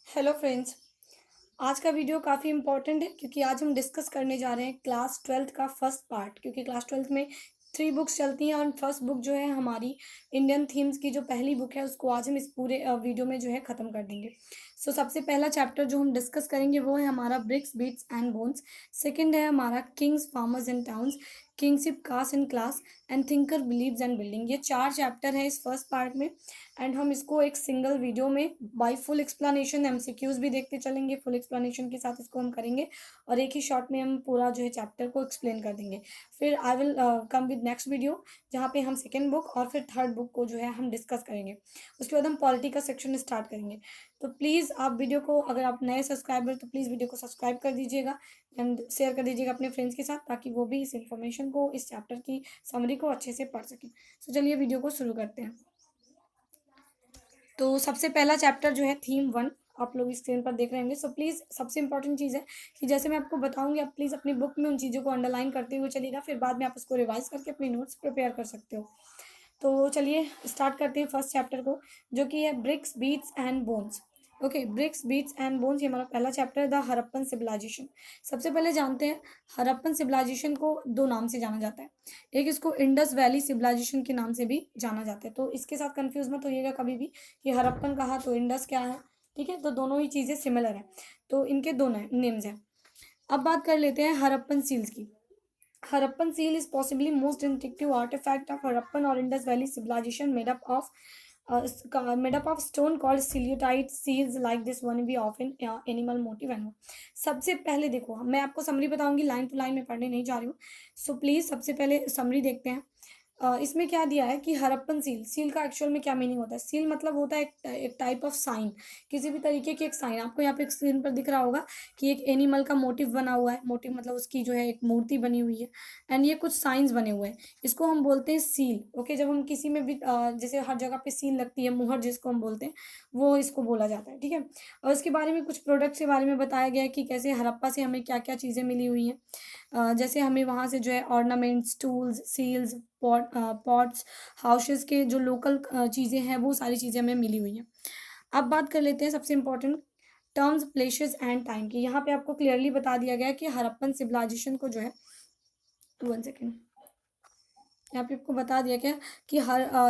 Hello friends. आज का video काफ़ी इम्पोर्टेंट है क्योंकि आज हम डिस्कस करने जा रहे हैं क्लास ट्वेल्थ का फर्स्ट पार्ट। क्योंकि क्लास ट्वेल्थ में 3 बुक्स चलती हैं और फर्स्ट बुक जो है हमारी इंडियन थीम्स की जो पहली बुक है उसको आज हम इस पूरे वीडियो में जो है ख़त्म कर देंगे। सबसे पहला चैप्टर जो हम डिस्कस करेंगे वो है हमारा bricks beads and bones. Second है हमारा kings farmers and towns, kingship caste and class and thinker believes and building. ये 4 चैप्टर है इस फर्स्ट पार्ट में एंड हम इसको एक सिंगल वीडियो में बाय फुल एक्सप्लेनेशन एमसीक्यूज भी देखते चलेंगे। फुल एक्सप्लेनेशन के साथ इसको हम करेंगे और एक ही शॉट में हम पूरा जो है चैप्टर को एक्सप्लेन कर देंगे। फिर I will come with next video जहाँ पे हम सेकेंड बुक और फिर थर्ड बुक को जो है हम डिस्कस करेंगे। उसके बाद हम पॉलिटी का सेक्शन स्टार्ट करेंगे। तो प्लीज़ आप वीडियो को, अगर आप नए सब्सक्राइबर तो प्लीज़ वीडियो को सब्सक्राइब कर दीजिएगा एंड शेयर कर दीजिएगा अपने फ्रेंड्स के साथ ताकि वो भी इस इन्फॉर्मेशन को, इस चैप्टर की समरी को अच्छे से पढ़ सकें। चलिए वीडियो को शुरू करते हैं। तो सबसे पहला चैप्टर जो है थीम 1 आप लोग स्क्रीन पर देख रहे होंगे। प्लीज़ सबसे इंपॉर्टेंट चीज़ है कि जैसे मैं आपको बताऊंगी आप प्लीज़ अपनी बुक में उन चीज़ों को अंडरलाइन करते हुए चलिएगा, फिर बाद में आप उसको रिवाइज करके अपनी नोट्स प्रिपेयर कर सकते हो। तो चलिए स्टार्ट करते हैं फर्स्ट चैप्टर को, जो कि है bricks beads and bones. Okay, bricks beads and bones ये हमारा पहला चैप्टर है, द हरप्पन सिविलाइजेशन। सबसे पहले जानते हैं हरप्पन सिविलाइजेशन को 2 नाम से जाना जाता है। एक इसको इंडस वैली सिविलाइजेशन के नाम से भी जाना जाता है। तो इसके साथ कंफ्यूज मत होइएगा कभी भी कि हरप्पन कहा तो इंडस क्या है। ठीक है, तो दोनों ही चीज़ें सिमिलर है, तो इनके दो नेम्स हैं। अब बात कर लेते हैं हरप्पन सील्स की। Harappan seal is possibly most distinctive artifact of Harappan or Indus Valley civilization, made up of stone called ciliotite seals like this one be often animal motif and सबसे पहले देखो मैं आपको समरी बताऊंगी, लाइन टू लाइन में पढ़ने नहीं जा रही हूँ। प्लीज सबसे पहले समरी देखते हैं। इसमें क्या दिया है कि हरप्पन सील, सील का एक्चुअल में क्या मीनिंग होता है। सील मतलब होता है एक टाइप ऑफ साइन, किसी भी तरीके की एक साइन। आपको यहाँ पे स्क्रीन पर दिख रहा होगा कि एक एनिमल का मोटिव बना हुआ है। मोटिव मतलब उसकी जो है एक मूर्ति बनी हुई है एंड ये कुछ साइंस बने हुए हैं। इसको हम बोलते हैं सील। ओके, जब हम किसी में भी जैसे हर जगह पे सील लगती है, मुहर जिसको हम बोलते हैं, वो इसको बोला जाता है। ठीक है, और इसके बारे में कुछ प्रोडक्ट्स के बारे में बताया गया है कि कैसे हरप्पा से हमें क्या क्या चीज़ें मिली हुई हैं। जैसे हमें वहाँ से जो है ornaments, tools, seals, pots, houses के जो लोकल चीज़ें हैं वो सारी चीज़ें हमें मिली हुई हैं। अब बात कर लेते हैं सबसे important terms, places and time की। यहाँ पे आपको क्लियरली बता दिया गया है कि हरप्पन सिविलाइजेशन को जो है, 1 सेकेंड, यहाँ पे आपको बता दिया गया कि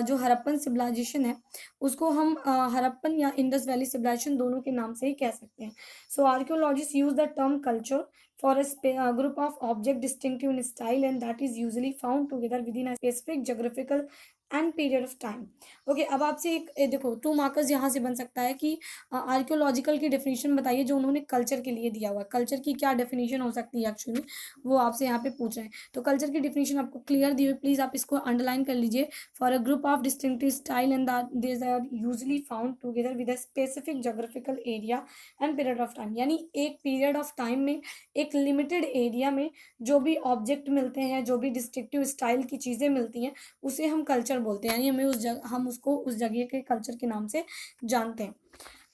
जो हरप्पन सिविलाइजेशन है उसको हम हरप्पन या इंडस वैली सिविलाइजेशन दोनों के नाम से ही कह सकते हैं। Archaeologist use the term culture for a group of object distinctive in style and that is usually found together within a specific geographical and period of time. Okay, अब आपसे देखो 2 मार्कर्स यहाँ से बन सकता है कि आर्कियोलॉजिकल की डेफिनेशन बताइए जो उन्होंने कल्चर के लिए दिया हुआ है। कल्चर की क्या डेफिनेशन हो सकती है एक्चुअली, वो आपसे यहाँ पे पूछ रहे हैं। तो कल्चर की डेफिनेशन आपको क्लियर दी हुई, प्लीज़ आप इसको अंडरलाइन कर लीजिए। For a group of distinctive style and these are usually found together with a specific geographical area and period of time. यानी एक पीरियड ऑफ टाइम में, एक लिमिटेड एरिया में जो भी ऑब्जेक्ट मिलते हैं, जो भी डिस्ट्रिक्टिव स्टाइल की चीज़ें मिलती हैं उसे हम कल्चर बोलते हैं। यानी हम उसको उस जगह के कल्चर के नाम से जानते हैं।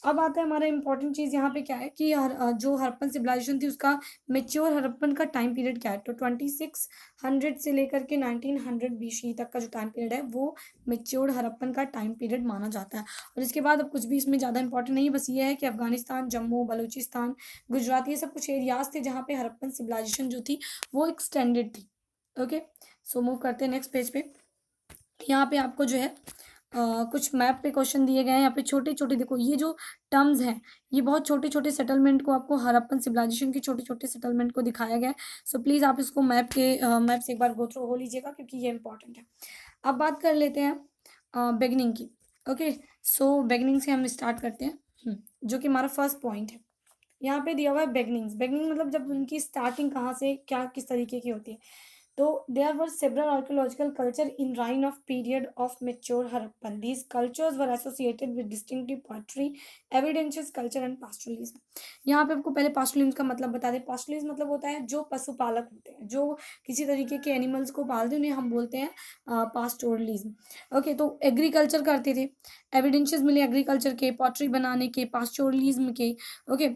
अब आता है हमारा इंपॉर्टेंट चीज़ यहाँ पे क्या है कि जो हरप्पन सिविलाइजेशन थी उसका मेच्योर हरप्पन का टाइम पीरियड क्या है। तो 2600 से लेकर के 1900 BC तक का जो टाइम पीरियड है वो मेच्योर हरप्पन का टाइम पीरियड माना जाता है। और इसके बाद अब कुछ भी इसमें ज़्यादा इंपॉर्टेंट नहीं है, बस ये है कि अफगानिस्तान, जम्मू, बलूचिस्तान, गुजरात, ये सब कुछ एरियाज थे जहाँ पे हरप्पन सिविलाइजेशन जो थी वो एक्सटेंडेड थी। ओके, मूव करते हैं नेक्स्ट पेज पे। यहाँ पे आपको जो है कुछ मैप पे क्वेश्चन दिए गए हैं। यहाँ पे छोटे छोटे देखो, ये जो टर्म्स हैं ये बहुत छोटे छोटे सेटलमेंट को, आपको हरप्पन सिविलाइजेशन के छोटे छोटे सेटलमेंट को दिखाया गया है। प्लीज़ आप इसको मैप से एक बार गो थ्रू हो लीजिएगा क्योंकि ये इंपॉर्टेंट है। अब बात कर लेते हैं बिगनिंग की। ओके, बिगनिंग से हम स्टार्ट करते हैं, जो कि हमारा फर्स्ट पॉइंट है। यहाँ पे दिया हुआ है बिगनिंग्स। बिगनिंग मतलब जब उनकी स्टार्टिंग कहाँ से, क्या किस तरीके की होती है। तो there were several archaeological culture in Rhine of period of mature Harappan. These cultures were associated with distinctive pottery, evidences, culture and pastoralism. यहाँ पे आपको पहले pastoralism का मतलब बता दें। pastoralism मतलब होता है जो पशुपालक होते हैं, जो किसी तरीके के एनिमल्स को पालते हैं, उन्हें हम बोलते हैं pastoralism. ओके, तो एग्रीकल्चर करते थे, एविडेंसेस मिले एग्रीकल्चर के, पॉटरी बनाने के, pastoralism के। ओके,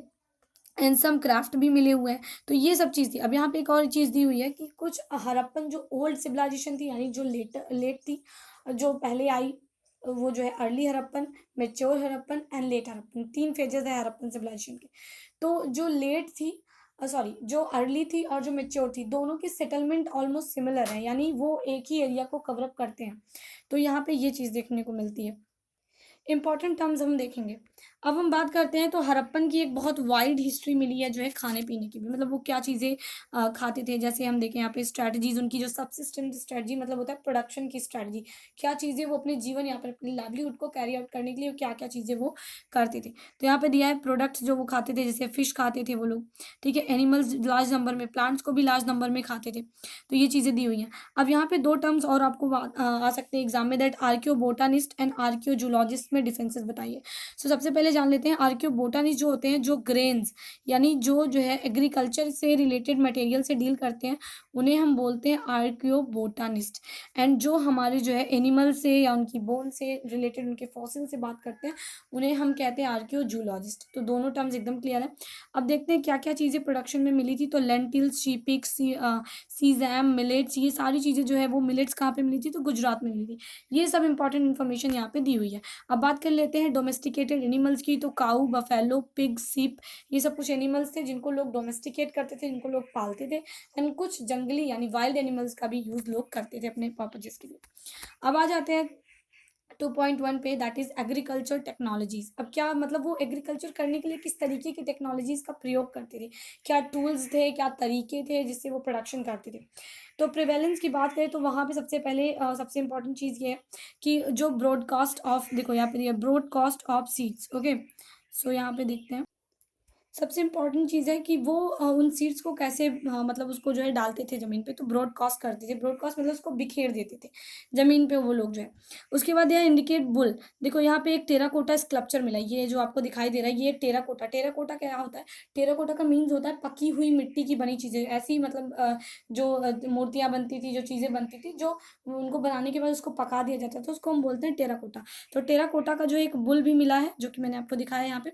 एंड सम क्राफ्ट भी मिले हुए हैं। तो ये सब चीज़ थी। अब यहाँ पे एक और चीज़ दी हुई है कि कुछ हरप्पन जो ओल्ड सिविलाइजेशन थी, यानी जो लेट थी, जो पहले आई, वो जो है early Harappan, mature Harappan and let Harappan, 3 phases है हड़प्पन सिविलाइजेशन के। तो जो लेट थी, सॉरी, जो अर्ली थी और जो मैच्योर थी, दोनों की सेटलमेंट ऑलमोस्ट सिमिलर है, यानी वो एक ही एरिया को कवर अप करते हैं। तो यहाँ पे ये चीज़ देखने को मिलती है। इंपॉर्टेंट टर्म्स हम देखेंगे। अब हम बात करते हैं तो हड़प्पन की एक बहुत वाइड हिस्ट्री मिली है जो है खाने पीने की भी, मतलब वो क्या चीज़ें खाते थे। जैसे हम देखें यहाँ पे स्ट्रैटेजीज, उनकी जो सबसिस्टेंट स्ट्रैटेजी मतलब होता है प्रोडक्शन की स्ट्रैटेजी, क्या चीज़ें वो अपने जीवन यहाँ पर अपनी लाइवलीहुड को कैरी आउट करने के लिए क्या क्या चीज़ें वो करते थे। तो यहाँ पे दिया है प्रोडक्ट्स जो वो खाते थे, जैसे फिश खाते थे वो लोग, ठीक है, एनिमल्स लार्ज नंबर में, प्लांट्स को भी लार्ज नंबर में खाते थे। तो ये चीज़ें दी हुई हैं। अब यहाँ पे 2 टर्म्स और आपको आ सकते हैं एग्जाम में, दैट आर्कियोबोटानिस्ट एंड आर्कियोजूलॉजिस्ट में डिफरेंसेस बताइए। सो सबसे पहले जान लेते हैं आर्कियोबोटानिस्ट जो होते हैं, जो ग्रेन्स यानी जो है एग्रीकल्चर से रिलेटेड मटेरियल से डील करते हैं, उन्हें हम बोलते हैं आर्कियोबोटानिस्ट। एंड जो हमारे जो है एनिमल से या उनकी बोन से रिलेटेड, उनके फॉसिल से बात करते हैं, उन्हें हम कहते हैं आर्कियोजूलॉजिस्ट। तो दोनों टर्म्स एकदम क्लियर है। अब देखते हैं क्या क्या चीज़ें प्रोडक्शन में मिली थी। तो लेंटिल्स, शीपिक्स, सीजैम, मिलेट्स, ये सारी चीज़ें जो है वो मिलेट्स कहाँ पे मिली थी, तो गुजरात में मिली थी। ये सब इंपॉर्टेंट इन्फॉर्मेशन यहाँ पे दी हुई है। अब बात कर लेते हैं डोमेस्टिकेटेड एनिमल्स की। तो काऊ, बफेलो, पिग, सीप, ये सब कुछ एनिमल्स थे जिनको लोग डोमेस्टिकेट करते थे, जिनको लोग पालते थे। एंड कुछ जंगली यानी वाइल्ड एनिमल्स का भी यूज़ लोग करते थे अपने पर्पजेस के लिए। अब आ जाते हैं 2.1 पे, दैट इज एग्रीकल्चर टेक्नोलॉजीज। अब क्या मतलब वो एग्रीकल्चर करने के लिए किस तरीके की टेक्नोलॉजीज का प्रयोग करते थे, क्या टूल्स थे, क्या तरीके थे जिससे वो प्रोडक्शन करते थे। तो प्रिवेलेंस की बात करें तो वहाँ पे सबसे पहले सबसे इंपॉर्टेंट चीज़ ये है कि जो ब्रॉडकास्ट ऑफ, देखो यहाँ पे ब्रॉडकास्ट ऑफ सीड्स, ओके। सो यहाँ पे देखते हैं सबसे इम्पोर्टेंट चीज़ है कि वो उन सीड्स को कैसे मतलब उसको जो है डालते थे ज़मीन पे, तो ब्रॉडकास्ट करते थे। ब्रॉडकास्ट मतलब उसको बिखेर देते थे ज़मीन पे वो लोग जो है। उसके बाद यह इंडिकेट बुल, देखो यहाँ पे एक टेराकोटा स्कल्पचर मिला है, ये जो आपको दिखाई दे रहा है ये टेराकोटा। टेराकोटा क्या होता है, टेराकोटा का मीन्स होता है पकी हुई मिट्टी की बनी चीज़ें, ऐसी मतलब जो मूर्तियाँ बनती थी, जो चीज़ें बनती थी, जो उनको बनाने के बाद उसको पका दिया जाता था, उसको हम बोलते हैं टेराकोटा। तो टेराकोटा का जो एक बुल भी मिला है जो कि मैंने आपको दिखाया है यहाँ पे।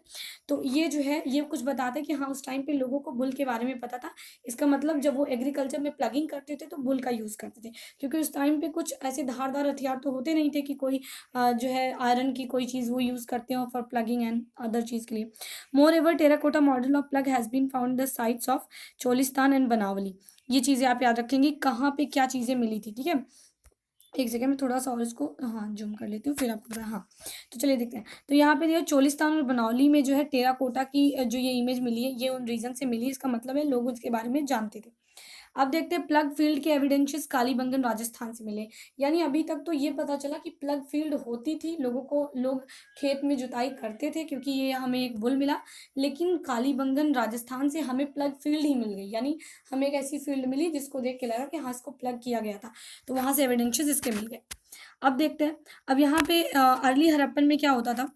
तो ये जो है ये कुछ बताता है कि हाँ उस टाइम पे लोगों को बुल के बारे में पता था। इसका मतलब जब वो एग्रीकल्चर में प्लगिंग करते थे तो बुल का यूज़ करते थे, क्योंकि उस टाइम पे कुछ ऐसे धारदार हथियार तो होते नहीं थे कि कोई जो है आयरन की कोई चीज़ वो यूज़ करते हो फॉर प्लगिंग एंड अदर चीज़ के लिए। Moreover terracotta model of plug has been found the sites of Cholistan and Banawali. ये चीज़ें आप याद रखेंगे कहाँ पे क्या चीज़ें मिली थी, ठीक है। एक सेकंड में थोड़ा सा और इसको हाँ जूम कर लेती हूँ फिर आपको बताया। हाँ, तो चलिए देखते हैं। तो यहाँ पे देखो चोलिस्तान और बनौली में जो है टेराकोटा की जो ये इमेज मिली है ये उन रीजन से मिली है, इसका मतलब है लोग उसके बारे में जानते थे। अब देखते हैं प्लग फील्ड के एविडेंसेस कालीबंगन राजस्थान से मिले। यानी अभी तक तो ये पता चला कि प्लग फील्ड होती थी, लोगों को लोग खेत में जुताई करते थे क्योंकि ये हमें एक बुल मिला। लेकिन कालीबंगन राजस्थान से हमें प्लग फील्ड ही मिल गई, यानी हमें एक ऐसी फील्ड मिली जिसको देख के लगा कि हाँ इसको प्लग किया गया था, तो वहाँ से एविडेंसेस इसके मिल गए। अब देखते हैं, अब यहाँ पे अर्ली हड़प्पन में क्या होता था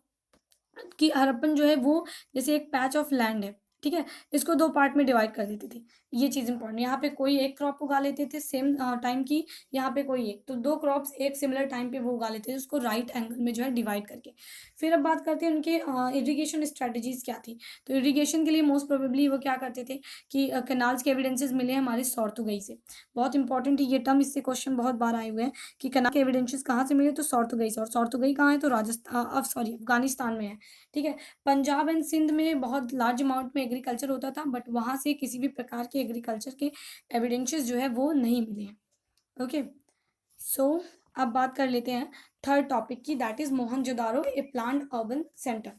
कि हड़प्पन जो है वो जैसे एक पैच ऑफ लैंड है, ठीक है, इसको 2 पार्ट में डिवाइड कर देते थे। ये चीज़ इंपॉर्टेंट, यहाँ पे कोई एक क्रॉप उगा लेते थे सेम टाइम की, यहाँ पे कोई एक, तो 2 क्रॉप्स एक सिमिलर टाइम पे वो उगा लेते थे, उसको राइट एंगल में जो है डिवाइड करके। फिर अब बात करते हैं उनके इरिगेशन स्ट्रैटेजीज क्या थी। तो इरिगेशन के लिए मोस्ट प्रोबेबली वो क्या करते थे कि कैनाल्स के एविडेंसेस मिले हमारे सॉर्तुगई से। बहुत इंपॉर्टेंट है ये टर्म, इससे क्वेश्चन बहुत बार आए हुए हैं कि कैनाल के एविडेंसेस कहाँ से मिले, तो सॉर्तुगई से। और सॉर्तुगई कहाँ है, तो राजस्थान, अब सॉरी अफगानिस्तान में है, ठीक है। पंजाब एंड सिंध में बहुत लार्ज अमाउंट में एग्रीकल्चर होता था, बट वहाँ से किसी भी प्रकार के एग्रीकल्चर के एविडेंसेस जो है वो नहीं मिले हैं, ओके। सो अब बात कर लेते हैं थर्ड टॉपिक की, that is Mohenjodaro A planned urban centre,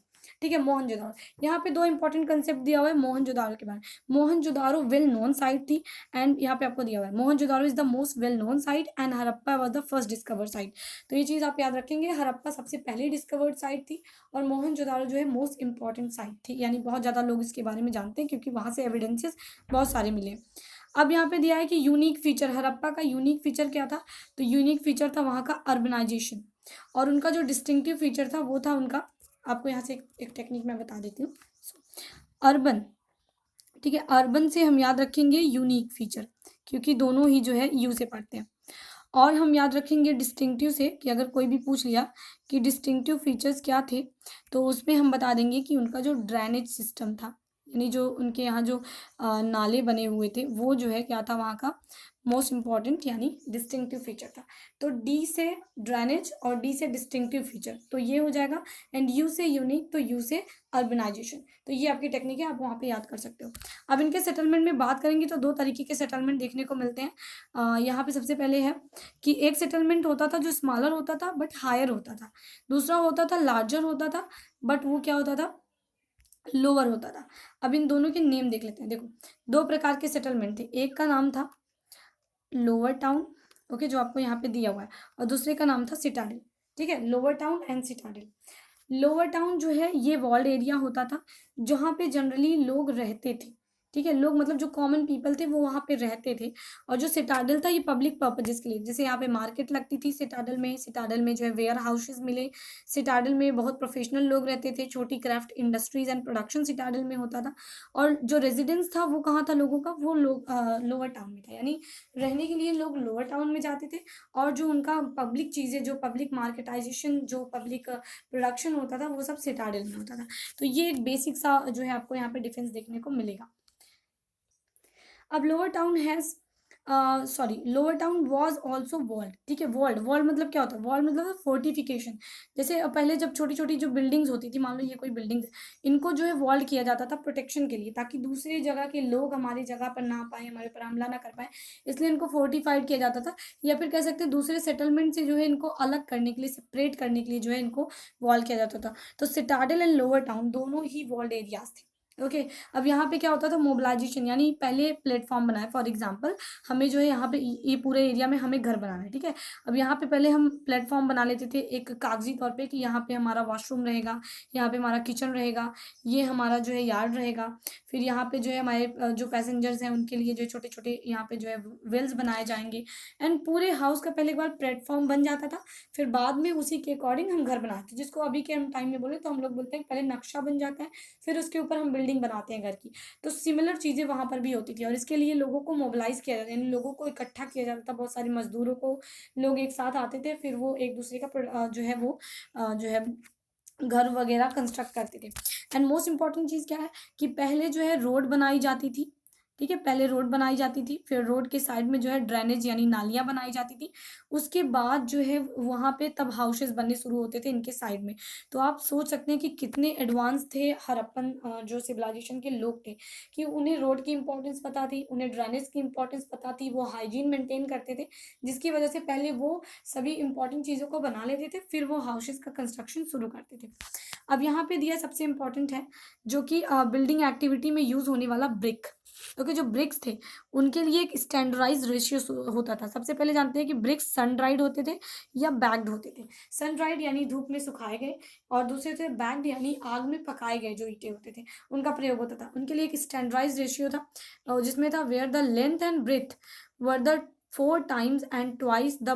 ठीक है। मोहनजोदारो, यहाँ पे 2 इंपॉर्टेंट कंसेप्ट दिया हुआ है मोहनजोदारो के बारे में। मोहनजोदारो वेल नोन साइट थी, एंड यहाँ पे आपको दिया हुआ है Mohenjodaro is the most well known site and Harappa was the first discovered site. तो ये चीज़ आप याद रखेंगे, हड़प्पा सबसे पहले डिस्कवर्ड साइट थी और मोहनजोदारो जो है मोस्ट इंपॉर्टेंट साइट थी, यानी बहुत ज़्यादा लोग इसके बारे में जानते हैं क्योंकि वहाँ से एविडेंसेस बहुत सारे मिले। अब यहाँ पे दिया है कि यूनिक फीचर, हड़प्पा का यूनिक फीचर क्या था, तो यूनिक फीचर था वहाँ का अर्बनाइजेशन, और उनका जो डिस्टिंक्टिव फीचर था वो था उनका, आपको यहाँ से एक टेक्निक मैं बता देती हूँ। अर्बन, ठीक है, अर्बन से हम याद रखेंगे यूनिक फीचर, क्योंकि दोनों ही जो है यू से पढ़ते हैं। और हम याद रखेंगे डिस्टिंक्टिव से, कि अगर कोई भी पूछ लिया कि डिस्टिंक्टिव फीचर्स क्या थे, तो उसमें हम बता देंगे कि उनका जो ड्रेनेज सिस्टम था, यानी जो उनके यहाँ जो नाले बने हुए थे वो जो है क्या था वहाँ का मोस्ट इम्पॉर्टेंट यानी डिस्टिंक्टिव फीचर था। तो डी से ड्रेनेज और डी से डिस्टिंक्टिव फीचर, तो ये हो जाएगा। एंड यू से यूनिक, तो यू से अर्बनाइजेशन। तो ये आपकी टेक्निक है, आप वहाँ पे याद कर सकते हो। अब इनके सेटलमेंट में बात करेंगे तो दो तरीके के सेटलमेंट देखने को मिलते हैं। यहाँ पे सबसे पहले है कि एक सेटलमेंट होता था जो स्मॉलर होता था बट हायर होता था, दूसरा होता था लार्जर होता था बट वो क्या होता था, लोअर होता था। अब इन दोनों के नेम देख लेते हैं। देखो, दो प्रकार के सेटलमेंट थे, एक का नाम था लोअर टाउन, ओके, जो आपको यहाँ पे दिया हुआ है, और दूसरे का नाम था सिटाडेल। ठीक है, lower town and Citadel. Lower town जो है ये वॉल्ड एरिया होता था जहाँ पे जनरली लोग रहते थे। ठीक है, लोग मतलब जो कॉमन पीपल थे वो वहाँ पे रहते थे। और जो सिटाडल था ये पब्लिक पर्पजेस के लिए, जैसे यहाँ पे मार्केट लगती थी सिटाडल में जो है वेयर हाउसेस मिले, सिटाडल में बहुत प्रोफेशनल लोग रहते थे, छोटी craft industries and production citadel में होता था। और जो रेजिडेंस था वो कहाँ था लोगों का, वो लोग लोअर टाउन में था, यानी रहने के लिए लोग लोअर टाउन में जाते थे। और जो उनका पब्लिक चीज़ें, जो पब्लिक मार्केटाइजेशन, जो पब्लिक प्रोडक्शन होता था वो सब सिटाडेल में होता था। तो ये एक बेसिक सा जो है आपको यहाँ पे डिफरेंस देखने को मिलेगा। अब lower town has lower town was also walled. ठीक है, वॉल्ड, वॉल्ड मतलब क्या होता है, वॉल्ड मतलब फोर्टिफिकेशन। जैसे पहले जब छोटी छोटी जो बिल्डिंग्स होती थी, मान लो ये कोई बिल्डिंग है, इनको जो है वॉल्ड किया जाता था प्रोटेक्शन के लिए, ताकि दूसरी जगह के लोग हमारी जगह पर ना पाए, हमारे पर हमला ना कर पाए, इसलिए इनको फोर्टिफाइड किया जाता था। या फिर कह सकते हैं दूसरे सेटलमेंट से जो है इनको अलग करने के लिए, सेपरेट करने के लिए जो है इनको वॉल किया जाता था। तो सिटाडेल एंड लोअर टाउन दोनों ही वॉल्ड एरियाज थे। ओके, अब यहाँ पे क्या होता था, मोबिलाइजेशन, यानी पहले प्लेटफॉर्म बनाए। फॉर एग्जांपल हमें जो है यहाँ पे ये पूरे एरिया में हमें घर बनाना है। ठीक है, अब यहाँ पे पहले हम प्लेटफॉर्म बना लेते थे एक कागजी तौर पे कि यहाँ पे हमारा वॉशरूम रहेगा, यहाँ पे हमारा किचन रहेगा, ये हमारा जो है यार्ड रहेगा। फिर यहाँ पे जो है हमारे जो पैसेंजर्स हैं उनके लिए जो छोटे छोटे यहाँ पे जो है वेल्स बनाए जाएंगे। एंड पूरे हाउस का पहले एक बार प्लेटफॉर्म बन जाता था, फिर बाद में उसी के अकॉर्डिंग हम घर बनाते, जिसको अभी के हम टाइम में बोले तो हम लोग बोलते हैं पहले नक्शा बन जाता है, फिर उसके ऊपर हम बिल्डिंग बनाते हैं घर की। तो सिमिलर चीज़ें वहाँ पर भी होती थी, और इसके लिए लोगों को मोबिलाइज किया जाता था, यानी लोगों को इकट्ठा किया जाता था, बहुत सारे मजदूरों को, लोग एक साथ आते थे, फिर वो एक दूसरे का जो है वो जो है घर वगैरह कंस्ट्रक्ट करते थे। एंड मोस्ट इंपॉर्टेंट चीज़ क्या है कि पहले जो है रोड बनाई जाती थी। ठीक है, पहले रोड बनाई जाती थी, फिर रोड के साइड में जो है ड्रेनेज यानी नालियाँ बनाई जाती थी। उसके बाद जो है वहाँ पे तब हाउसेस बनने शुरू होते थे इनके साइड में। तो आप सोच सकते हैं कि कितने एडवांस थे हड़प्पन जो सिविलाइजेशन के लोग थे, कि उन्हें रोड की इंपॉर्टेंस पता थी, उन्हें ड्रेनेज की इंपॉर्टेंस पता थी, वो हाइजीन मेंटेन करते थे, जिसकी वजह से पहले वो सभी इंपॉर्टेंट चीज़ों को बना लेते थे, फिर वो हाउसेस का कंस्ट्रक्शन शुरू करते थे। अब यहाँ पे दिया सबसे इम्पोर्टेंट है जो कि बिल्डिंग एक्टिविटी में यूज़ होने वाला ब्रिक। क्योंकि जो ब्रिक्स थे उनके लिए एक स्टैंडर्डाइज रेशियो होता था। सबसे पहले जानते हैं कि ब्रिक्स सन ड्राइड होते थे या बैग्ड होते थे। सन ड्राइड यानी धूप में सुखाए गए, और दूसरे थे बैग्ड यानी आग में पकाए गए जो ईंटें होते थे उनका प्रयोग होता था। उनके लिए एक स्टैंडर्डाइज रेशियो था, जिसमें था where the length and breadth were the 4 times and twice the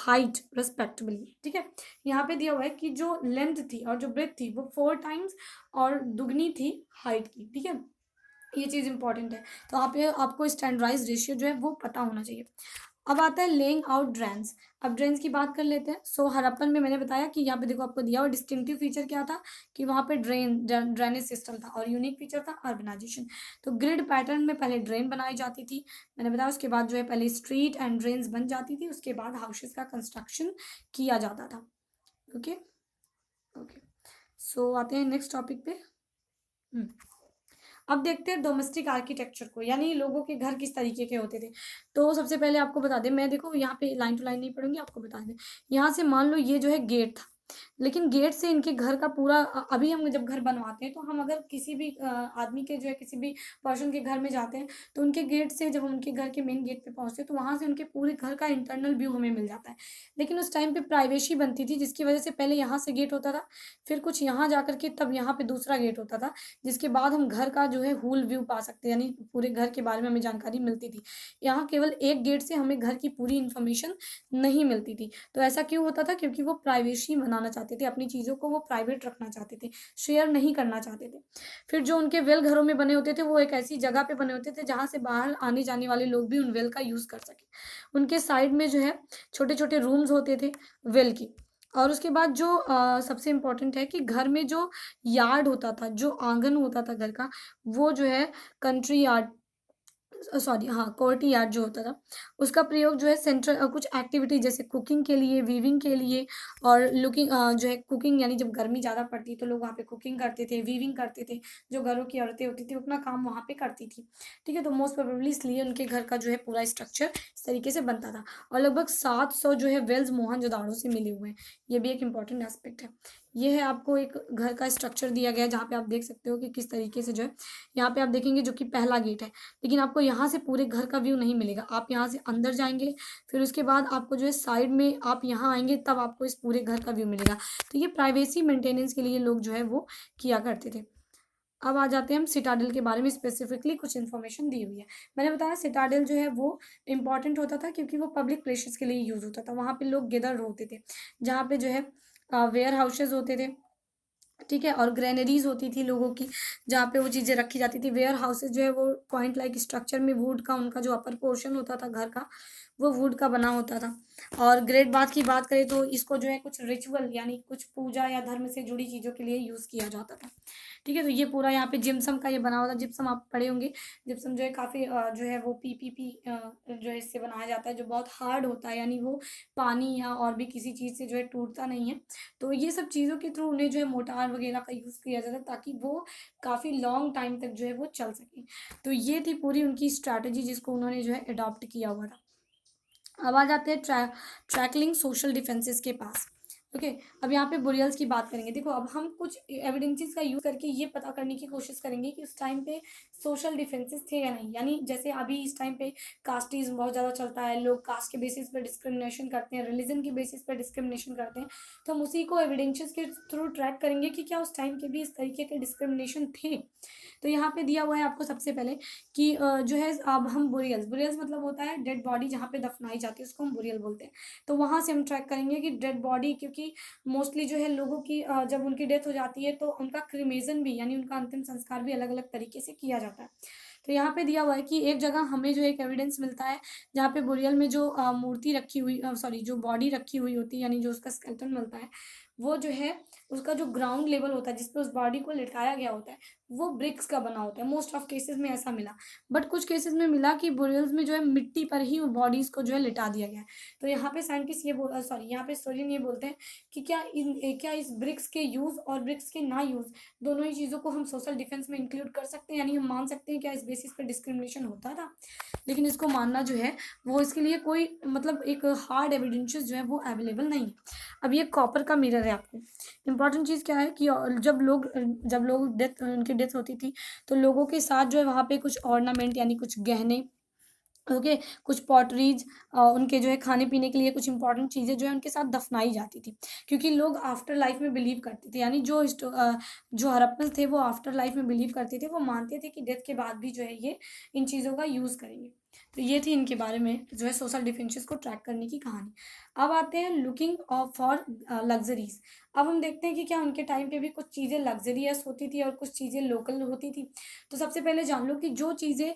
height respectively। ठीक है, यहाँ पे दिया हुआ है कि जो लेंथ थी और जो ब्रेथ थी वो 4 times और दुगनी थी हाइट की। ठीक है, ये चीज़ इंपॉर्टेंट है। तो यहाँ पे आपको स्टैंडर्डाइज रेशियो जो है वो पता होना चाहिए। अब आता है लेइंग आउट ड्रेन्स। अब ड्रेन्स की बात कर लेते हैं। सो हड़प्पन में मैंने बताया कि यहाँ पे देखो आपको दिया हुआ डिस्टिंक्टिव फीचर क्या था कि वहाँ पे ड्रेनेज सिस्टम था, और यूनिक फीचर था अर्बनाइजेशन। तो ग्रिड पैटर्न में पहले ड्रेन बनाई जाती थी, मैंने बताया, उसके बाद जो है पहले स्ट्रीट एंड ड्रेन्स बन जाती थी, उसके बाद हाउसेस का कंस्ट्रक्शन किया जाता था। ओके ओके, सो आते हैं नेक्स्ट टॉपिक पे। अब देखते हैं डोमेस्टिक आर्किटेक्चर को, यानी लोगों के घर किस तरीके के होते थे। तो सबसे पहले आपको बता दें, मैं देखो यहाँ पे लाइन टू लाइन नहीं पढ़ूंगी, आपको बता दें। यहाँ से मान लो ये जो है गेट था, लेकिन गेट से इनके घर का पूरा अभी हम जब घर बनवाते हैं तो हम अगर किसी भी आदमी के जो है किसी भी पर्सन के घर में जाते हैं तो उनके गेट से जब हम उनके घर के मेन गेट पे पहुंचते हैं तो वहां से उनके पूरे घर का इंटरनल व्यू हमें मिल जाता है। लेकिन उस टाइम पे प्राइवेसी बनती थी, जिसकी वजह से पहले यहाँ से गेट होता था, फिर कुछ यहाँ जा करके तब यहाँ पे दूसरा गेट होता था, जिसके बाद हम घर का जो है होल व्यू पा सकते हैं, यानी पूरे घर के बारे में हमें जानकारी मिलती थी। यहाँ केवल एक गेट से हमें घर की पूरी इन्फॉर्मेशन नहीं मिलती थी। तो ऐसा क्यों होता था, क्योंकि वो प्राइवेसी बनाना चाहते थे, अपनी चीज़ों को वो प्राइवेट रखना चाहते थे, शेयर नहीं करना चाहते थे। फिर जो उनके वेल घरों में बने होते थे वो एक ऐसी जगह पे बने होते थे जहाँ से बाहर आने जाने वाले लोग भी उन वेल का यूज़ कर सके। उनके साइड में जो है छोटे छोटे रूम्स होते थे वेल की। और उसके बाद जो सबसे इम्पोर्टेंट है कि घर में जो यार्ड होता था, जो आँगन होता था घर का, वो जो है कंट्री यार्ड, सॉरी हाँ, कोर्टयार्ड जो होता था, उसका प्रयोग जो है सेंट्रल कुछ एक्टिविटी जैसे कुकिंग के लिए, वीविंग के लिए और लुकिंग जो है कुकिंग, यानी जब गर्मी ज़्यादा पड़ती तो लोग वहाँ पे कुकिंग करते थे, वीविंग करते थे। जो घरों की औरतें होती थी, वो अपना काम वहाँ पे करती थी। ठीक है? तो मोस्ट प्रोबेबली इसलिए उनके घर का जो है पूरा स्ट्रक्चर इस तरीके से बनता था। और लगभग 700 जो है वेल्स मोहनजोदाड़ो से मिले हुए हैं। ये भी एक इम्पॉर्टेंट एस्पेक्ट है। ये है आपको एक घर का स्ट्रक्चर दिया गया है, जहाँ पे आप देख सकते हो कि किस तरीके से जो है, यहाँ पे आप देखेंगे जो कि पहला गेट है। लेकिन आपको यहाँ से पूरे घर का व्यू नहीं मिलेगा। आप यहाँ से अंदर जाएँगे, फिर उसके बाद आपको जो है साइड में आप यहाँ आएँगे, तब आपको इस पूरे घर का व्यू मिलेगा। तो ये प्राइवेसी मेंटेनेंस के लिए लोग जो है वो किया करते थे। अब आ जाते हैं हम सिटाडेल के बारे में, स्पेसिफिकली कुछ इन्फॉर्मेशन दी हुई है। मैंने बताया सिटाडेल जो है वो इम्पोर्टेंट होता था क्योंकि वो पब्लिक प्लेसेस के लिए यूज़ होता था। वहाँ पे लोग गैदर होते थे, जहाँ पे जो है वेयर हाउसेज़ होते थे। ठीक है? और ग्रेनरीज होती थी लोगों की, जहाँ पे वो चीज़ें रखी जाती थी। वेयर हाउसेज जो है वो पॉइंट लाइक स्ट्रक्चर में वुड का, उनका जो अपर पोर्शन होता था घर का, वो वुड का बना होता था। और ग्रेट बाथ की बात करें तो इसको जो है कुछ रिचुअल, यानी कुछ पूजा या धर्म से जुड़ी चीज़ों के लिए यूज़ किया जाता था। ठीक है? तो ये पूरा यहाँ पे जिप्सम का ये बना हुआ था। जिप्सम आप पढ़े होंगे। जिप्सम जो है काफ़ी जो है वो पीपीपी जो है इससे बनाया जाता है, जो बहुत हार्ड होता है, यानी वो पानी या और भी किसी चीज़ से जो है टूटता नहीं है। तो ये सब चीज़ों के थ्रू उन्हें जो है मोटार वगैरह का यूज़ किया जाता है, ताकि वो काफ़ी लॉन्ग टाइम तक जो है वो चल सके। तो ये थी पूरी उनकी स्ट्रैटेजी, जिसको उन्होंने जो है अडॉप्ट किया हुआ था। अब आ जाते हैं ट्रैकलिंग सोशल डिफेंसेस के पास। ओके। अब यहाँ पे बुरियल्स की बात करेंगे। देखो, अब हम कुछ एविडेंसेस का यूज़ करके ये पता करने की कोशिश करेंगे कि उस टाइम पे सोशल डिफेंसेस थे या नहीं। यानी जैसे अभी इस टाइम पे कास्टिज्म बहुत ज़्यादा चलता है, लोग कास्ट के बेसिस पे डिस्क्रिमिनेशन करते हैं, रिलीजन के बेसिस पे डिस्क्रिमिनेशन करते हैं। तो हम उसी को एविडेंसेस के थ्रू ट्रैक करेंगे कि क्या उस टाइम के भी इस तरीके के डिस्क्रिमिनेशन थे। तो यहाँ पे दिया हुआ है आपको सबसे पहले कि जो है, अब हम बुरियल्स, बुरियल्स मतलब होता है डेड बॉडी जहाँ पे दफनाई जाती है, उसको हम बुरियल बोलते हैं। तो वहाँ से हम ट्रैक करेंगे कि डेड बॉडी, क्योंकि मोस्टली जो है लोगों की जब उनकी डेथ हो जाती है तो उनका क्रिमेजन भी, यानी उनका अंतिम संस्कार भी अलग अलग तरीके से किया जाता है। तो यहाँ पे दिया हुआ है कि एक जगह हमें जो एक एविडेंस मिलता है, जहाँ पे बुरियल में जो मूर्ति रखी हुई, सॉरी, जो बॉडी रखी हुई होती है, यानी जो उसका स्केलेटन मिलता है, वो जो है उसका जो ग्राउंड लेवल होता है, जिसपे उस बॉडी को लिटाया गया होता है, वो ब्रिक्स का बना होता है। मोस्ट ऑफ केसेस में ऐसा मिला। बट कुछ केसेस में मिला कि बुरियल्स में जो है मिट्टी पर ही बॉडीज को जो है लिटा दिया गया है। तो यहाँ पे साइंटिस्ट ये सॉरी, यहाँ पे हिस्टोरियन ये बोलते हैं कि क्या इस ब्रिक्स के यूज़ और ब्रिक्स के ना यूज़, दोनों ही चीज़ों को हम सोशल डिफेंस में इंक्लूड कर सकते हैं, यानी हम मान सकते हैं क्या इस बेसिस पे डिस्क्रिमिनेशन होता था। लेकिन इसको मानना जो है वो, इसके लिए कोई मतलब एक हार्ड एविडेंसेस जो है वो अवेलेबल नहीं है। अब ये कॉपर का मिरर है आपको। इम्पॉर्टेंट चीज़ क्या है कि जब लोग डेथ, उनकी डेथ होती थी, तो लोगों के साथ जो है वहाँ पे कुछ ऑर्नामेंट, यानी कुछ गहने, ओके, कुछ पॉटरीज, उनके जो है खाने पीने के लिए कुछ इंपॉर्टेंट चीज़ें जो है उनके साथ दफनाई जाती थी। क्योंकि लोग आफ्टर लाइफ में बिलीव करते थे, यानी जो हड़प्पन थे वो आफ्टर लाइफ में बिलीव करते थे। वो मानते थे कि डेथ के बाद भी जो है ये इन चीज़ों का यूज़ करेंगे। तो ये थी इनके बारे में जो है सोशल डिफेंसेस को ट्रैक करने की कहानी। अब आते हैं लुकिंग फॉर लग्जरीज। अब हम देखते हैं कि क्या उनके टाइम पे भी कुछ चीज़ें लग्जरियस होती थी और कुछ चीज़ें लोकल होती थी। तो सबसे पहले जान लो कि जो चीज़ें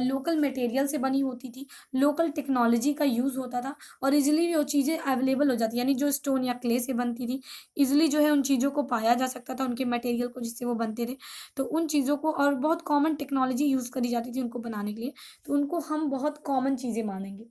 लोकल मटेरियल से बनी होती थी, लोकल टेक्नोलॉजी का यूज़ होता था, और इजीली वो चीज़ें अवेलेबल हो जाती, यानी जो स्टोन या क्ले से बनती थी, इजीली जो है उन चीज़ों को पाया जा सकता था, उनके मटेरियल को जिससे वो बनते थे। तो उन चीज़ों को, और बहुत कॉमन टेक्नोलॉजी यूज़ करी जाती थी उनको बनाने के लिए, तो उनको हम बहुत कॉमन चीज़ें मानेंगे।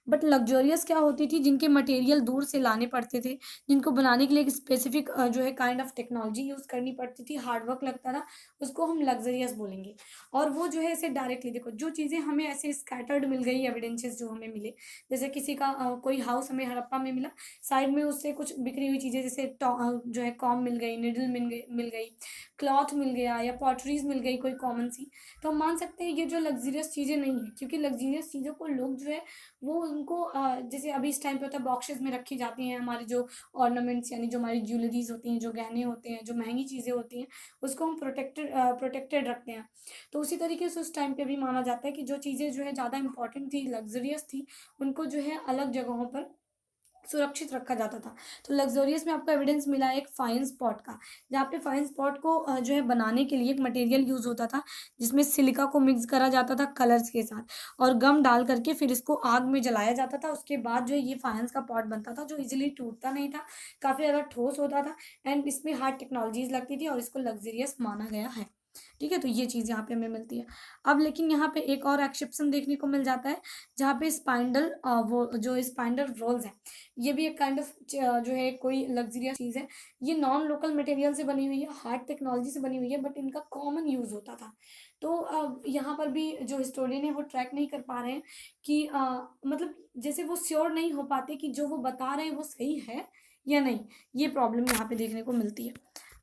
बट लग्जरियस क्या होती थी, जिनके मटेरियल दूर से लाने पड़ते थे, जिनको बनाने के लिए एक स्पेसिफिक जो है काइंड ऑफ टेक्नोलॉजी यूज़ करनी पड़ती थी, हार्ड वर्क लगता था, उसको हम लग्जरियस बोलेंगे। और वो जो है ऐसे डायरेक्टली देखो, जो चीज़ें हमें ऐसे स्कैटर्ड मिल गई, एविडेंसेस जो हमें मिले, जैसे किसी का कोई हाउस हमें हड़प्पा में मिला, साइड में उससे कुछ बिखरी हुई चीज़ें, जैसे जो है कॉम मिल गई, निडल मिल गई, क्लॉथ मिल गया, या पॉटरीज मिल गई कोई कॉमन सी। तो हम मान सकते हैं ये जो लग्जरियस चीज़ें नहीं है, क्योंकि लग्जरियस चीज़ों को लोग जो है वो उनको जैसे अभी इस टाइम पे होता है, बॉक्सेस में रखी जाती हैं हमारी जो ऑर्नामेंट्स, यानी जो हमारी ज्वेलरीज होती हैं, जो गहने होते हैं, जो महंगी चीज़ें होती हैं, उसको हम प्रोटेक्टेड रखते हैं। तो उसी तरीके से उस टाइम पे भी माना जाता है कि जो चीज़ें जो है ज़्यादा इंपॉर्टेंट थी, लग्जरियस थी, उनको जो है अलग जगहों पर सुरक्षित रखा जाता था। तो लग्ज़रियस में आपको एविडेंस मिला है एक फाइन स्पॉट का, जहाँ पे फाइन स्पॉट को जो है बनाने के लिए एक मटेरियल यूज़ होता था, जिसमें सिलिका को मिक्स करा जाता था कलर्स के साथ और गम डाल करके फिर इसको आग में जलाया जाता था। उसके बाद जो है ये फाइंस का पॉट बनता था, जो ईज़िली टूटता नहीं था, काफ़ी ज़्यादा ठोस होता था एंड इसमें हार्ड टेक्नोलॉजीज़ लगती थी और इसको लग्ज़रियस माना गया है। ठीक है? तो ये चीज़ यहाँ पे हमें मिलती है। अब लेकिन यहाँ पे एक और एक्सेप्शन देखने को मिल जाता है, जहाँ पे स्पाइंडल वो जो स्पाइंडल रोल्स हैं, ये भी एक काइंड ऑफ जो है कोई लग्ज़रियस चीज़ है। ये नॉन लोकल मटेरियल से बनी हुई है, हार्ड टेक्नोलॉजी से बनी हुई है, बट इनका कॉमन यूज़ होता था। तो यहाँ पर भी जो हिस्टोरियन है वो ट्रैक नहीं कर पा रहे हैं कि मतलब जैसे वो श्योर नहीं हो पाते कि जो वो बता रहे हैं वो सही है या नहीं। ये प्रॉब्लम यहाँ पे देखने को मिलती है।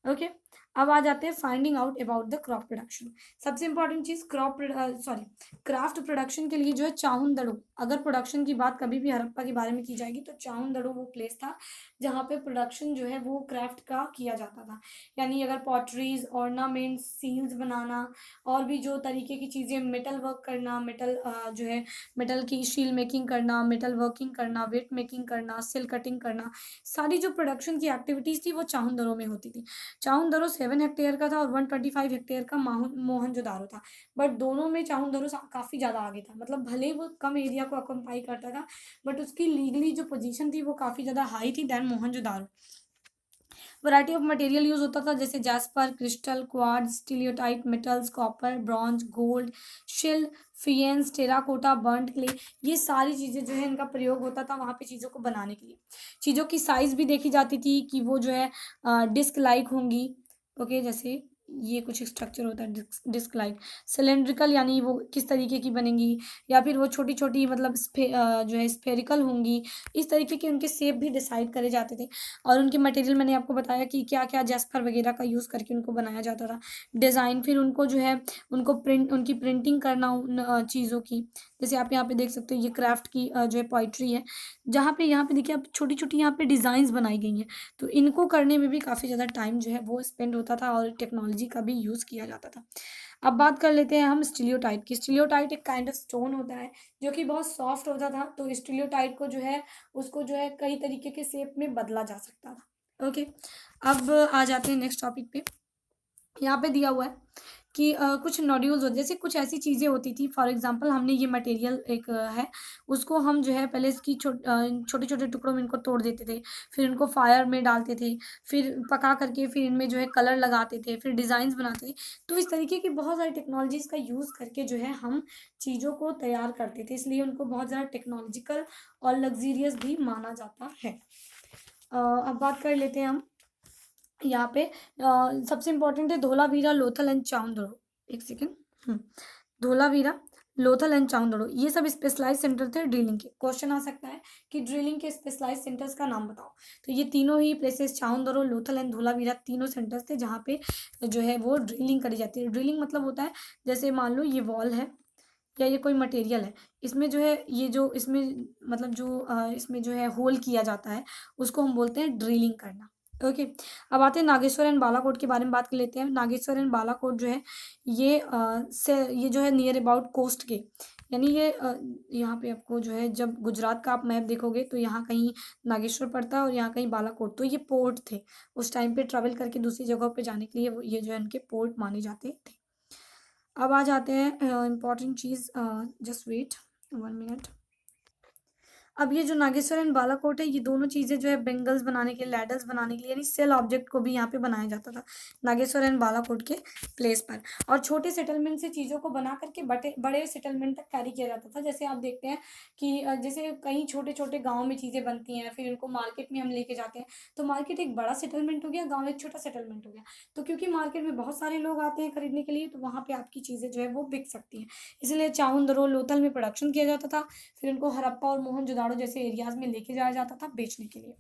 ओके, अब आ जाते हैं finding out about the crop production. सबसे इंपॉर्टेंट चीज़ क्राफ्ट प्रोडक्शन के लिए जो है चाहुन-दड़ो, अगर प्रोडक्शन की बात कभी भी हड़प्पा के बारे में की जाएगी तो चाहुन-दड़ो वो प्लेस था जहाँ पे प्रोडक्शन जो है वो क्राफ्ट का किया जाता था। यानी अगर पॉटरीज, ऑर्नामेंट्स, सील्स बनाना और भी जो तरीके की चीज़ें, मेटल वर्क करना, मेटल जो है मेटल की शील मेकिंग करना, मेटल वर्किंग करना, वेट मेकिंग करना, सिल्क कटिंग करना, सारी जो प्रोडक्शन की एक्टिविटीज़ थी वो चाहुन-दरो में होती थी। चाहुन-दरो 7 हेक्टेयर का था और 125 हेक्टेयर का मोहनजोदारो था। बट दोनों में चाहुन-दरो काफ़ी ज़्यादा आगे था। मतलब भले ही वो कम एरिया को ऑक्यूपाई करता था, बट उसकी लीगली जो पोजीशन थी वो काफ़ी ज़्यादा हाई थी than Mohenjodaro. Variety of material use होता था, जैसे jasper, crystal, quartz, steatite metals, copper, bronze, gold, shell, faience, terracotta, burnt clay, ये सारी चीज़ें जो है इनका प्रयोग होता था वहाँ पे चीज़ों को बनाने के लिए। चीज़ों की साइज़ भी देखी जाती थी कि वो जो है डिस्क लाइक होंगी। ओके, जैसे ये कुछ स्ट्रक्चर होता है डिस्क डिस्क लाइक, सिलिंड्रिकल यानी वो किस तरीके की बनेंगी, या फिर वो छोटी-छोटी मतलब जो है स्फेरिकल होंगी। इस तरीके के उनके शेप भी डिसाइड करे जाते थे। और उनके मटेरियल मैंने आपको बताया कि क्या-क्या जैस्पर वगैरह का यूज़ करके उनको बनाया जाता था। डिज़ाइन फिर उनको जो है उनको उनकी प्रिंटिंग करना उन चीज़ों की। जैसे आप यहाँ पे देख सकते हो ये क्राफ्ट की जो है पोएट्री है। जहाँ पे यहाँ पे देखिए आप छोटी-छोटी यहाँ पे डिज़ाइन्स बनाई गई हैं। तो इनको करने में भी काफ़ी ज़्यादा टाइम जो है वो स्पेंड होता था और टेक्नोलॉजी का भी यूज़ किया जाता था। अब बात कर लेते हैं हम स्टीलियोटाइट की। स्टीलियोटाइट एक काइंड ऑफ स्टोन होता है जो कि बहुत सॉफ्ट होता था। तो स्टीलियोटाइट को जो है उसको जो है कई तरीके के शेप में बदला जा सकता था। ओके, अब आ जाते हैं नेक्स्ट टॉपिक पे। यहाँ पे दिया हुआ है कि कुछ नोड्यूल्स होते जैसे कुछ ऐसी चीज़ें होती थी, फॉर एग्जांपल हमने ये मटेरियल एक है, उसको हम जो है पहले इसकी छोटे-छोटे टुकड़ों में इनको तोड़ देते थे, फिर इनको फायर में डालते थे, फिर पका करके फिर इनमें जो है कलर लगाते थे, फिर डिज़ाइंस बनाते थे। तो इस तरीके की बहुत सारी टेक्नोलॉजीज़ का यूज़ करके जो है हम चीज़ों को तैयार करते थे, इसलिए उनको बहुत ज़्यादा टेक्नोलॉजिकल और लग्ज़रियस भी माना जाता है। अब बात कर लेते हैं हम यहाँ पे सबसे इम्पोर्टेंट है धोलावीरा, लोथल एंड चांदोड़। एक सेकेंड। धोलावीरा, लोथल एंड चांदोड़ ये सब स्पेशलाइज्ड सेंटर थे ड्रिलिंग के। क्वेश्चन आ सकता है कि ड्रिलिंग के स्पेशलाइज्ड सेंटर्स का नाम बताओ। तो ये तीनों ही प्लेसेस चांदोड़, लोथल एंड धोलावीरा तीनों सेंटर्स थे जहाँ पे जो है वो ड्रिलिंग करी जाती है। ड्रिलिंग मतलब होता है जैसे मान लो ये वॉल है या ये कोई मटेरियल है, इसमें जो है ये जो इसमें मतलब जो इसमें जो है होल किया जाता है उसको हम बोलते हैं ड्रिलिंग करना। ओके, अब आते हैं नागेश्वर एंड बालाकोट के बारे में बात कर लेते हैं। नागेश्वर एंड बालाकोट जो है ये ये जो है नियर अबाउट कोस्ट के, यानी ये यहाँ पे आपको जो है जब गुजरात का आप मैप देखोगे तो यहाँ कहीं नागेश्वर पड़ता है और यहाँ कहीं बालाकोट, तो ये पोर्ट थे उस टाइम पे ट्रैवल करके दूसरी जगहों पे जाने के लिए ये जो है उनके पोर्ट माने जाते थे। अब आ जाते हैं इम्पॉर्टेंट चीज़, जस्ट वेट 1 मिनट। अब ये जो नागेश्वर एंड बालाकोट है ये दोनों चीज़ें जो है बेंगल्स बनाने के लिए, लैडर्स बनाने के लिए, यानी सेल ऑब्जेक्ट को भी यहाँ पे बनाया जाता था नागेश्वर एंड बालाकोट के प्लेस पर। और छोटे सेटलमेंट से चीज़ों को बना करके बड़े सेटलमेंट तक कैरी किया जाता था। जैसे आप देखते हैं कि जैसे कहीं छोटे छोटे गाँव में चीज़ें बनती हैं फिर उनको मार्केट में हम लेके जाते हैं, तो मार्केट एक बड़ा सेटलमेंट हो गया, गाँव एक छोटा सेटलमेंट हो गया। तो क्योंकि मार्केट में बहुत सारे लोग आते हैं खरीदने के लिए, तो वहाँ पे आपकी चीज़ें जो है वो बिक सकती हैं। इसलिए चाउंदरो, लोथल में प्रोडक्शन किया जाता था, फिर उनको हड़प्पा और मोहनजोदाड़ो जैसे एरियाज़ में लेके जाया जाता था बेचने के लिए।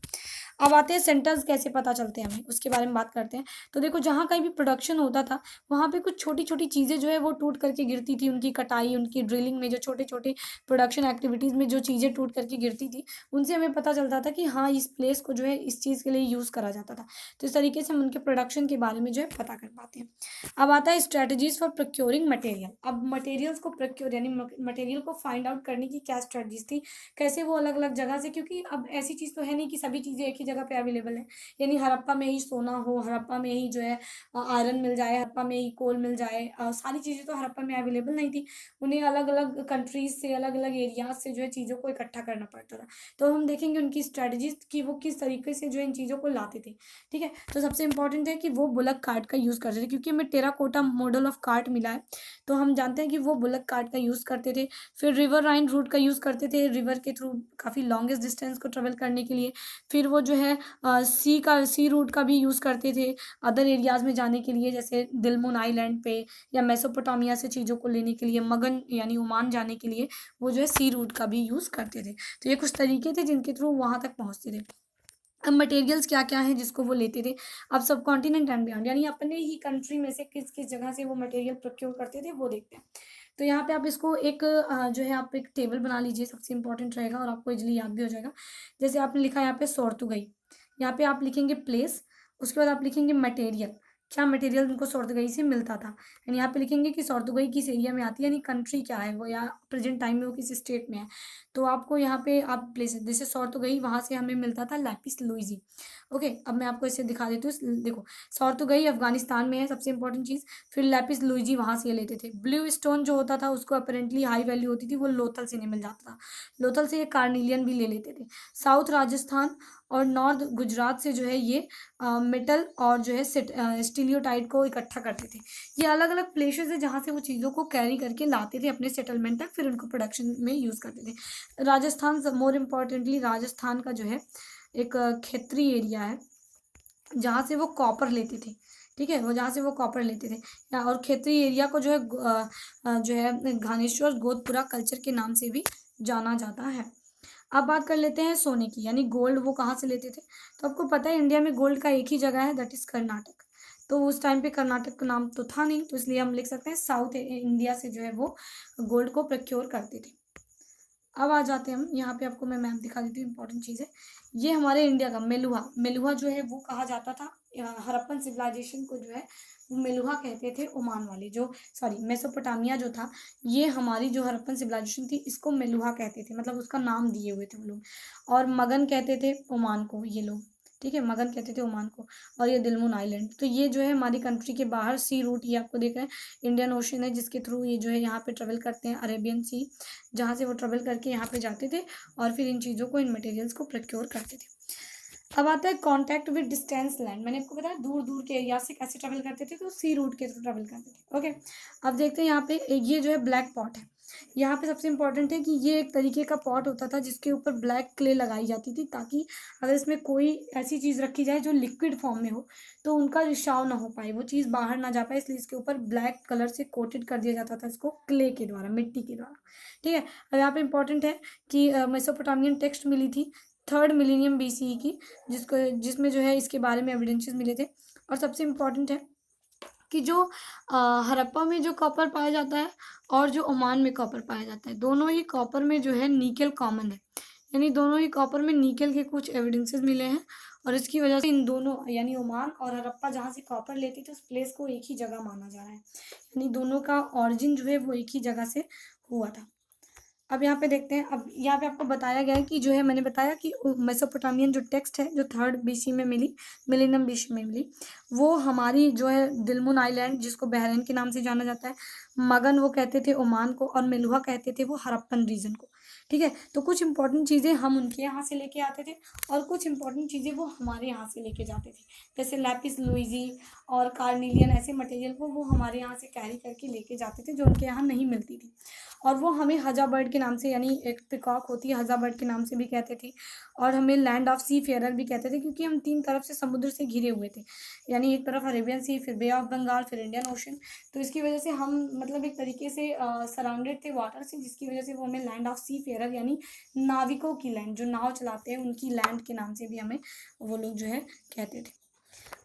अब आते हैं सेंटर्स कैसे पता चलते हैं हमें, उसके बारे में बात करते हैं। तो देखो जहाँ कहीं भी प्रोडक्शन होता था वहाँ पे कुछ छोटी छोटी चीज़ें जो है वो टूट करके गिरती थी, उनकी कटाई, उनकी ड्रिलिंग में जो छोटे छोटे प्रोडक्शन एक्टिविटीज़ में जो चीज़ें टूट करके गिरती थी, उनसे हमें पता चलता था कि हाँ इस प्लेस को जो है इस चीज़ के लिए यूज़ करा जाता था। तो इस तरीके से हम उनके प्रोडक्शन के बारे में जो है पता कर पाते हैं। अब आता है स्ट्रेटजीज फॉर प्रोक्योरिंग मटेरियल। अब मटेरियल्स को प्रोक्योर यानी मटेरियल को फाइंड आउट करने की क्या स्ट्रेटजीज थी, कैसे वो अलग अलग जगह से, क्योंकि अब ऐसी चीज़ तो है नहीं कि सभी चीज़ें एक ही जगह पे अवेलेबल है। यानी हड़प्पा में ही सोना हो, हड़प्पा में ही जो है आयरन मिल जाए, हड़प्पा में ही कोल मिल जाए, सारी चीज़ें तो हड़प्पा में अवेलेबल नहीं थी। उन्हें अलग अलग कंट्रीज से, अलग अलग एरियाज से जो है चीज़ों को इकट्ठा करना पड़ता था। तो हम देखेंगे उनकी स्ट्रेटजीज कि वो किस तरीके से जो है इन चीज़ों को लाते थे। ठीक है, तो सबसे इंपॉर्टेंट है कि वो बुलक कार्ट का यूज़ करते थे, क्योंकि हमें टेराकोटा मॉडल ऑफ कार्ट मिला है तो हम जानते हैं कि वो बुलक कार्ट का यूज़ करते थे। फिर रिवर राइन रूट का यूज़ करते थे, रिवर के थ्रू काफ़ी लॉन्गेस्ट डिस्टेंस को ट्रेवल करने के लिए। फिर वो जो है सी रूट का भी यूज़ करते थे अदर एरियाज़ में जाने के लिए, जैसे दिलमुन आइलैंड पे या मेसोपोटामिया से चीज़ों को लेने के लिए, मगन यानी ओमान जाने के लिए वो जो है सी रूट का भी यूज़ करते थे। तो ये कुछ तरीके थे जिनके थ्रू वहाँ तक पहुँचते थे। अब मटेरियल्स क्या क्या हैं जिसको वो लेते थे। अब सब कॉन्टिनेंट एंड बियॉन्ड यानी अपने ही कंट्री में से किस किस जगह से वो मटेरियल प्रोक्योर करते थे वो देखते हैं। तो यहाँ पे आप इसको एक जो है आप एक टेबल बना लीजिए, सबसे इंपॉर्टेंट रहेगा और आपको इजीली याद भी हो जाएगा। जैसे आपने लिखा यहाँ पे सोर्तुगई, यहाँ पे आप लिखेंगे प्लेस, उसके बाद आप लिखेंगे मटेरियल, क्या मटेरियल उनको सोर्तुगई से मिलता था। एंड यहाँ पे लिखेंगे कि सोर्तुगई किस एरिया में आती है, यानी कंट्री क्या है वो, या प्रेजेंट टाइम में वो किस स्टेट में है। तो आपको यहाँ पे आप प्लेस, जैसे सोर्तुगई वहाँ से हमें मिलता था लैपिस लुइजी। ओके, अब मैं आपको इसे दिखा देती हूँ। देखो सोर्तुगई अफगानिस्तान में है, सबसे इंपॉर्टेंट चीज़। फिर लैपिस लुइजी वहाँ से लेते थे। ब्लू स्टोन जो होता था उसको अपेरेंटली हाई वैल्यू होती थी, वो लोथल से नहीं मिल जाता था, लोथल से ये कार्निलियन भी ले लेते थे। साउथ राजस्थान और नॉर्थ गुजरात से जो है ये मेटल और जो है स्टीलियोटाइट को इकट्ठा करते थे। ये अलग अलग प्लेसेस है जहाँ से वो चीज़ों को कैरी करके लाते थे अपने सेटलमेंट तक, फिर उनको प्रोडक्शन में यूज़ करते थे। राजस्थान मोर इम्पॉर्टेंटली राजस्थान का जो है एक क्षेत्रीय एरिया है जहाँ से वो कॉपर लेते थे। ठीक है, वो जहाँ से वो कॉपर लेते थे और क्षेत्रीय एरिया को जो है जो है घानेश्वर गोदपुरा कल्चर के नाम से भी जाना जाता है। अब बात कर लेते हैं सोने की, यानी गोल्ड वो कहाँ से लेते थे। तो आपको पता है इंडिया में गोल्ड का एक ही जगह है, दैट इज़ कर्नाटक। तो उस टाइम पे कर्नाटक का नाम तो था नहीं, तो इसलिए हम लिख सकते हैं साउथ इंडिया से जो है वो गोल्ड को प्रोक्योर करते थे। अब आ जाते हैं हम यहाँ पे, आपको मैं मैप दिखा देती हूँ, इंपॉर्टेंट चीज़ है। ये हमारे इंडिया का मेलुहा, मेलुहा जो है वो कहा जाता था हड़प्पन सिविलाइजेशन को जो है वो मेलुहा कहते थे। ओमान वाले जो, सॉरी मेसोपोटामिया जो था, ये हमारी जो हड़प्पन सिविलाइजेशन थी इसको मेलुहा कहते थे, मतलब उसका नाम दिए हुए थे वो लोग। और मगन कहते थे ओमान को ये लोग, ठीक है, मगन कहते थे ओमान को। और ये दिलमुन आइलैंड, तो ये जो है हमारी कंट्री के बाहर सी रूट, ये आपको देख रहे हैं इंडियन ओशन है जिसके थ्रू ये जो है यहाँ पे ट्रेवल करते हैं, अरेबियन सी, जहाँ से वो ट्रेवल करके यहाँ पे जाते थे और फिर इन चीज़ों को, इन मटेरियल्स को प्रोक्योर करते थे। अब आता है कॉन्टैक्ट विद डिस्टेंस लैंड। मैंने आपको बताया दूर दूर के एरिया से कैसे ट्रेवल करते थे, तो सी रूट के थ्रू ट्रेवल करते थे। ओके, अब देखते हैं यहाँ पे ये जो है ब्लैक पॉट है। यहाँ पे सबसे इंपॉर्टेंट है कि ये एक तरीके का पॉट होता था जिसके ऊपर ब्लैक क्ले लगाई जाती थी, ताकि अगर इसमें कोई ऐसी चीज़ रखी जाए जो लिक्विड फॉर्म में हो तो उनका रिसाव ना हो पाए, वो चीज़ बाहर ना जा पाए, इसलिए इसके ऊपर ब्लैक कलर से कोटेड कर दिया जाता था, इसको क्ले के द्वारा, मिट्टी के द्वारा। ठीक है, अब यहाँ पे इंपॉर्टेंट है कि मेसोपोटामियन टेक्स्ट मिली थी 3rd मिलेनियम BCE की, जिसमें जो है इसके बारे में एविडेंसेस मिले थे। और सबसे इम्पॉर्टेंट है कि जो हड़प्पा में जो कॉपर पाया जाता है और जो ओमान में कॉपर पाया जाता है, दोनों ही कॉपर में जो है निकेल कॉमन है, यानी दोनों ही कॉपर में निकेल के कुछ एविडेंसेस मिले हैं। और इसकी वजह से इन दोनों यानी ओमान और हड़प्पा जहाँ से कॉपर लेती थी उस प्लेस को एक ही जगह माना जा रहा है, यानी दोनों का ऑरिजिन जो है वो एक ही जगह से हुआ था। अब यहाँ पे देखते हैं, अब यहाँ पे आपको बताया गया है कि जो है, मैंने बताया कि मेसोपोटामियन जो टेक्स्ट है जो 3rd BC में मिली, मिलेनियम BC में मिली, वो हमारी जो है दिलमुन आइलैंड जिसको बहरीन के नाम से जाना जाता है, मगन वो कहते थे ओमान को, और मेलुहा कहते थे वो हड़प्पन रीजन को। ठीक है, तो कुछ इंपॉर्टेंट चीज़ें हम उनके यहाँ से लेके आते थे और कुछ इंपॉर्टेंट चीज़ें वो हमारे यहाँ से लेके जाते थे, जैसे लैपिस लुइजी और कार्निलियन, ऐसे मटेरियल को वो हमारे यहाँ से कैरी करके लेके जाते थे जो उनके यहाँ नहीं मिलती थी। और वो हमें हजा बर्ड के नाम से, यानी एक पिकॉक होती है हजा बर्ड के नाम से भी कहते थे, और हमें लैंड ऑफ सी फेयर भी कहते थे, क्योंकि हम 3 तरफ से समुद्र से घिरे हुए थे, यानी एक तरफ अरेबियन सी, फिर बे ऑफ बंगाल, फिर इंडियन ओशन। तो इसकी वजह से हम मतलब एक तरीके से सराउंडेड थे वाटर से, जिसकी वजह से वो हमें लैंड ऑफ सी फेयर, यानी नाविकों की लैंड, जो नाव चलाते हैं उनकी लैंड के नाम से भी हमें वो लोग जो है कहते थे।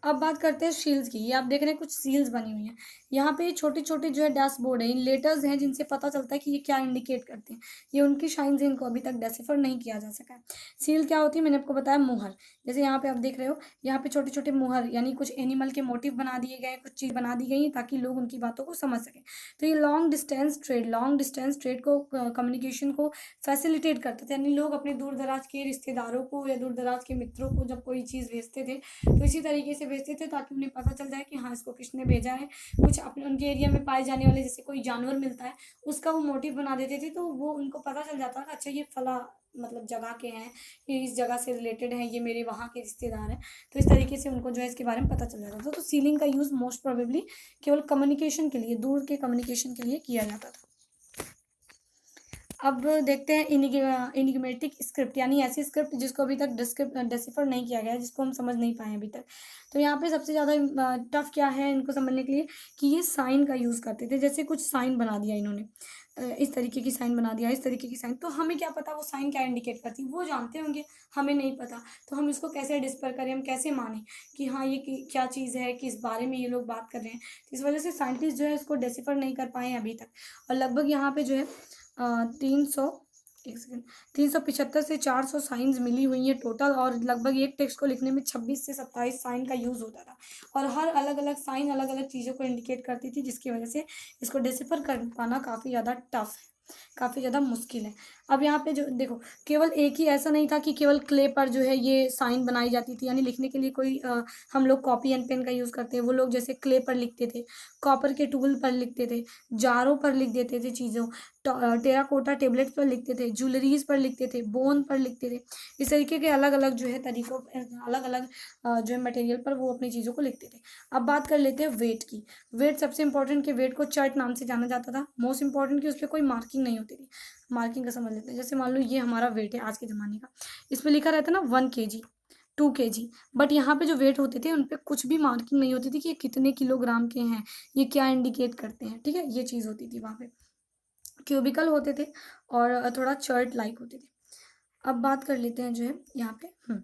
अब बात करते हैं सील्स की। ये आप देख रहे हैं कुछ सील्स बनी हुई हैं। यहाँ पे छोटे छोटे जो है डैशबोर्ड है, इन लेटर्स हैं जिनसे पता चलता है कि ये क्या इंडिकेट करते हैं। ये उनकी शाइन्स हैं, इनको अभी तक डेसिफर नहीं किया जा सका है। सील क्या होती है, मैंने आपको बताया मुहर। जैसे यहाँ पे आप देख रहे हो, यहाँ पे छोटे छोटे मुहर, यानी कुछ एनिमल के मोटिव बना दिए गए, कुछ चीज़ बना दी गई है ताकि लोग उनकी बातों को समझ सकें। तो ये लॉन्ग डिस्टेंस ट्रेड को, कम्युनिकेशन को फैसिलिटेट करते थे, यानी लोग अपने दूर दराज के रिश्तेदारों को या दूर दराज के मित्रों को जब कोई चीज़ भेजते थे तो इसी तरीके से भेजते थे ताकि उन्हें पता चल जाए कि हाँ इसको किसने भेजा है। कुछ अपने उनके एरिया में पाए जाने वाले जैसे कोई जानवर मिलता है, उसका वो मोटिव बना देते थे, तो वो उनको पता चल जाता था अच्छा ये फला मतलब जगह के हैं, ये इस जगह से रिलेटेड हैं, ये मेरे वहाँ के रिश्तेदार हैं। तो इस तरीके से उनको जो है इसके बारे में पता चल जाता था। तो सीलिंग का यूज़ मोस्ट प्रोबेबली केवल कम्युनिकेशन के लिए, दूर के कम्युनिकेशन के लिए किया जाता था। अब देखते हैं इनिग्मेटिक स्क्रिप्ट, यानी ऐसी स्क्रिप्ट जिसको अभी तक डिसिफर नहीं किया गया है, जिसको हम समझ नहीं पाए अभी तक। तो यहाँ पे सबसे ज़्यादा टफ क्या है इनको समझने के लिए, कि ये साइन का यूज़ करते थे। जैसे कुछ साइन बना दिया इन्होंने, इस तरीके की साइन बना दिया, इस तरीके की साइन, तो हमें क्या पता वो साइन क्या इंडिकेट करती, वो जानते होंगे, हमें नहीं पता। तो हम इसको कैसे डिस्पर करें, हम कैसे माने कि हाँ ये क्या चीज़ है, किस बारे में ये लोग बात कर रहे हैं। तो इस वजह से साइंटिस्ट जो है इसको डिसिफर नहीं कर पाए अभी तक। और लगभग यहाँ पे जो है 300, एक सेकेंड, 375 से 400 साइंस मिली हुई हैं टोटल, और लगभग एक टेक्स्ट को लिखने में 26 से 27 साइन का यूज़ होता था, और हर अलग अलग साइन अलग अलग चीज़ों को इंडिकेट करती थी, जिसकी वजह से इसको डिसिफर कर पाना काफ़ी ज़्यादा टफ है, काफ़ी ज़्यादा मुश्किल है। अब यहाँ पे जो देखो, केवल एक ही ऐसा नहीं था कि केवल क्ले पर जो है ये साइन बनाई जाती थी, यानी लिखने के लिए कोई हम लोग कॉपी एंड पेन का यूज़ करते हैं, वो लोग जैसे क्ले पर लिखते थे, कॉपर के टूल पर लिखते थे, जारों पर लिख देते थे चीज़ों, टेराकोटा टेबलेट पर लिखते थे, ज्वेलरीज पर लिखते थे, बोन पर लिखते थे। इस तरीके के अलग अलग जो है तरीकों, अलग अलग जो है मटेरियल पर वो अपनी चीज़ों को लिखते थे। अब बात कर लेते हैं वेट की। वेट सबसे इंपॉर्टेंट, कि वेट को चर्ट नाम से जाना जाता था। मोस्ट इंपॉर्टेंट कि उस पर कोई मार्किंग नहीं होती थी। मार्किंग का समझ लेते हैं, जैसे मान लो ये हमारा वेट है आज के ज़माने का, इस पर लिखा रहता है ना 1 kg, 2 kg, बट यहाँ पे जो वेट होते थे उन पर कुछ भी मार्किंग नहीं होती थी कि ये कितने किलोग्राम के हैं, ये क्या इंडिकेट करते हैं, ठीक है, ये चीज़ होती थी वहाँ पे। क्यूबिकल होते थे और थोड़ा चर्ट लाइक होते थे। अब बात कर लेते हैं जो है यहाँ पे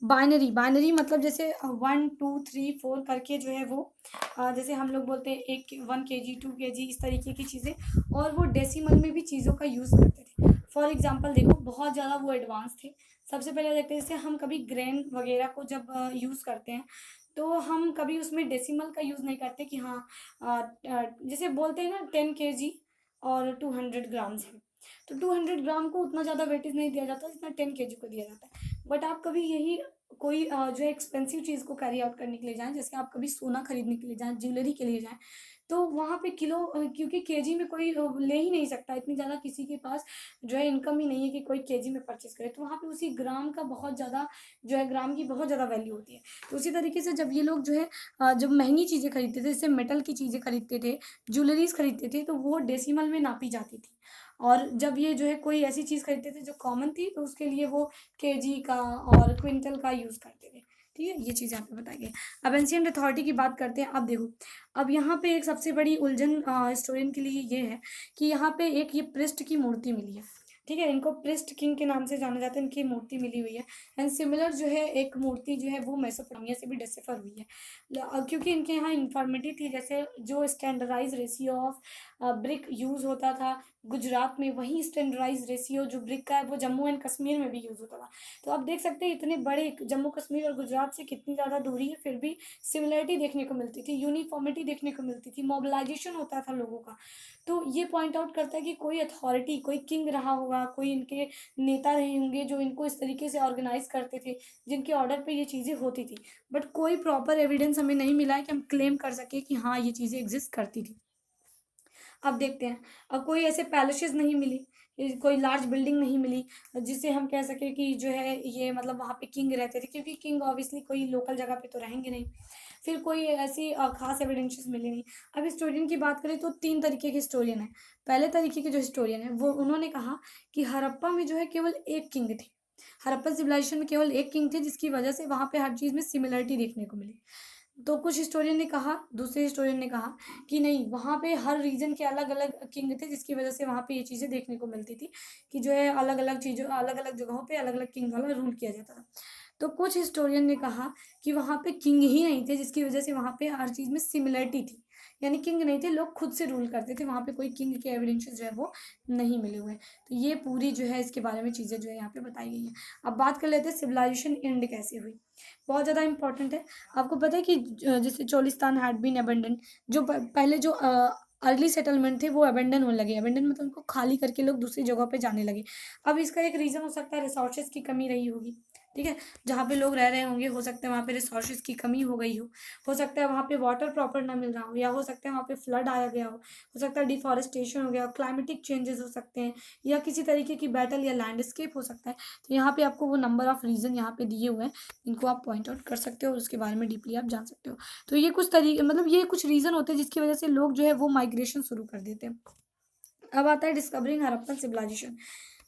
बाइनरी। बाइनरी मतलब जैसे 1 2 3 4 करके जो है वो जैसे हम लोग बोलते हैं 1 kg 2 kg, इस तरीके की चीज़ें, और वो डेसिमल में भी चीज़ों का यूज़ करते थे। फॉर एग्जांपल देखो, बहुत ज़्यादा वो एडवांस थे। सबसे पहले देखते हैं, जैसे हम कभी ग्रेन वगैरह को जब यूज़ करते हैं, तो हम कभी उसमें डेसिमल का यूज़ नहीं करते कि हाँ जैसे बोलते हैं ना 10 kg और 200 ग्राम्स है, तो 200 ग्राम को उतना ज़्यादा वेटेज नहीं दिया जाता जितना 10 kg को दिया जाता है। बट आप कभी यही कोई जो है एक्सपेंसिव चीज़ को कैरी आउट करने के लिए जाएँ, जैसे आप कभी सोना खरीदने के लिए जाएँ, ज्वेलरी के लिए जाएँ, तो वहाँ पे किलो क्योंकि केजी में कोई ले ही नहीं सकता, इतनी ज़्यादा किसी के पास जो है इनकम ही नहीं है कि कोई केजी में परचेज करे, तो वहाँ पे उसी ग्राम का बहुत ज़्यादा जो है, ग्राम की बहुत ज़्यादा वैल्यू होती है। तो उसी तरीके से जब ये लोग जो है जब महंगी चीज़ें खरीदते थे, जैसे मेटल की चीज़ें खरीदते थे, ज्वेलरीज खरीदते थे, तो वो डेसिमल में नापी जाती थी। और जब ये जो है कोई ऐसी चीज़ खरीदते थे जो कॉमन थी, तो उसके लिए वो केजी का और क्विंटल का यूज़ करते थे। ठीक है, ये चीज़ यहाँ पे बताई गई। अब एंशिएंट अथॉरिटी की बात करते हैं। अब देखो, अब यहाँ पे एक सबसे बड़ी उलझन स्टूडेंट के लिए ये है कि यहाँ पे एक ये पृष्ठ की मूर्ति मिली है। ठीक है, इनको पृष्ठ किंग के नाम से जाना जाता है, इनकी मूर्ति मिली हुई है। एंड सिमिलर जो है एक मूर्ति जो है वो मेसोपोटामिया से भी डिसिफर हुई है, क्योंकि इनके यहाँ इंफॉर्मेटिव थी। जैसे जो standardise ratio of brick use होता था गुजरात में, वही स्टैंडर्डाइज रेशियो जो ब्रिक का है वो जम्मू एंड कश्मीर में भी यूज़ होता था। तो आप देख सकते हैं इतने बड़े जम्मू कश्मीर और गुजरात से कितनी ज़्यादा दूरी है, फिर भी सिमिलरिटी देखने को मिलती थी, यूनिफॉर्मिटी देखने को मिलती थी, मोबिलाइजेशन होता था लोगों का। तो ये पॉइंट आउट करता है कि कोई अथॉरिटी, कोई किंग रहा होगा, कोई इनके नेता रहे होंगे जो इनको इस तरीके से ऑर्गेनाइज करते थे, जिनके ऑर्डर पे ये चीज़ें होती थी। बट कोई प्रॉपर एविडेंस हमें नहीं मिला है कि हम क्लेम कर सके कि हाँ ये चीज़ें एग्जिस्ट करती थी। अब देखते हैं, अब कोई ऐसे पैलेसेस नहीं मिली, कोई लार्ज बिल्डिंग नहीं मिली जिससे हम कह सके कि जो है ये मतलब वहाँ पे किंग रहते थे, क्योंकि किंग ऑब्वियसली कोई लोकल जगह पे तो रहेंगे नहीं। फिर कोई ऐसी खास एविडेंसेस मिली नहीं। अब हिस्टोरियन की बात करें तो 3 तरीके के हिस्टोरियन हैं। पहले तरीके के जो हिस्टोरियन हैं वो उन्होंने कहा कि हड़प्पा में जो है केवल एक किंग थे। हड़प्पन सिविलाइजेशन में केवल एक किंग थे, जिसकी वजह से वहाँ पे हर चीज़ में सिमिलरिटी देखने को मिली। तो कुछ हिस्टोरियन ने कहा, दूसरे हिस्टोरियन ने कहा कि नहीं, वहाँ पे हर रीजन के अलग अलग किंग थे, जिसकी वजह से वहाँ पे ये चीज़ें देखने को मिलती थी कि जो है अलग अलग चीज़ों, अलग अलग जगहों पे अलग अलग किंग वाला रूल किया जाता था। तो कुछ हिस्टोरियन ने कहा कि वहाँ पे किंग ही नहीं थे, जिसकी वजह से वहाँ पे हर चीज़ में सिमिलरिटी थी। यानी किंग नहीं थे, लोग खुद से रूल करते थे, वहाँ पे कोई किंग के एविडेंसेस जो है वो नहीं मिले हुए हैं। तो ये पूरी जो है इसके बारे में चीज़ें जो है यहाँ पे बताई गई हैं। अब बात कर लेते हैं सिविलाइजेशन एंड कैसे हुई। बहुत ज़्यादा इंपॉर्टेंट है। आपको पता है कि जैसे चोलिस्तान हैड बीन अबेंडन, जो पहले जो अर्ली सेटलमेंट थे वो अबेंडन होने लगे। अबेंडन मतलब उनको खाली करके लोग दूसरी जगह पे जाने लगे। अब इसका एक रीज़न हो सकता है रिसोर्सेज की कमी रही होगी, ठीक है। जहाँ पे लोग रह रहे होंगे, हो सकता है वहाँ पे रिसोर्सेज की कमी हो गई हो सकता है वहाँ पे वाटर प्रॉपर ना मिल रहा हो, या हो सकता है वहाँ पे फ्लड आया गया हो सकता है डिफॉरेस्टेशन हो गया हो, क्लाइमेटिक चेंजेस हो सकते हैं, या किसी तरीके की बैटल या लैंडस्केप हो सकता है। तो यहाँ पे आपको वो नंबर ऑफ रीज़न यहाँ पे दिए हुए हैं, इनको आप पॉइंट आउट कर सकते हो और उसके बारे में डीपली आप जान सकते हो। तो ये कुछ तरीके, मतलब ये कुछ रीज़न होते हैं जिसकी वजह से लोग जो है वो माइग्रेशन शुरू कर देते हैं। अब आता है डिस्कवरिंग हड़प्पन सिविलाइजेशन।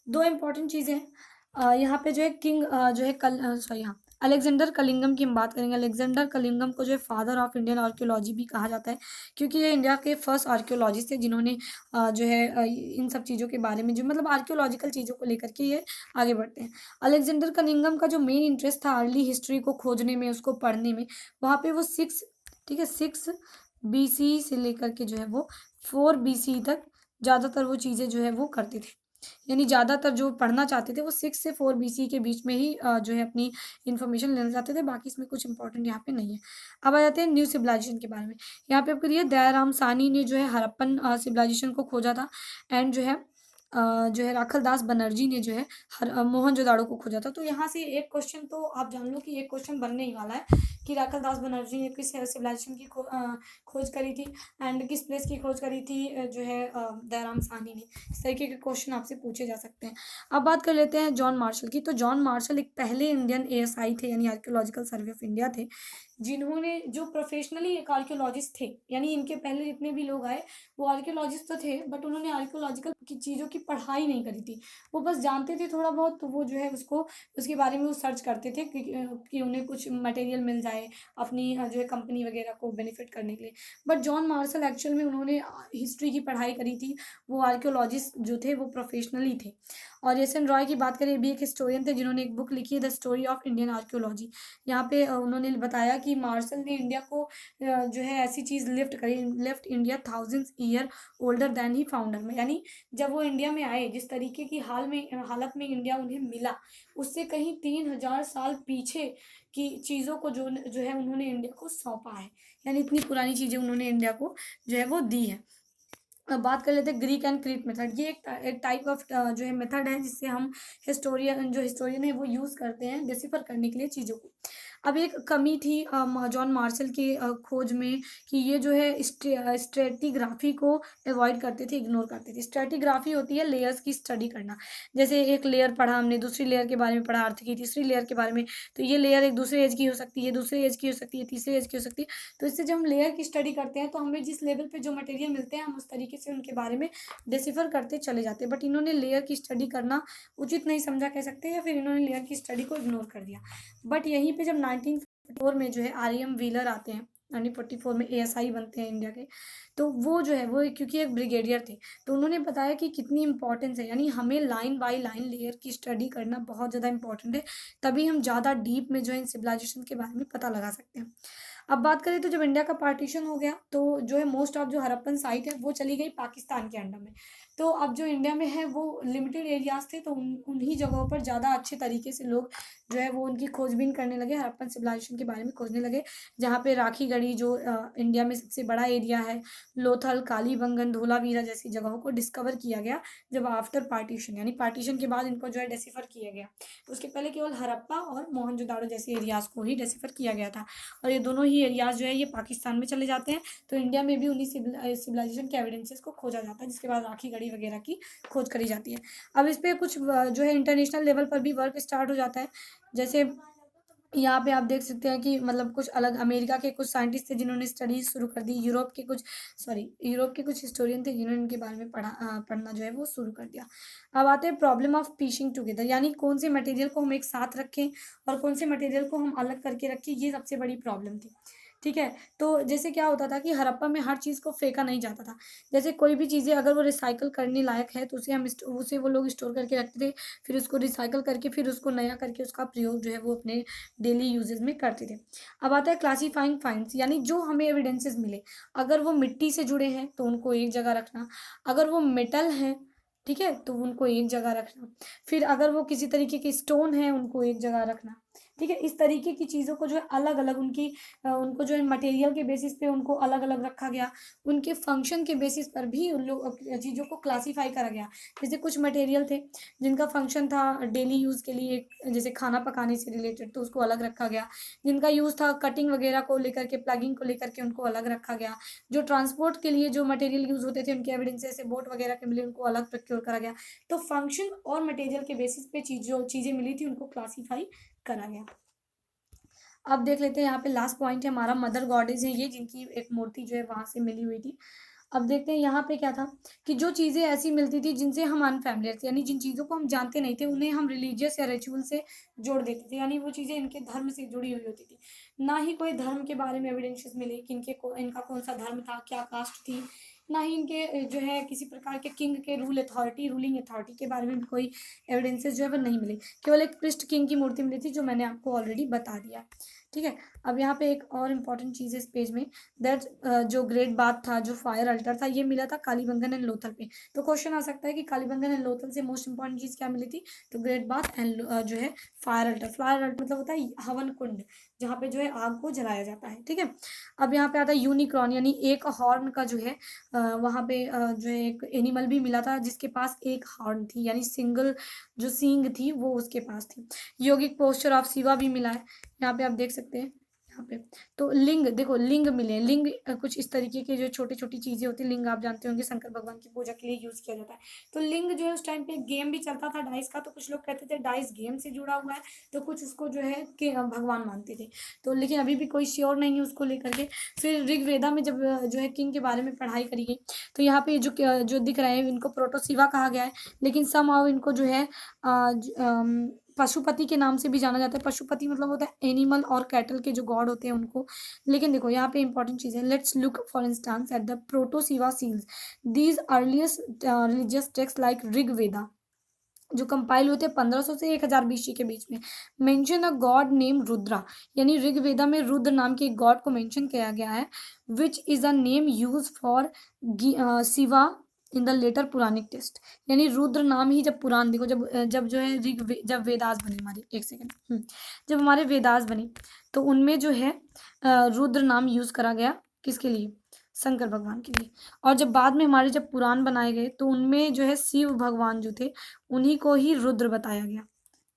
दो इंपॉर्टेंट चीज़ें हैं। यहाँ पे जो है किंग जो है सॉरी, हाँ, अलेक्जेंडर कलिंगम की हम बात करेंगे। अलेक्जेंडर कलिंगम को जो है फादर ऑफ इंडियन आर्कियोलॉजी भी कहा जाता है, क्योंकि ये इंडिया के फर्स्ट आर्कियोलॉजिस्ट थे जिन्होंने जो है इन सब चीज़ों के बारे में, जो मतलब आर्कियोलॉजिकल चीज़ों को लेकर के ये आगे बढ़ते हैं। अलेक्जेंडर कलिंगम का जो मेन इंटरेस्ट था अर्ली हिस्ट्री को खोजने में, उसको पढ़ने में, वहाँ पे वो 6, ठीक है, 6 BC से लेकर के जो है वो 4 BC तक ज़्यादातर वो चीज़ें जो है वो करते थे। यानी ज़्यादातर जो पढ़ना चाहते थे वो 6 से 4 BC के बीच में ही जो है अपनी इन्फॉर्मेशन लेना चाहते थे। बाकी इसमें कुछ इंपॉर्टेंट यहाँ पे नहीं है। अब आ जाते हैं न्यू सिविलाइजेशन के बारे में। यहाँ पे आपको दिया दयाराम साहनी ने जो है हड़प्पन सिविलाइजेशन को खोजा था। एंड जो है राखलदास बनर्जी ने जो है मोहनजोदाड़ो को खोजा था। तो यहाँ से एक क्वेश्चन तो आप जान लो कि एक क्वेश्चन बनने ही वाला है कि राखलदास बनर्जी ने किस सिविलाइजेशन की खोज करी थी, एंड किस प्लेस की खोज करी थी जो है दयाराम साहनी ने। इस तरीके के क्वेश्चन आपसे पूछे जा सकते हैं। अब बात कर लेते हैं जॉन मार्शल की। तो जॉन मार्शल एक पहले इंडियन ASI थे, यानी आर्कियोलॉजिकल सर्वे ऑफ इंडिया थे, जिन्होंने, जो प्रोफेशनली एक आर्कियोलॉजिस्ट थे। यानी इनके पहले जितने भी लोग आए वो आर्कियोलॉजिस्ट तो थे, बट उन्होंने आर्कियोलॉजिकल की चीज़ों की पढ़ाई नहीं करी थी। वो बस जानते थे थोड़ा बहुत, तो वो जो है उसको, उसके बारे में वो सर्च करते थे कि उन्हें कुछ मटेरियल मिल जाए अपनी जो है कंपनी वगैरह को बेनिफिट करने के लिए। बट जॉन मार्शल एक्चुअल में उन्होंने हिस्ट्री की पढ़ाई करी थी। वो आर्कियोलॉजिस्ट जो थे वो प्रोफेशनली थे। और एस एन रॉय की बात करें, भी एक हिस्टोरियन थे जिन्होंने एक बुक लिखी है the story of Indian archaeology. यहाँ पे उन्होंने बताया कि मार्शल ने इंडिया को जो है ऐसी चीज़ लिफ्ट करी, left India 1000 year older than ही फाउंडर में। यानी जब वो इंडिया में आए, जिस तरीके की हालत में इंडिया उन्हें मिला, उससे कहीं 3000 साल पीछे की चीज़ों को जो है उन्होंने इंडिया को सौंपा है। यानी इतनी पुरानी चीज़ें उन्होंने इंडिया को जो है वो दी है। अब बात कर लेते हैं ग्रीक एंड क्रीट मेथड। ये एक टाइप ऑफ जो है मेथड है जिससे हम हिस्टोरियन है वो यूज़ करते हैं डिसिफर करने के लिए चीज़ों को। अब एक कमी थी जॉन मार्शल के खोज में, कि ये जो है स्ट्रेटिग्राफी को अवॉइड करते थे, इग्नोर करते थे। स्ट्रेटिग्राफी होती है लेयर्स की स्टडी करना। जैसे एक लेयर पढ़ा हमने, दूसरी लेयर के बारे में पढ़ा अर्थ की, तीसरी लेयर के बारे में, तो ये लेयर एक दूसरे एज की हो सकती है, दूसरे एज की हो सकती है, तीसरे एज की हो सकती है। तो इससे जब हम लेयर की स्टडी करते हैं तो हमें जिस लेवल पे जो मटेरियल मिलते हैं हम उस तरीके से उनके बारे में डिसिफर करते चले जाते हैं। बट इन्होंने लेयर की स्टडी करना उचित नहीं समझा कह सकते हैं, या फिर इन्होंने लेयर की स्टडी को इग्नोर कर दिया। बट यहीं पे जब 1944 में जो है REM व्हीलर आते हैं, 1944 में ASI बनते हैं इंडिया के, तो वो जो है वो क्योंकि एक ब्रिगेडियर थे, तो उन्होंने बताया कि कितनी इंपॉर्टेंस है, यानी हमें लाइन बाय लाइन लेयर की स्टडी करना बहुत ज़्यादा इंपॉर्टेंट है। तभी हम ज़्यादा डीप में जो है इन सिविलाइजेशन के बारे में पता लगा सकते हैं। अब बात करें तो जब इंडिया का पार्टीशन हो गया तो जो है मोस्ट ऑफ जो हड़प्पन साइट है वो चली गई पाकिस्तान के अंडर में। तो अब जो इंडिया में है वो लिमिटेड एरियाज थे, तो उन्हीं जगहों पर ज़्यादा अच्छे तरीके से लोग जो है वो उनकी खोजबीन करने लगे, हड़प्पन सिविलाइजेशन के बारे में खोजने लगे। जहाँ पे राखी गढ़ी जो इंडिया में सबसे बड़ा एरिया है, लोथल, कालीबंगन, धोलावीरा जैसी जगहों को डिस्कवर किया गया जब आफ्टर पार्टीशन, यानी पार्टीशन के बाद इनको जो है डेसिफर किया गया। उसके पहले केवल हड़प्पा और मोहनजोदाड़ो जैसे एरियाज़ को ही डेसिफर किया गया था, और ये दोनों ही एरियाज जो है ये पाकिस्तान में चले जाते हैं। तो इंडिया में भी उन्हीं सिविलाइजेशन के एविडेंसेस को खोजा जाता है, जिसके बाद राखी गढ़ी वगैरह की खोज करी जाती है। अब इस पर कुछ जो है इंटरनेशनल लेवल पर भी वर्क स्टार्ट हो जाता है। जैसे यहाँ पे आप देख सकते हैं कि मतलब कुछ अलग अमेरिका के कुछ साइंटिस्ट थे जिन्होंने स्टडीज शुरू कर दी, यूरोप के कुछ हिस्टोरियन थे जिन्होंने इनके बारे में पढ़ना जो है वो शुरू कर दिया। अब आते हैं प्रॉब्लम ऑफ पीसिंग टुगेदर, यानी कौन से मटेरियल को हम एक साथ रखें और कौन से मटेरियल को हम अलग करके रखें, ये सबसे बड़ी प्रॉब्लम थी। ठीक है, तो जैसे क्या होता था कि हड़प्पा में हर चीज़ को फेंका नहीं जाता था। जैसे कोई भी चीज़ें अगर वो रिसाइकल करने लायक है तो उसे वो लोग स्टोर करके रखते थे, फिर उसको रिसाइकल करके फिर उसको नया करके उसका प्रयोग जो है वो अपने डेली यूजेस में करते थे। अब आता है क्लासीफाइंग फाइंड्स, यानी जो हमें एविडेंसेस मिले, अगर वो मिट्टी से जुड़े हैं तो उनको एक जगह रखना, अगर वो मेटल हैं, ठीक है, तो उनको एक जगह रखना, फिर अगर वो किसी तरीके के स्टोन है उनको एक जगह रखना। ठीक है, इस तरीके की चीज़ों को जो है अलग अलग उनको जो है मटेरियल के बेसिस पे उनको अलग अलग रखा गया, उनके फंक्शन के बेसिस पर भी उन लोग चीज़ों को क्लासीफाई करा गया। जैसे कुछ मटेरियल थे जिनका फंक्शन था डेली यूज़ के लिए, जैसे खाना पकाने से रिलेटेड, तो उसको अलग रखा गया। जिनका यूज़ था कटिंग वगैरह को लेकर के, प्लगिंग को लेकर के, उनको अलग रखा गया। जो ट्रांसपोर्ट के लिए जो मटेरियल यूज़ होते थे उनके एविडेंस जैसे बोट वगैरह के मिले, उनको अलग प्रोक्योर करा गया। तो फंक्शन और मटेरियल के बेसिस पे जो चीज़ें मिली थी उनको क्लासीफाई करा गया। अब देख लेते हैं, यहाँ पे लास्ट पॉइंट है हमारा, मदर गॉडेज है ये, जिनकी एक मूर्ति जो है वहां से मिली हुई थी। अब देखते हैं यहाँ पे क्या था कि जो चीज़ें ऐसी मिलती थी जिनसे हम अनफैमिलियर थे, यानी जिन चीज़ों को हम जानते नहीं थे उन्हें हम रिलीजियस या रिचुअल से जोड़ देते थे, यानी वो चीज़ें इनके धर्म से जुड़ी हुई होती थी। ना ही कोई धर्म के बारे में एविडेंसेस मिले कि इनका कौन सा धर्म था, क्या कास्ट थी, ना ही इनके जो है किसी प्रकार के किंग के रूलिंग अथॉरिटी के बारे में भी कोई एविडेंसेस जो है वो नहीं मिले। केवल एक पृष्ठ किंग की मूर्ति मिली थी जो मैंने आपको ऑलरेडी बता दिया। ठीक है, अब यहाँ पे एक और इम्पॉर्टेंट चीज़ है इस पेज में, दैट जो ग्रेट बाथ था, जो फायर अल्टर था, ये मिला था कालीबंगन एंड लोथल पे। तो क्वेश्चन आ सकता है कि कालीबंगन एंड लोथल से मोस्ट इंपॉर्टेंट चीज़ क्या मिली थी, तो ग्रेट बाथ एंड जो है फायर अल्टर। फायर अल्टर मतलब होता है हवन कुंड, जहाँ पे जो है आग को जलाया जाता है। ठीक है, अब यहाँ पे आता है यूनिक्रॉन, यानी एक हॉर्न का जो है वहाँ पे जो है एक एनिमल भी मिला था जिसके पास एक हॉर्न थी, यानी सिंगल जो सींग थी वो उसके पास थी। योगिक पोस्चर ऑफ शिवा भी मिला है, यहाँ पे आप देख सकते हैं। यहाँ पे तो लिंग देखो, लिंग मिले हैं। लिंग कुछ इस तरीके के जो छोटी छोटी चीजें होती है, लिंग आप जानते होंगे शंकर भगवान की पूजा के लिए यूज किया जाता है। तो लिंग जो है उस टाइम पे गेम भी चलता था डाइस का, तो कुछ लोग कहते थे डाइस गेम से जुड़ा हुआ है, तो कुछ उसको जो है कि भगवान मानते थे। तो लेकिन अभी भी कोई श्योर नहीं है उसको लेकर के। फिर ऋग्वेदा में जब जो है किंग के बारे में पढ़ाई करी गई, तो यहाँ पे जो जो दिख रहे हैं इनको प्रोटोसिवा कहा गया है, लेकिन समहाउ इनको जो है पशुपति के नाम से भी जाना जाता है। पशुपति मतलब होता है एनिमल और कैटल के जो गॉड होते हैं उनको। लेकिन देखो यहाँ पे इंपॉर्टेंट चीज़ है, let's look for instance at the proto Shiva seals, these earliest religious text like Rigveda, जो कंपाइल हुए थे 1500 से 1000 बीसी के बीच में, mention a God name Rudra, यानी ऋग्वेदा में रुद्र नाम के एक गॉड को मेंशन किया गया है, which is a name use for Shiva in the later Puranic text. यानी रुद्र नाम ही जब पुराण, देखो जब जो है जब वेदास बने हमारे, एक सेकेंड, जब हमारे वेदास बने तो उनमें जो है रुद्र नाम यूज करा गया, किसके लिए, शंकर भगवान के लिए। और जब बाद में हमारे जब पुराण बनाए गए तो उनमें जो है शिव भगवान जो थे उन्हीं को ही रुद्र बताया गया।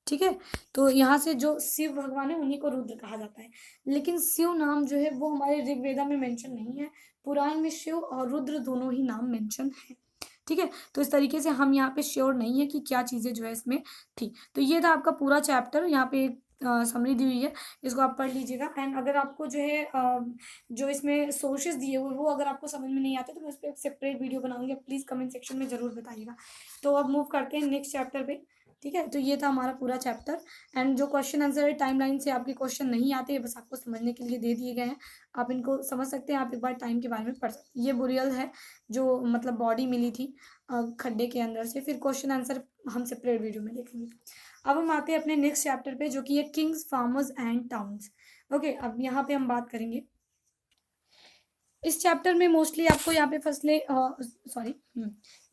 ठीक है, तो यहाँ से जो शिव भगवान है उन्हीं को रुद्र कहा जाता है। लेकिन शिव नाम जो है वो हमारे ऋग्वेदा में मेंशन नहीं है, पुराण में शिव और रुद्र दोनों ही नाम मेंशन है। ठीक है, तो इस तरीके से हम यहाँ पे श्योर नहीं है कि क्या चीज़ें जो है इसमें थी। तो ये था आपका पूरा चैप्टर, यहाँ पे एक समरी दी हुई है, इसको आप पढ़ लीजिएगा। एंड अगर आपको जो है जो इसमें सोर्सेज दिए हुए वो अगर आपको समझ में नहीं आते तो मैं उस पर एक सेपरेट वीडियो बनाऊंगी, प्लीज़ कमेंट सेक्शन में ज़रूर बताइएगा। तो अब मूव करते हैं नेक्स्ट चैप्टर पे। ठीक है, तो ये था हमारा पूरा चैप्टर। एंड जो क्वेश्चन आंसर है टाइमलाइन से आपके क्वेश्चन नहीं आते, बस आपको समझने के लिए दे दिए गए हैं, आप इनको समझ सकते हैं। आप एक बार टाइम के बारे में पढ़ सकते हैं। ये बुरियल है जो मतलब बॉडी मिली थी खड्डे के अंदर से, फिर क्वेश्चन आंसर हम सेपरेट वीडियो में देखेंगे। अब हम आते हैं अपने नेक्स्ट चैप्टर पे जो कि है Kings farmers and towns. Okay, अब यहाँ पे हम बात करेंगे इस चैप्टर में मोस्टली आपको यहाँ पे फसलें सॉरी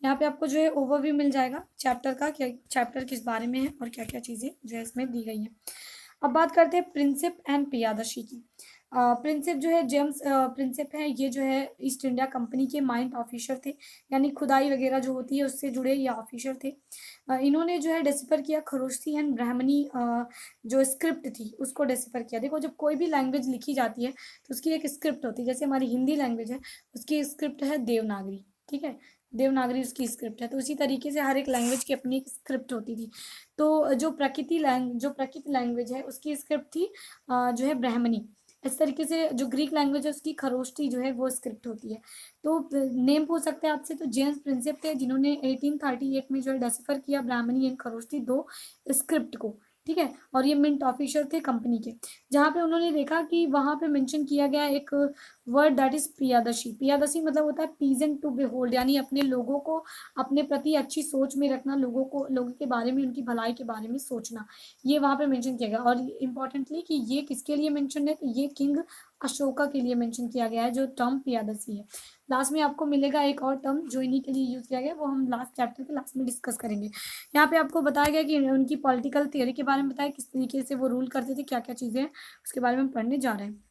यहाँ पे आपको जो है ओवरव्यू मिल जाएगा चैप्टर का, क्या चैप्टर किस बारे में है और क्या क्या चीज़ें जो है इसमें दी गई हैं। अब बात करते हैं प्रिंसिप एंड पियादर्शी की। प्रिंसिप जो है जेम्स प्रिंसिप है, ये जो है ईस्ट इंडिया कंपनी के माइंड ऑफिसर थे, यानी खुदाई वगैरह जो होती है उससे जुड़े ये ऑफिसर थे। इन्होंने जो है डेसिफर किया खरोष्ठी एंड ब्राह्मणी जो स्क्रिप्ट थी उसको डेसिफर किया। देखो जब कोई भी लैंग्वेज लिखी जाती है तो उसकी एक स्क्रिप्ट होती है, जैसे हमारी हिंदी लैंग्वेज है उसकी स्क्रिप्ट है देवनागरी। ठीक है, देवनागरी उसकी स्क्रिप्ट है। तो उसी तरीके से हर एक लैंग्वेज की अपनी एक स्क्रिप्ट होती थी। तो जो प्रकृति लैंग्वेज है उसकी स्क्रिप्ट थी जो है ब्राह्मणी। इस तरीके से जो ग्रीक लैंग्वेज है उसकी खरोष्टी जो है वो स्क्रिप्ट होती है। तो नेम पूछ सकते हैं आपसे, तो जेम्स प्रिंसेप थे जिन्होंने 1838 में जो है डेसिफर किया ब्राह्मणी एंड खरोष्टी दो स्क्रिप्ट को, ठीक है। और ये मिंट ऑफिसर थे कंपनी के, जहाँ पे उन्होंने देखा कि वहाँ पे मेंशन किया गया एक वर्ड दैट इज प्रियादशी। प्रियादशी मतलब होता है प्लीजेंट टू बिहोल्ड, यानी अपने लोगों को अपने प्रति अच्छी सोच में रखना, लोगों के बारे में, उनकी भलाई के बारे में सोचना, ये वहाँ पे मेंशन किया गया। और इम्पोर्टेंटली कि ये किसके लिए मेंशन है, तो ये किंग अशोका के लिए मेंशन किया गया है जो टर्म प्रियादशी है। लास्ट में आपको मिलेगा एक और टर्म जो इन्हीं के लिए यूज किया गया, वो हम लास्ट चैप्टर के लास्ट में डिस्कस करेंगे। यहाँ पे आपको बताया गया कि उनकी पॉलिटिकल थियोरी के बारे में बताया, किस तरीके से वो रूल करते थे, क्या क्या चीज़ें हैं उसके बारे में हम पढ़ने जा रहे हैं।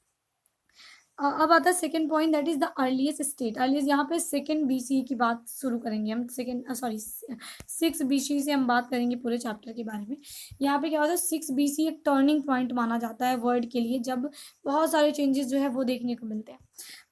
अब आता है second point, that is the earliest state. Earliest यहाँ पे सेकंड बीसी की बात शुरू करेंगे हम, सेकंड सॉरी 6 BC से हम बात करेंगे पूरे चैप्टर के बारे में। यहाँ पे क्या होता है, 6 BC एक टर्निंग पॉइंट माना जाता है वर्ल्ड के लिए, जब बहुत सारे चेंजेस जो है वो देखने को मिलते हैं।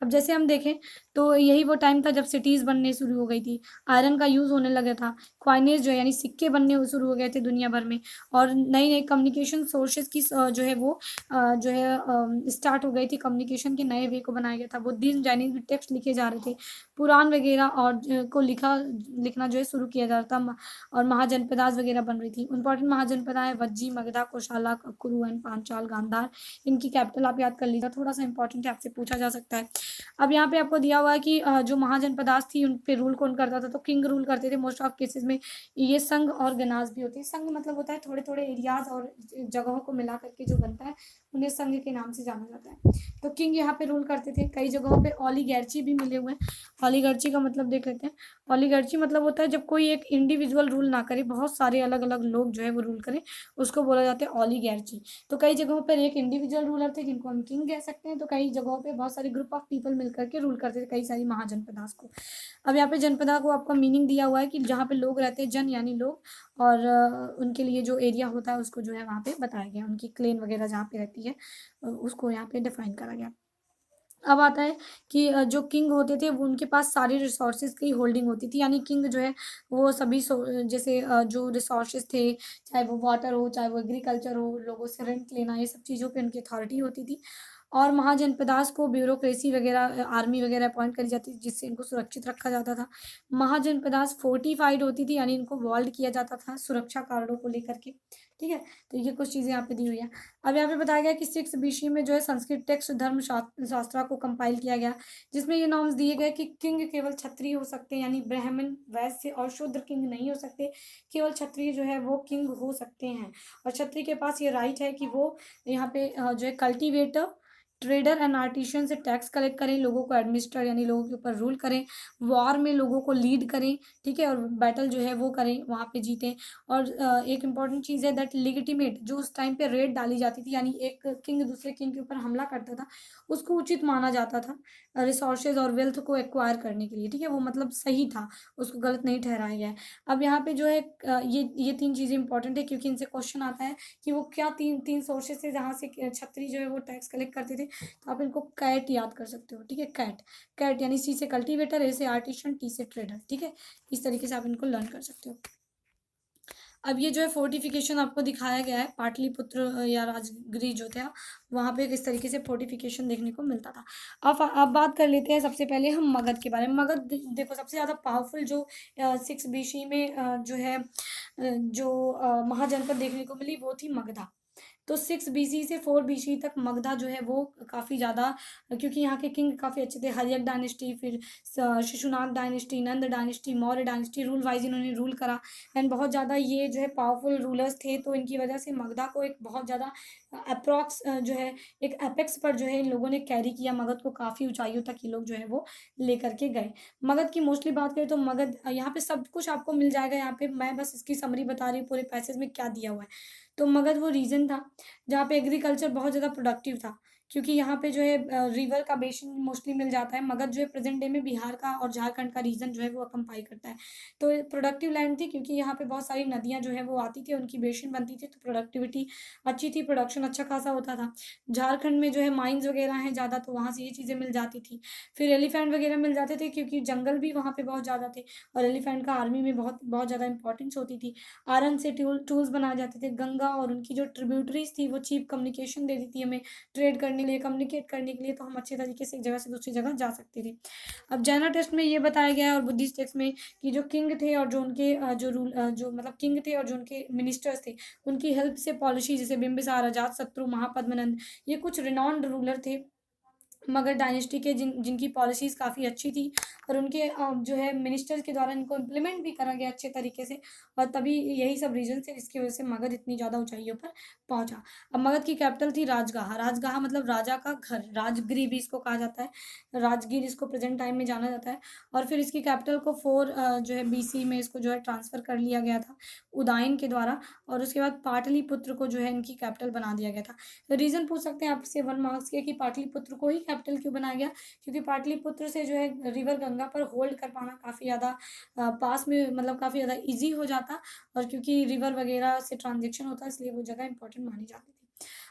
अब जैसे हम देखें तो यही वो टाइम था जब सिटीज़ बनने शुरू हो गई थी, आयरन का यूज़ होने लगा था, क्वाइनेज जो है यानी सिक्के बनने शुरू हो गए थे दुनिया भर में, और नई नई कम्युनिकेशन सोर्सेज की जो है वो जो है स्टार्ट हो गई थी, कम्युनिकेशन के नए वे को बनाया गया था, बुद्धिज्म जैनिज्म टेक्स्ट लिखे जा रहे थे, पुराण वगैरह और को लिखना जो है शुरू किया जा रहा था, और महाजनपदास वगैरह बन रही थी। इंपॉर्टेंट महाजनपदा है वज्जी, मगधा, कोशाला, कुरु एंड पांचाल, गांधार। इनकी कैपिटल आप याद कर लीजिए, थोड़ा सा इंपॉर्टेंट है, आपसे पूछा जा सकता है। अब यहाँ पे आपको दिया हुआ है कि जो महाजनपदास थी उन पे रूल कौन करता था, तो किंग रूल करते थे मोस्ट ऑफ केसेस में। ये संघ और गनाज भी होती है। संघ मतलब होता है थोड़े थोड़े एरियाज और जगहों को मिला करके जो बनता है, उन्हें संघ के नाम से जाना जाता है। तो किंग यहाँ पे रूल करते थे। कई जगहों पे ओलिगैर्ची भी मिले हुए हैं। ओलिगैर्ची का मतलब देख लेते हैं। ओलिगैर्ची मतलब होता है जब कोई एक इंडिविजुअल रूल ना करे, बहुत सारे अलग अलग लोग जो है वो रूल करें, उसको बोला जाता है ओलिगैर्ची। तो कई जगहों पर एक इंडिविजुअल रूलर थे जिनको हम किंग कह सकते हैं, तो कई जगहों पे बहुत सारे ग्रुप ऑफ पीपल मिलकर के रूल करते थे कई सारी महाजनपदास को। अब यहाँ पे जनपदा को आपका मीनिंग दिया हुआ है कि जहाँ पे लोग रहते हैं, जन यानी लोग, और उनके लिए जो एरिया होता है उसको जो है वहाँ पे बताया गया, उनकी क्लेन वगैरह जहाँ पे रहती है उसको यहाँ पे डिफाइन करा गया। अब आता है कि जो किंग होते थे वो उनके पास सारी रिसोर्सेज की होल्डिंग होती थी, यानी किंग जो है वो सभी जैसे जो रिसोर्सेज थे, चाहे वो वाटर हो, चाहे वो एग्रीकल्चर हो, लोगों से रेंट लेना, ये सब चीज़ों पे उनकी अथॉरिटी होती थी। और महाजनपदास को ब्यूरोक्रेसी वगैरह, आर्मी वगैरह अपॉइंट करी जाती थी जिससे इनको सुरक्षित रखा जाता था। महाजनपदास फोर्टिफाइड होती थी, यानी इनको वॉल्ड किया जाता था सुरक्षा कारणों को लेकर के, ठीक है। तो ये कुछ चीज़ें यहाँ पे दी हुई है। अब यहाँ पे बताया गया कि 6 BC में जो है संस्कृत टेक्स्ट धर्म शास्त्रा को कंपाइल किया गया, जिसमें ये नॉर्म्स दिए गए कि किंग केवल क्षत्रिय हो सकते हैं, यानी ब्राह्मण, वैश्य और शूद्र किंग नहीं हो सकते, केवल क्षत्रिय जो है वो किंग हो सकते हैं। और क्षत्रिय के पास ये राइट है कि वो यहाँ पे जो है कल्टिवेटर, ट्रेडर एंड आर्टिशियन से टैक्स कलेक्ट करें, लोगों को एडमिनिस्टर यानी लोगों के ऊपर रूल करें, वॉर में लोगों को लीड करें, ठीक है, और बैटल जो है वो करें, वहाँ पे जीतें। और एक इम्पॉर्टेंट चीज़ है दैट लेगिटिमेट, जो उस टाइम पे रेड डाली जाती थी, यानी एक किंग दूसरे किंग के ऊपर हमला करता था, उसको उचित माना जाता था रिसोर्सेज और वेल्थ को एक्वायर करने के लिए, ठीक है, वो मतलब सही था, उसको गलत नहीं ठहराया गया है। अब यहाँ पे जो है ये 3 चीज़ें इंपॉर्टेंट है क्योंकि इनसे क्वेश्चन आता है कि वो क्या तीन तीन सोर्सेज से जहाँ से छत्री जो है वो टैक्स कलेक्ट करते थे। तो आप इनको कैट याद कर सकते हो, ठीक है, कैट। कैट यानी सी से कल्टीवेटर, ए से आर्टिशियन, टी से ट्रेडर, ठीक है। इस तरीके से आप इनको लर्न कर सकते हो। अब ये जो है फोर्टिफिकेशन आपको दिखाया गया है, पाटलिपुत्र या राजगिरी जो था वहाँ पे किस तरीके से फोर्टिफिकेशन देखने को मिलता था। अब बात कर लेते हैं सबसे पहले हम मगध के बारे में। मगध देखो सबसे ज़्यादा पावरफुल जो 6 BC में जो है जो महाजनपद देखने को मिली वो थी मगधा। तो 6 BC से 4 BC तक मगधा जो है वो काफ़ी ज़्यादा, क्योंकि यहाँ के किंग काफ़ी अच्छे थे, हर्यक डायनेस्टी, फिर Shishunaga dynasty, Nanda dynasty, Maurya dynasty, rule wise इन्होंने रूल करा, एंड बहुत ज़्यादा ये जो है पावरफुल रूलर्स थे। तो इनकी वजह से मगधा को एक बहुत ज़्यादा अप्रॉक्स जो है एक एपेक्स पर जो है इन लोगों ने कैरी किया, मगध को काफ़ी ऊंचाइयों तक ये लोग जो है वो लेकर के गए। मगध की मोस्टली बात करें तो मगध, यहाँ पे सब कुछ आपको मिल जाएगा, यहाँ पे मैं बस इसकी समरी बता रही हूँ पूरे पैसेज में क्या दिया हुआ है। तो मगध वो रीजन था जहाँ पे एग्रीकल्चर बहुत ज़्यादा प्रोडक्टिव था, क्योंकि यहाँ पे जो है रिवर का बेसिन मोस्टली मिल जाता है। मगध जो है प्रेजेंट डे में बिहार का और झारखंड का रीजन जो है वो अकम्पाई करता है। तो प्रोडक्टिव लैंड थी, क्योंकि यहाँ पे बहुत सारी नदियाँ जो है वो आती थी, उनकी बेसिन बनती थी, तो प्रोडक्टिविटी अच्छी थी, प्रोडक्शन अच्छा खासा होता था। झारखंड में जो है माइंस वगैरह हैं ज़्यादा, तो वहाँ से ये चीज़ें मिल जाती थी। फिर एलिफेंट वगैरह मिल जाते थे, क्योंकि जंगल भी वहाँ पे बहुत ज़्यादा थे, और एलिफेंट का आर्मी में बहुत बहुत ज़्यादा इंपॉर्टेंस होती थी। आयरन से टूल्स बनाए जाते थे। गंगा और उनकी जो ट्रिब्यूटरीज थी वो चीप कम्युनिकेशन देती थी हमें, ट्रेड करने के लिए, कम्युनिकेट करने के लिए, तो हम अच्छे तरीके से एक जगह से दूसरी जगह जा सकते थे। अब जैना टेक्स्ट में ये बताया गया है और बुद्धिस्ट टेक्स्ट में कि जो किंग थे और जो उनके जो मतलब किंग थे और जो उनके मिनिस्टर्स थे, उनकी हेल्प से पॉलिसी, जैसे बिंबिसार, अजातशत्रु, महापद्मनंद, ये कुछ रिनाउंड रूलर थे मगध डायनेस्टी के, जिनकी पॉलिसीज़ काफ़ी अच्छी थी, और उनके जो है मिनिस्टर्स के द्वारा इनको इम्प्लीमेंट भी करा गया अच्छे तरीके से, और तभी यही सब रीजन थे जिसकी वजह से मगध इतनी ज़्यादा ऊंचाइयों पर पहुंचा। अब मगध की कैपिटल थी राजगाह। राजगाह मतलब राजा का घर, राजगिरी भी इसको कहा जाता है, राजगीर इसको प्रेजेंट टाइम में जाना जाता है। और फिर इसकी कैपिटल को 4 जो है BC में इसको जो है ट्रांसफ़र कर लिया गया था उदयन के द्वारा, और उसके बाद पाटलिपुत्र को जो है इनकी कैपिटल बना दिया गया था। रीज़न पूछ सकते हैं आपसे 1 मार्क्स के कि पाटलिपुत्र को ही कैपिटल क्यों बनाया गया, क्योंकि पाटलिपुत्र से जो है रिवर गंगा पर होल्ड कर पाना काफ़ी ज़्यादा पास में, मतलब काफ़ी ज़्यादा ईजी हो जाता, और क्योंकि रिवर वगैरह से ट्रांजेक्शन होता है, इसलिए वो जगह इंपॉर्टेंट मानी जाती थी।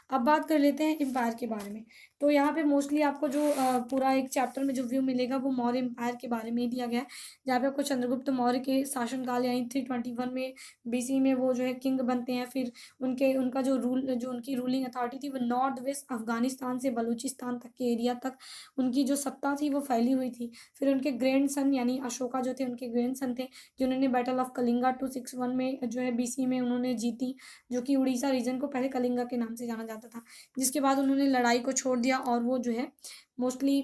अब बात कर लेते हैं एम्पायर के बारे में। तो यहाँ पे मोस्टली आपको जो पूरा एक चैप्टर में जो व्यू मिलेगा वो मौर्य एम्पायर के बारे में ही दिया गया है, जहाँ पे आपको चंद्रगुप्त मौर्य के शासनकाल यानी 321 में BC में वो जो है किंग बनते हैं। फिर उनका जो उनकी रूलिंग अथॉरिटी थी वो नॉर्थ वेस्ट अफगानिस्तान से बलूचिस्तान तक के एरिया तक उनकी जो सत्ता थी वो फैली हुई थी। फिर उनके ग्रैंड सन यानी अशोका जो थे, उनके ग्रैंड सन थे, जिन्होंने बैटल ऑफ कलिंगा 261 में जो है BC में उन्होंने जीती, जो कि उड़ीसा रीजन को पहले कलिंगा के नाम से जाना जाता था। जिसके बाद उन्होंने लड़ाई को छोड़ दिया और वो जो है मोस्टली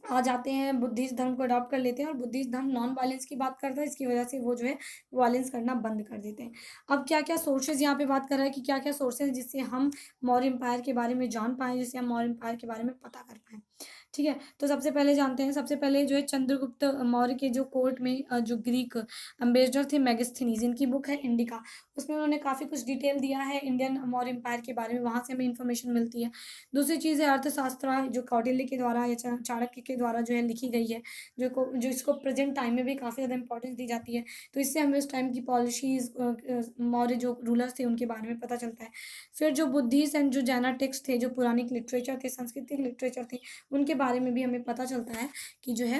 आ जाते हैं, बुद्धिस्ट धर्म को अडॉप्ट कर लेते हैं, और बुद्धिस्ट धर्म नॉन वायलेंस की बात करता है, इसकी वजह से वो जो है वायलेंस करना बंद कर देते हैं। अब क्या क्या सोर्सेज यहाँ पे बात कर रहा है कि क्या क्या सोर्सेज जिससे हम मौर्य एम्पायर के बारे में जान पाएँ, जिससे हम मौर्य एम्पायर के बारे में पता कर पाएँ। ठीक है, तो सबसे पहले जानते हैं, सबसे पहले जो है चंद्रगुप्त मौर्य के जो कोर्ट में जो ग्रीक अम्बेसडर थे मेगास्थनीज, इनकी बुक है इंडिका। उसमें उन्होंने काफ़ी कुछ डिटेल दिया है इंडियन मौर्य एम्पायर के बारे में, वहाँ से हमें इन्फॉर्मेशन मिलती है। दूसरी चीज़ है अर्थशास्त्र, जो कौटिल्य के द्वारा या चाणक्य के द्वारा जो है लिखी गई है, जो इसको प्रेजेंट टाइम में भी काफ़ी ज़्यादा इंपॉर्टेंस दी जाती है। तो इससे हमें उस टाइम की पॉलिसीज़, मौर्य जो रूलर्स थे उनके बारे में पता चलता है। फिर जो बुद्धिस्ट एंड जो जैना टेक्स्ट थे, जो पुरानिक लिटरेचर थे, सांस्कृतिक लिटरेचर थे, उनके बारे में भी हमें पता चलता है कि जो है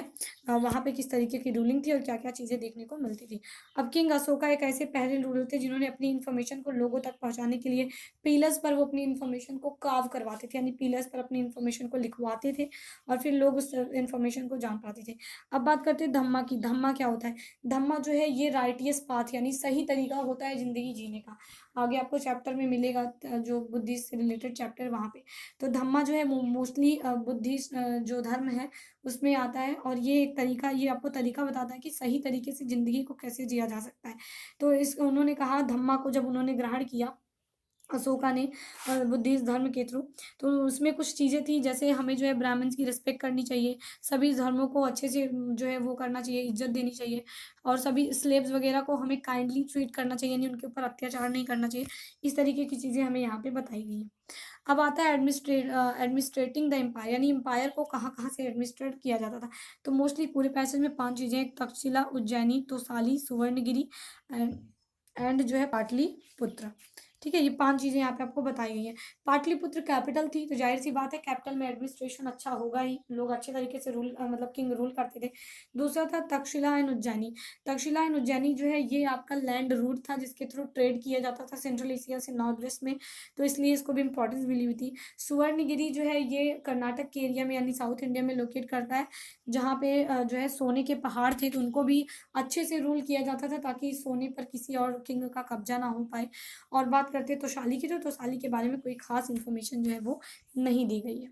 वहाँ पे किस तरीके की रूलिंग थी और क्या क्या चीज़ें देखने को मिलती थी। अब किंग अशोका एक ऐसे पहले रूलर थे जिन्होंने अपनी इन्फॉर्मेशन को लोगों तक पहुँचाने के लिए पिलर्स पर वो अपनी इन्फॉर्मेशन को कार्व करवाते थे, यानी पिलर्स पर अपनी इन्फॉर्मेशन को लिखवाते थे, और फिर लोग उस इन्फॉर्मेशन को जान पाते थे। अब बात करते हैं धम्मा की। धम्मा क्या होता है? धम्मा जो है ये राइटियस पाथ यानी सही तरीका होता है ज़िंदगी जीने का। आगे आपको चैप्टर में मिलेगा जो बुद्धिस्ट से रिलेटेड चैप्टर वहाँ पे। तो धम्मा जो है मोस्टली बुद्धिस्ट जो धर्म है उसमें आता है, और ये एक तरीका, ये आपको तरीका बताता है कि सही तरीके से ज़िंदगी को कैसे जिया जा सकता है। तो इस उन्होंने कहा धम्मा को जब उन्होंने ग्रहण किया अशोका ने बुद्धिस्ट धर्म के थ्रू, तो उसमें कुछ चीज़ें थी, जैसे हमें जो है ब्राह्मण्स की रिस्पेक्ट करनी चाहिए, सभी धर्मों को अच्छे से जो है वो करना चाहिए, इज्जत देनी चाहिए, और सभी स्लेव्स वगैरह को हमें काइंडली ट्रीट करना चाहिए, यानी उनके ऊपर अत्याचार नहीं करना चाहिए। इस तरीके की चीज़ें हमें यहाँ पे बताई गई हैं। अब आता है एडमिनिस्ट्रेटिंग द एम्पायर, यानी एम्पायर को कहाँ कहाँ से एडमिनिस्ट्रेट किया जाता था। तो मोस्टली पूरे पैसेज में 5 चीज़ें, तक्षशिला, उज्जैनी, तोसाली, सुवर्णगिरी एंड जो है पाटलिपुत्र। ठीक है, ये 5 चीज़ें यहाँ पे आपको बताई गई हैं। पाटलिपुत्र कैपिटल थी, तो जाहिर सी बात है कैपिटल में एडमिनिस्ट्रेशन अच्छा होगा ही, लोग अच्छे तरीके से मतलब किंग रूल करते थे। दूसरा था तक्षशिला एंड उज्जैनी। तक्षशिला एंड उज्जैनी जो है ये आपका लैंड रूट था जिसके थ्रू ट्रेड किया जाता था सेंट्रल एशिया से नॉर्थ वेस्ट में, तो इसलिए इसको भी इंपॉर्टेंस मिली हुई थी। सुवर्णगिरी जो है ये कर्नाटक के एरिया में यानी साउथ इंडिया में लोकेट करता है, जहाँ पे जो है सोने के पहाड़ थे, तो उनको भी अच्छे से रूल किया जाता था ताकि सोने पर किसी और किंग का कब्जा ना हो पाए। और बात करते हैं तोशाली की, तो तोशाली के बारे में कोई खास इन्फॉर्मेशन जो है वो नहीं दी गई है।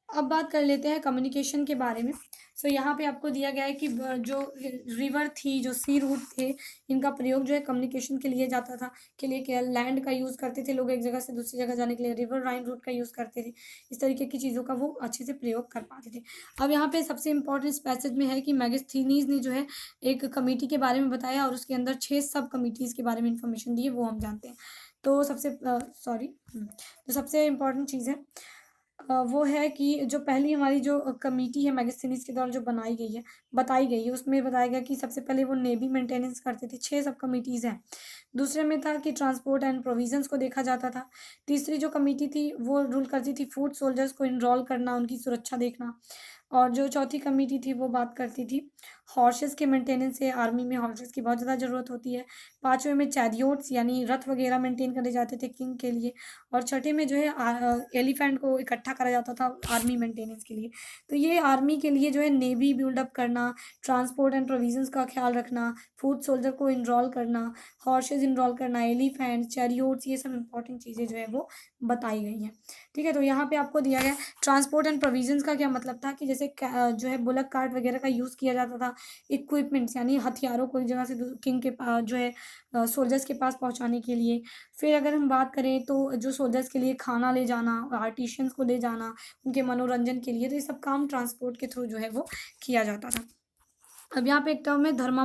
अब बात कर लेते हैं कम्युनिकेशन के बारे में। सो यहाँ पे आपको दिया गया है कि जो रिवर थी, जो सी रूट थे, इनका प्रयोग जो है कम्युनिकेशन के लिए जाता था, के लिए क्या लैंड का यूज़ करते थे लोग, एक जगह से दूसरी जगह जाने के लिए रिवर राइन रूट का यूज़ करते थे। इस तरीके की चीज़ों का वो अच्छे से प्रयोग कर पाते थे। अब यहाँ पे सबसे इंपॉर्टेंट इस पैसेज में है कि मैगस्थनीज ने जो है एक कमेटी के बारे में बताया, और उसके अंदर 6 सब कमिटीज़ के बारे में इंफॉर्मेशन दी है, वो हम जानते हैं। तो तो सबसे इम्पोर्टेंट चीज़ है वो है कि जो पहली हमारी जो कमेटी है मैगस्थनीज के द्वारा जो बताई गई है, उसमें बताया गया कि सबसे पहले वो नेवी मेंटेनेंस करते थे। 6 सब कमिटीज़ हैं। दूसरे में था कि ट्रांसपोर्ट एंड प्रोविजंस को देखा जाता था। तीसरी जो कमेटी थी वो रूल करती थी फूड सोल्जर्स को इनरोल करना, उनकी सुरक्षा देखना। और जो चौथी कमेटी थी वो बात करती थी हॉर्सेस के मेंटेनेंस से। आर्मी में हॉर्सेस की बहुत ज़्यादा ज़रूरत होती है। पाँचवें में चैरियोट्स यानी रथ वगैरह मेंटेन करे जाते थे किंग के लिए। और छठे में जो है एलिफेंट को इकट्ठा करा जाता था आर्मी मेंटेनेंस के लिए। तो ये आर्मी के लिए जो है नेवी बिल्डअप करना, ट्रांसपोर्ट एंड प्रोविजंस का ख्याल रखना, फूड सोल्जर को इनरोल करना, हॉर्सेज इनरोल करना, एलिफेंट, चैरियोट्स, ये सब इंपॉर्टेंट चीज़ें जो है वो बताई गई हैं। ठीक है, तो यहाँ पे आपको दिया गया ट्रांसपोर्ट एंड प्रोविजंस का क्या मतलब था कि जैसे जो है बुलक कार्ट वगैरह का यूज़ किया जाता था इक्विपमेंट्स यानी हथियारों को एक जगह से किंग के पास जो है सोल्जर्स के पास पहुंचाने के लिए। फिर अगर हम बात करें तो जो सोल्जर्स के लिए खाना ले जाना, आर्टिशियंस को ले जाना उनके मनोरंजन के लिए, तो ये सब काम ट्रांसपोर्ट के थ्रू जो है वो किया जाता था। अब यहाँ पे एक टर्म है धम्मा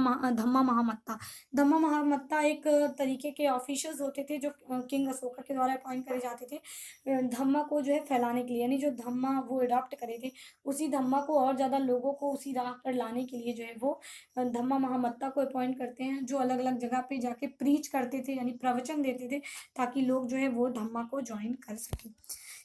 महामत्ता। धम्मा महामत्ता एक तरीके के ऑफिशियल्स होते थे जो किंग अशोका के द्वारा अपॉइंट करे जाते थे धम्मा को जो है फैलाने के लिए, यानी जो धम्मा वो अडॉप्ट करे थे उसी धम्मा को और ज़्यादा लोगों को उसी राह पर लाने के लिए जो है वो धम्मा महामत्ता को अपॉइंट करते हैं, जो अलग अलग जगह पे जाके प्रीच करते थे यानी प्रवचन देते थे ताकि लोग जो है वो धम्मा को ज्वाइन कर सकें।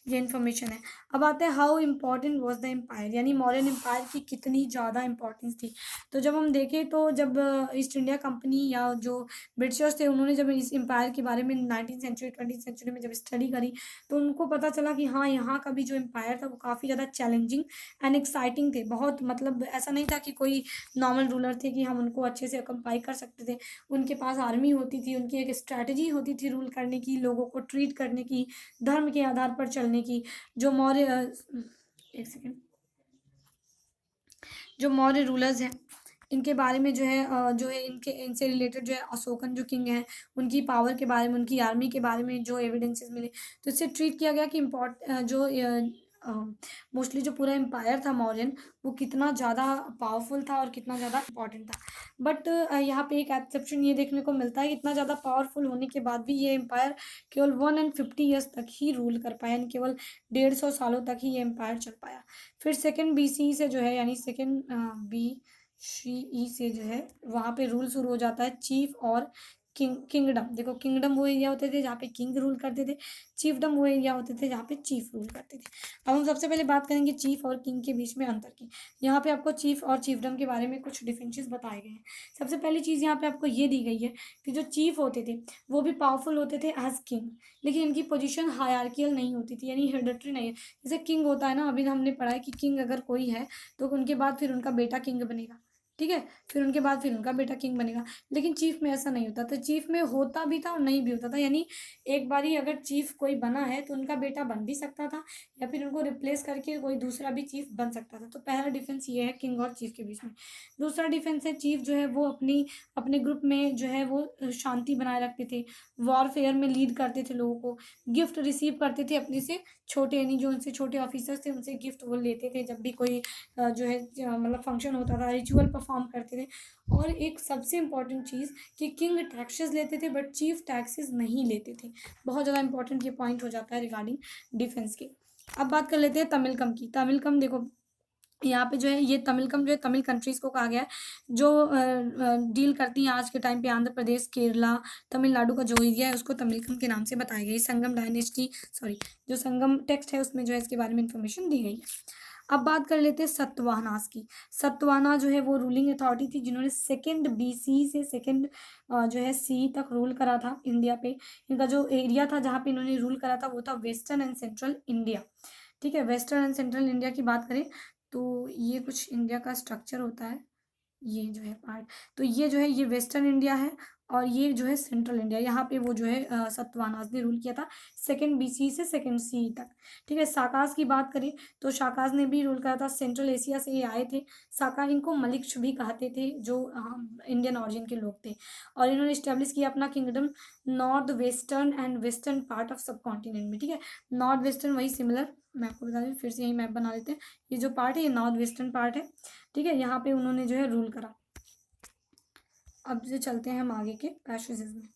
ये इन्फॉर्मेशन है। अब आते हैं how important was the empire, यानी मौर्यन एम्पायर की कितनी ज़्यादा इंपॉर्टेंस थी। तो जब हम देखें तो जब ईस्ट इंडिया कंपनी या जो ब्रिटिशर्स थे उन्होंने जब इस एम्पायर के बारे में 19th सेंचुरी 20th सेंचुरी में जब स्टडी करी तो उनको पता चला कि हाँ यहाँ का भी जो एम्पायर था वो काफ़ी ज़्यादा चैलेंजिंग एंड एक्साइटिंग थे। बहुत मतलब ऐसा नहीं था कि कोई नॉर्मल रूलर थे कि हम उनको अच्छे से कंपाई कर सकते थे। उनके पास आर्मी होती थी, उनकी एक स्ट्रैटेजी होती थी रूल करने की, लोगों को ट्रीट करने की, धर्म के आधार पर चलने की। जो मौर्य एक सेकेंड जो मौर्य रूलर्स हैं इनके बारे में जो है इनके इनसे रिलेटेड जो है अशोकन जो किंग हैं उनकी पावर के बारे में, उनकी आर्मी के बारे में जो एविडेंसेस मिले तो इससे ट्रीट किया गया कि मोस्टली जो पूरा एम्पायर था मौर्यन वो कितना ज़्यादा पावरफुल था और कितना ज़्यादा इंपॉर्टेंट था। बट यहाँ पे एक एक्सेप्शन ये देखने को मिलता है कि इतना ज़्यादा पावरफुल होने के बाद भी ये एम्पायर केवल 150 ईयर्स तक ही रूल कर पाया, यानी केवल 150 सालों तक ही ये एम्पायर चल पाया। फिर सेकेंड BC से जो है यानी सेकेंड BCE से जो है वहाँ पे रूल शुरू हो जाता है चीफ और किंगडम। देखो किंगडम वो एरिया होते थे जहाँ पे किंग रूल करते थे, चीफडम वो एरिया होते थे जहाँ पे चीफ रूल करते थे। अब हम सबसे पहले बात करेंगे चीफ और किंग के बीच में अंतर की। यहाँ पे आपको चीफ और चीफडम के बारे में कुछ डिफरेंसेस बताए गए हैं। सबसे पहली चीज़ यहाँ पे आपको ये दी गई है कि जो चीफ होते थे वो भी पावरफुल होते थे एज किंग, लेकिन इनकी पोजीशन हायरार्कियल नहीं होती थी यानी हेरिडिटरी नहीं है। जैसे किंग होता है ना, अभी हमने पढ़ा है कि किंग अगर कोई है तो उनके बाद फिर उनका बेटा किंग बनेगा, ठीक है, फिर उनके बाद फिर उनका बेटा किंग बनेगा। लेकिन चीफ में ऐसा नहीं होता था, चीफ में होता भी था और नहीं भी होता था, यानी एक बारी अगर चीफ कोई बना है तो उनका बेटा बन भी सकता था या फिर उनको रिप्लेस करके कोई दूसरा भी चीफ बन सकता था। तो पहला डिफरेंस ये है किंग और चीफ के बीच में। दूसरा डिफरेंस है चीफ जो है वो अपने ग्रुप में जो है वो शांति बनाए रखते थे, वॉरफेयर में लीड करते थे लोगों को, गिफ्ट रिसीव करते थे अपने से छोटे यानी जो उनसे छोटे ऑफिसर्स थे उनसे गिफ्ट वो लेते थे जब भी कोई जो है मतलब फंक्शन होता था, रिचुअल परफॉर्म करते थे। और एक सबसे इम्पॉर्टेंट चीज़ कि किंग टैक्सेस लेते थे बट चीफ टैक्सेस नहीं लेते थे। बहुत ज़्यादा इंपॉर्टेंट ये पॉइंट हो जाता है रिगार्डिंग डिफेंस के। अब बात कर लेते हैं तमिलकम की। तमिलकम देखो यहाँ पे जो है ये तमिलकम जो है तमिल कंट्रीज़ को कहा गया है जो डील करती हैं आज के टाइम पे आंध्र प्रदेश, केरला, तमिलनाडु का जो एरिया है उसको तमिलकम के नाम से बताया गया है। संगम डायनेस्टी जो संगम टेक्स्ट है उसमें जो है इसके बारे में इंफॉर्मेशन दी गई है। अब बात कर लेते हैं सतवाहनास की। सतवाहना जो है वो रूलिंग अथॉरिटी थी जिन्होंने सेकेंड BC से सेकेंड जो है CE तक रूल करा था इंडिया पे। इनका जो एरिया था जहाँ पे इन्होंने रूल करा था वो था वेस्टर्न एंड सेंट्रल इंडिया। ठीक है, वेस्टर्न एंड सेंट्रल इंडिया की बात करें तो ये कुछ इंडिया का स्ट्रक्चर होता है, ये जो है पार्ट, तो ये जो है ये वेस्टर्न इंडिया है और ये जो है सेंट्रल इंडिया। यहाँ पे वो जो है सतवाहनास ने रूल किया था सेकेंड BC से सेकेंड CE तक। ठीक है, शाकाज की बात करें तो शाकाज ने भी रूल करा था, सेंट्रल एशिया से ये आए थे। शाका इनको मलिक्ष भी कहते थे जो इंडियन ऑरिजिन के लोग थे और इन्होंने इस्टेब्लिश किया अपना kingdom north western and western part of सब कॉन्टिनेंट में। ठीक है, नॉर्थ वेस्टर्न वही सिमिलर, मैं आपको बता दूँ फिर से यही मैप बना लेते हैं। ये जो पार्ट है ये नॉर्थ वेस्टर्न पार्ट है। ठीक है, यहाँ पे उन्होंने जो है रूल करा। अब से चलते हैं हम आगे के पैसेजेस में।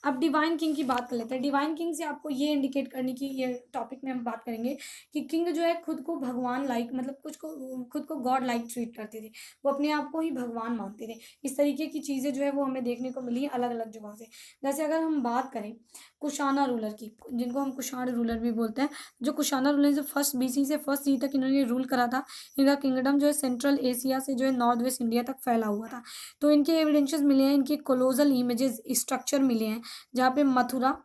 अब डिवाइन किंग की बात कर लेते हैं। डिवाइन किंग से आपको ये इंडिकेट करने की, ये टॉपिक में हम बात करेंगे कि किंग जो है खुद को भगवान लाइक, मतलब कुछ को खुद को गॉड लाइक ट्रीट करते थे। वो अपने आप को ही भगवान मानते थे। इस तरीके की चीज़ें जो है वो हमें देखने को मिली है अलग अलग जगहों से। जैसे अगर हम बात करें कुशाना रूलर की, जिनको हम कुषाण रूलर भी बोलते हैं, जो कुशाना रूलर जो फर्स्ट BC से फर्स्ट सी तक इन्होंने रूल करा था। इनका किंगडम जो है सेंट्रल एशिया से जो है नॉर्थ वेस्ट इंडिया तक फैला हुआ था। तो इनके एविडेंसेस मिले हैं, इनके कोलोजल इमेजेस स्ट्रक्चर मिले हैं, जहाँ पे मथुरा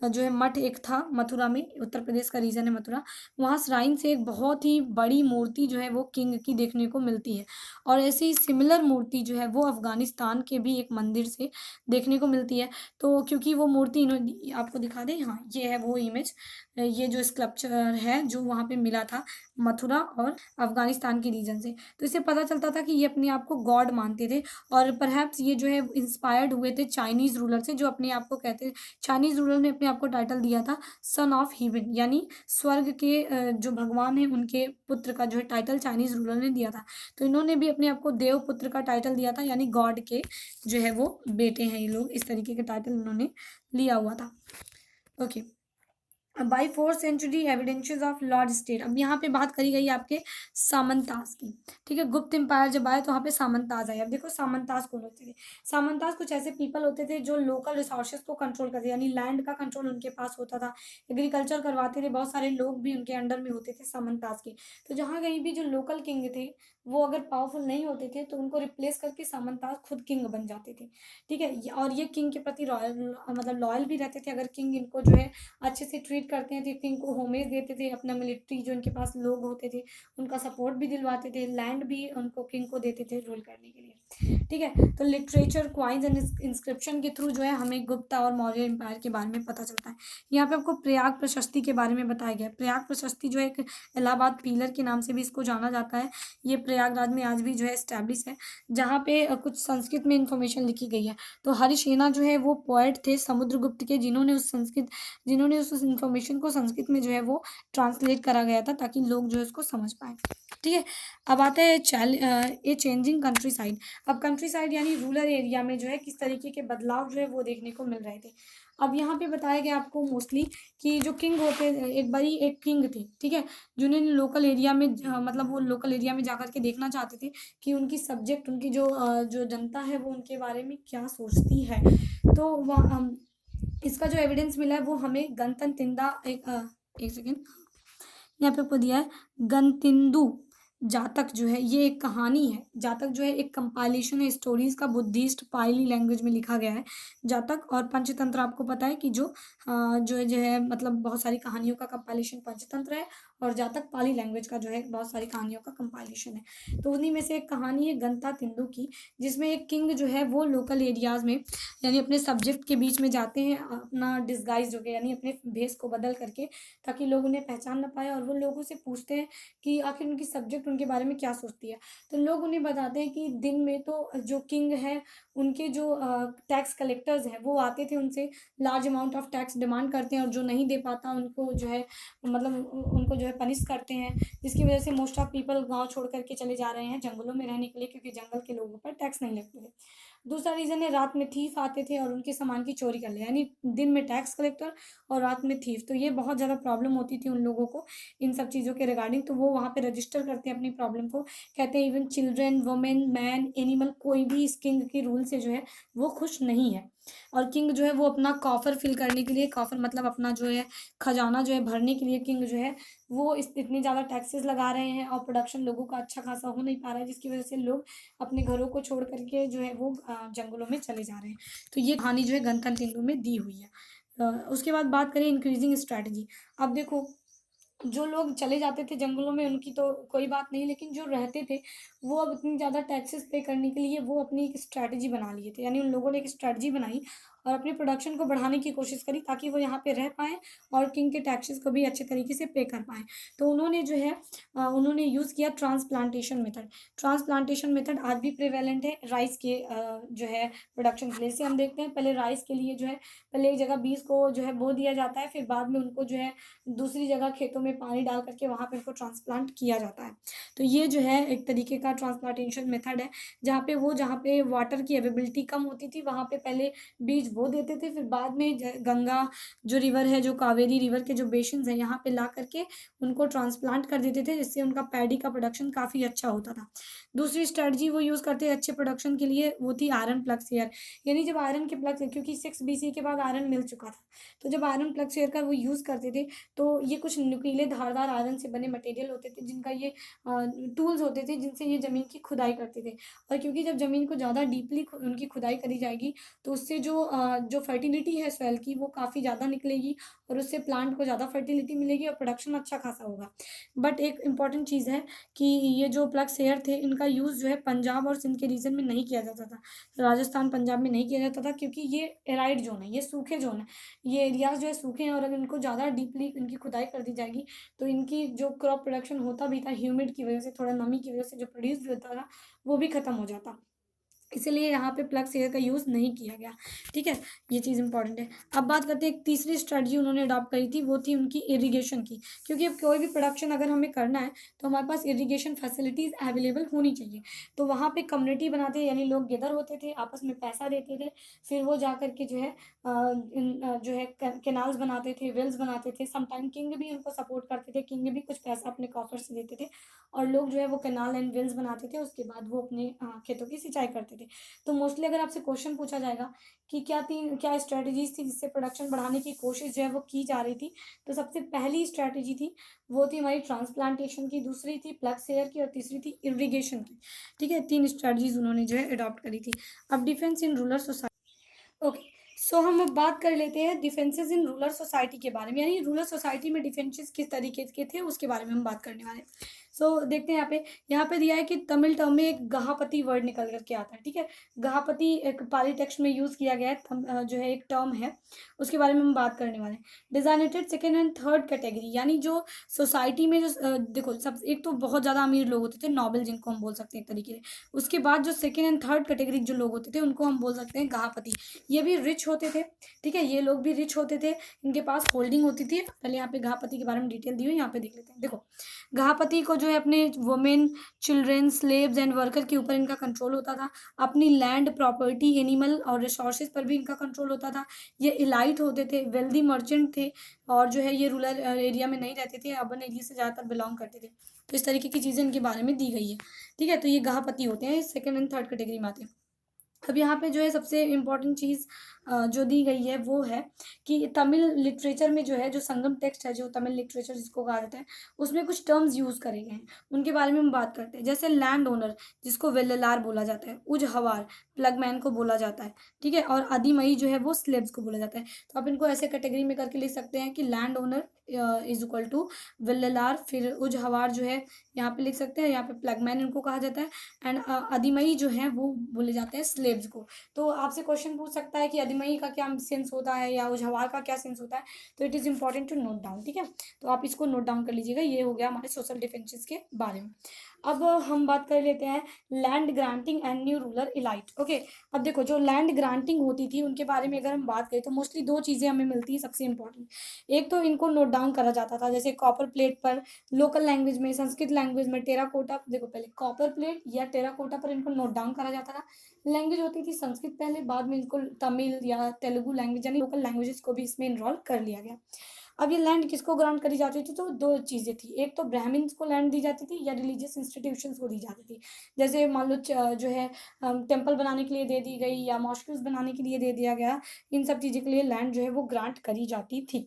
जो है मठ एक था, मथुरा में, उत्तर प्रदेश का रीजन है मथुरा। वहाँ श्राइन से एक बहुत ही बड़ी मूर्ति जो है वो किंग की देखने को मिलती है। और ऐसी ही सिमिलर मूर्ति जो है वो अफगानिस्तान के भी एक मंदिर से देखने को मिलती है। तो क्योंकि वो मूर्ति इन्होंने आपको दिखा दें, हाँ ये है वो इमेज, ये जो स्कल्पचर है जो वहाँ पे मिला था मथुरा और अफगानिस्तान के रीजन से। तो इससे पता चलता था कि ये अपने आप को गॉड मानते थे। और परहैप्स ये जो है इंस्पायर्ड हुए थे चाइनीज़ रूलर से, जो अपने आप को कहते, चाइनीज़ रूलर ने अपने आप को टाइटल दिया था सन ऑफ हेवन, यानी स्वर्ग के जो भगवान हैं उनके पुत्र का जो है टाइटल चाइनीज़ रूलर ने दिया था। तो इन्होंने भी अपने आप को देव पुत्र का टाइटल दिया था, यानी गॉड के जो है वो बेटे हैं ये लोग, इस तरीके के टाइटल इन्होंने लिया हुआ था। Okay. By 4th century evidences of Lord state. अब यहाँ पे बात करी गई आपके सामंतास की। ठीक है, गुप्त एम्पायर जब आए तो वहाँ पे सामंतास आए। अब देखो सामंतास कौन होते थे। सामंतास कुछ ऐसे पीपल होते थे जो लोकल रिसोर्सेज को कंट्रोल करते, यानी लैंड का कंट्रोल उनके पास होता था, एग्रीकल्चर करवाते थे, बहुत सारे लोग भी उनके अंडर में होते थे सामंतास के। तो जहाँ कहीं भी जो लोकल किंग थे वो अगर पावरफुल नहीं होते थे तो उनको रिप्लेस करके सामंतास खुद किंग बन जाते थे। ठीक है, और ये किंग के प्रति रॉयल, मतलब लॉयल भी रहते थे। अगर किंग इनको जो है अच्छे से ट्रीट करते हैं तो किंग को होमेज देते थे, अपना मिलिट्री जो इनके पास लोग होते थे उनका सपोर्ट भी दिलवाते थे, लैंड भी उनको किंग को देते थे रूल करने के लिए। ठीक है, तो लिटरेचर, क्वाइंस एंड इंस्क्रिप्शन के थ्रू जो है हमें गुप्ता और मौर्य एम्पायर के बारे में पता चलता है। यहाँ पे आपको प्रयाग प्रशस्ति के बारे में बताया गया है। प्रयाग प्रशस्ति जो है एक इलाहाबाद पीलर के नाम से भी इसको जाना जाता है। ये प्रयागराज में आज भी जो है एस्टेब्लिश है, जहाँ पे कुछ संस्कृत में इंफॉर्मेशन लिखी गई है। तो हरिसेना जो है वो पोएट थे समुद्रगुप्त के, जिन्होंने उस इंफॉर्मेशन को संस्कृत में जो है वो ट्रांसलेट करा गया था ताकि लोग जो है उसको समझ पाए। ठीक है, अब आता है ये चेंजिंग कंट्री साइड। अब कंट्री साइड यानी रूरल एरिया में जो है किस तरीके के बदलाव जो है वो देखने को मिल रहे थे। अब यहाँ पे बताया गया आपको मोस्टली कि जो किंग होते, एक बारी एक किंग थे, ठीक है, जिन्होंने लोकल एरिया में मतलब वो लोकल एरिया में जाकर के देखना चाहते थे कि उनकी सब्जेक्ट, उनकी जो जनता है वो उनके बारे में क्या सोचती है। तो वह इसका जो एविडेंस मिला है वो हमें गणतंत्रिंदा, एक सेकेंड, यहाँ पे आपको दिया है गणतिंदु जातक जो है, ये एक कहानी है। जातक जो है एक कंपाइलेशन है स्टोरीज का, बुद्धिस्ट पाली लैंग्वेज में लिखा गया है जातक। और पंचतंत्र आपको पता है कि जो है मतलब बहुत सारी कहानियों का कंपाइलेशन पंचतंत्र है, और जातक पाली लैंग्वेज का जो है बहुत सारी कहानियों का कंपाइलेशन है। तो उन्हीं में से एक कहानी है गंता तिंदु की, जिसमें एक किंग जो है वो लोकल एरियाज में, यानी अपने सब्जेक्ट के बीच में जाते हैं अपना डिस्गाइज हो गया, यानी अपने भेष को बदल करके, ताकि लोग उन्हें पहचान ना पाए। और वो लोगों से पूछते हैं कि आखिर उनकी सब्जेक्ट उनके बारे में क्या सोचती है। तो लोग उन्हें बताते हैं कि दिन में तो जो किंग है उनके जो टैक्स कलेक्टर्स हैं वो आते थे, उनसे large amount of tax demand करते हैं, और जो नहीं दे पाता उनको जो है मतलब उनको जो है पनिश करते हैं, जिसकी वजह से मोस्ट ऑफ पीपल गांव छोड़ करके चले जा रहे हैं जंगलों में रहने के लिए, क्योंकि जंगल के लोगों पर टैक्स नहीं लगते थे। दूसरा रीज़न है रात में थीफ आते थे और उनके सामान की चोरी कर ले, यानी दिन में टैक्स कलेक्टर और रात में थीफ। तो ये बहुत ज़्यादा प्रॉब्लम होती थी उन लोगों को इन सब चीज़ों के रिगार्डिंग। तो वो वहाँ पे रजिस्टर करते हैं अपनी प्रॉब्लम को, कहते हैं even children, women, man, animal, कोई भी इस किंग के रूल से जो है वो खुश नहीं है। और किंग जो है वो अपना कॉफर फिल करने के लिए, कॉफर मतलब अपना जो है खजाना जो है भरने के लिए, किंग जो है वो इतने ज़्यादा टैक्सेस लगा रहे हैं और प्रोडक्शन लोगों का अच्छा खासा हो नहीं पा रहा है, जिसकी वजह से लोग अपने घरों को छोड़ करके जो है वो जंगलों में चले जा रहे हैं। तो ये कहानी जो है गणतंत्र हिंदू में दी हुई है। उसके बाद बात करें इंक्रीजिंग स्ट्रैटेजी। अब देखो जो लोग चले जाते थे जंगलों में उनकी तो कोई बात नहीं, लेकिन जो रहते थे वो अब इतनी ज़्यादा टैक्सेस पे करने के लिए वो अपनी एक स्ट्रैटेजी बना लिए थे, यानी उन लोगों ने एक स्ट्रैटेजी बनाई और अपनी प्रोडक्शन को बढ़ाने की कोशिश करी ताकि वो यहाँ पे रह पाएँ और किंग के टैक्सेस को भी अच्छे तरीके से पे कर पाएँ। तो उन्होंने जो है उन्होंने यूज़ किया ट्रांसप्लांटेशन मेथड। ट्रांसप्लांटेशन मेथड आज भी प्रिवेलेंट है राइस के जो है प्रोडक्शन के लिए। जैसे हम देखते हैं पहले राइस के लिए जो है पहले एक जगह बीज को जो है बो दिया जाता है, फिर बाद में उनको जो है दूसरी जगह खेतों में पानी डाल करके वहाँ पे उनको ट्रांसप्लांट किया जाता है। तो ये जो है एक तरीके का ट्रांसप्लांटेशन मेथड है, जहाँ पे वाटर की अवेलेबिलिटी कम होती थी वहाँ पे पहले बीज वो देते थे, फिर बाद में गंगा जो रिवर है, जो कावेरी रिवर के जो बेसिन्स हैं यहाँ पे ला करके उनको ट्रांसप्लांट कर देते थे, जिससे उनका पैडी का प्रोडक्शन काफ़ी अच्छा होता था। दूसरी स्ट्रेटजी वो यूज़ करते अच्छे प्रोडक्शन के लिए, वो थी आयरन प्लग शेयर। यानी जब आयरन के प्लग, क्योंकि 6 BC के बाद आयरन मिल चुका था, तो जब आयरन प्लग शेयर का वो यूज़ करते थे, तो ये कुछ नुकीले धारदार आयरन से बने मटेरियल होते थे, जिनका ये टूल्स होते थे, जिनसे ये ज़मीन की खुदाई करते थे। और क्योंकि जब ज़मीन को ज़्यादा डीपली उनकी खुदाई करी जाएगी, तो उससे जो फर्टिलिटी है सॉइल की, वो काफ़ी ज़्यादा निकलेगी और उससे प्लांट को ज़्यादा फर्टिलिटी मिलेगी और प्रोडक्शन अच्छा खासा होगा। बट एक इम्पॉर्टेंट चीज़ है कि ये जो प्लग शेयर थे, इनका यूज़ जो है पंजाब और सिंध के रीजन में नहीं किया जाता था। राजस्थान, पंजाब में नहीं किया जाता था, क्योंकि ये एराइड जोन है, ये सूखे जोन है। ये एरियाज़ जो है सूखे हैं, और अगर इनको ज़्यादा डीपली इनकी खुदाई कर दी जाएगी, तो इनकी जो क्रॉप प्रोडक्शन होता भी था, ह्यूमिड की वजह से, थोड़ा नमी की वजह से जो प्रोड्यूस भी होता था, वो भी ख़त्म हो जाता। इसीलिए यहाँ पे प्लग शेयर का यूज़ नहीं किया गया। ठीक है, ये चीज़ इंपॉर्टेंट है। अब बात करते हैं, एक तीसरी स्ट्रेटजी उन्होंने अडॉप्ट करी थी, वो थी उनकी इरिगेशन की। क्योंकि अब कोई भी प्रोडक्शन अगर हमें करना है, तो हमारे पास इरिगेशन फैसिलिटीज़ अवेलेबल होनी चाहिए। तो वहाँ पे कम्युनिटी बनाते, यानी लोग गेदर होते थे, आपस में पैसा देते थे, फिर वो जा कर के जो है जो है कैनाल्स बनाते थे, वेल्स बनाते थे। समटाइम किंग भी उनको सपोर्ट करते थे, किंग भी कुछ पैसा अपने कॉफर से देते थे, और लोग जो है वो कैनाल एंड वेल्स बनाते थे, उसके बाद वो अपने खेतों की सिंचाई करते थे। तो मोस्टली अगर आपसे क्वेश्चन पूछा जाएगा कि क्या स्ट्रेटजीज थी जिससे प्रोडक्शन बढ़ाने की कोशिश जो है वो की जा रही थी, तो सबसे पहली स्ट्रेटजी थी, वो थी हमारी ट्रांसप्लांटेशन की, दूसरी थी प्लग शेयर की, और तीसरी थी इरिगेशन की। ठीक है, 3 स्ट्रेटजीज उन्होंने जो है अडॉप्ट करी थी। अब defence in rural society. Okay, so हम अब बात कर लेते हैं डिफेंसेस इन रूरल सोसाइटी के बारे में, यानी रूरल सोसाइटी में डिफेंसेस किस तरीके के थे उसके बारे में हम बात करने वाले हैं। सो देखते हैं यहाँ पे दिया है कि तमिल टर्म में एक गहापति वर्ड निकल करके आता है। ठीक है, गहापति एक पाली टेक्स्ट में यूज़ किया गया है, जो है एक टर्म है, उसके बारे में हम बात करने वाले हैं। Designated second and third category, यानी जो सोसाइटी में जो देखो, सब एक तो बहुत ज़्यादा अमीर लोग होते थे, नॉबल जिनको हम बोल सकते हैं एक तरीके से। उसके बाद जो सेकेंड एंड थर्ड कैटेगरी जो लोग होते थे, उनको हम बोल सकते हैं गहापति। ये भी रिच होते थे। ठीक है, ये लोग भी रिच होते थे, इनके पास होल्डिंग होती थी। पहले यहाँ पे गहापति के बारे में डिटेल दी हुई है, यहाँ पे देख लेते हैं। देखो, गहापति को जो है अपने women, children, slaves and worker के ऊपर इनका कंट्रोल होता था। अपनी लैंड, प्रॉपर्टी, एनिमल और रिसोर्सेज पर भी इनका कंट्रोल होता था। ये इलाइट होते थे, वेल्दी मर्चेंट थे, और जो है ये रूरल एरिया में नहीं रहते थे, अर्बन एरिया से ज़्यादातर बिलोंग करते थे। तो इस तरीके की चीज़ें इनके बारे में दी गई है। ठीक है, तो ये गहापति होते हैं, सेकेंड एंड थर्ड कैटेगरी में आते हैं। अब यहाँ पे जो है सबसे इम्पोर्टेंट चीज़ जो दी गई है वो है कि तमिल लिटरेचर में जो है, जो संगम टेक्स्ट है, जो तमिल लिटरेचर जिसको कहा जाता है, उसमें कुछ टर्म्स यूज़ करे गए हैं, उनके बारे में हम बात करते हैं। जैसे लैंड ओनर, जिसको वेल्ललार बोला जाता है, उजहवार प्लगमैन को बोला जाता है। ठीक है, और आदिमई जो है वो स्लेब्स को बोला जाता है। तो आप इनको ऐसे कैटेगरी में करके लिख सकते हैं कि landowner is equal to Vellalar, फिर उजहवार जो है यहाँ पे लिख सकते हैं, यहाँ पे प्लगमैन इनको कहा जाता है, एंड आदिमई जो है वो बोले जाते हैं स्लेव्स को। तो आपसे क्वेश्चन पूछ सकता है कि आदिमई का क्या सेंस होता है या उजहवार का क्या सेंस होता है, तो it is important to note down. ठीक है, तो आप इसको नोट डाउन कर लीजिएगा। ये हो गया हमारे सोशल डिफेंसेस के बारे में। अब हम बात कर लेते हैं land granting and new rural elite. Okay, अब देखो, जो लैंड ग्रांटिंग होती थी उनके बारे में अगर हम बात करें, तो मोस्टली 2 चीज़ें हमें मिलती हैं सबसे इंपॉर्टेंट। एक तो इनको नोट डाउन करा जाता था, जैसे कॉपर प्लेट पर, लोकल लैंग्वेज में, संस्कृत लैंग्वेज में, टेराकोटा। देखो, पहले कॉपर प्लेट या टेराकोटा पर इनको नोट डाउन करा जाता था। लैंग्वेज होती थी संस्कृत पहले, बाद में इनको तमिल या तेलुगु लैंग्वेज, यानी लोकल लैंग्वेजेस को भी इसमें इन्वॉल्व कर लिया गया। अब ये लैंड किसको ग्रांट करी जाती थी, तो 2 चीज़ें थी। एक तो ब्राह्मण्स को लैंड दी जाती थी, या रिलीजियस इंस्टीट्यूशंस को दी जाती थी। जैसे मान लो जो है टेम्पल बनाने के लिए दे दी गई, या मॉस्क्यूज बनाने के लिए दे दिया गया। इन सब चीज़ों के लिए लैंड जो है वो ग्रांट करी जाती थी।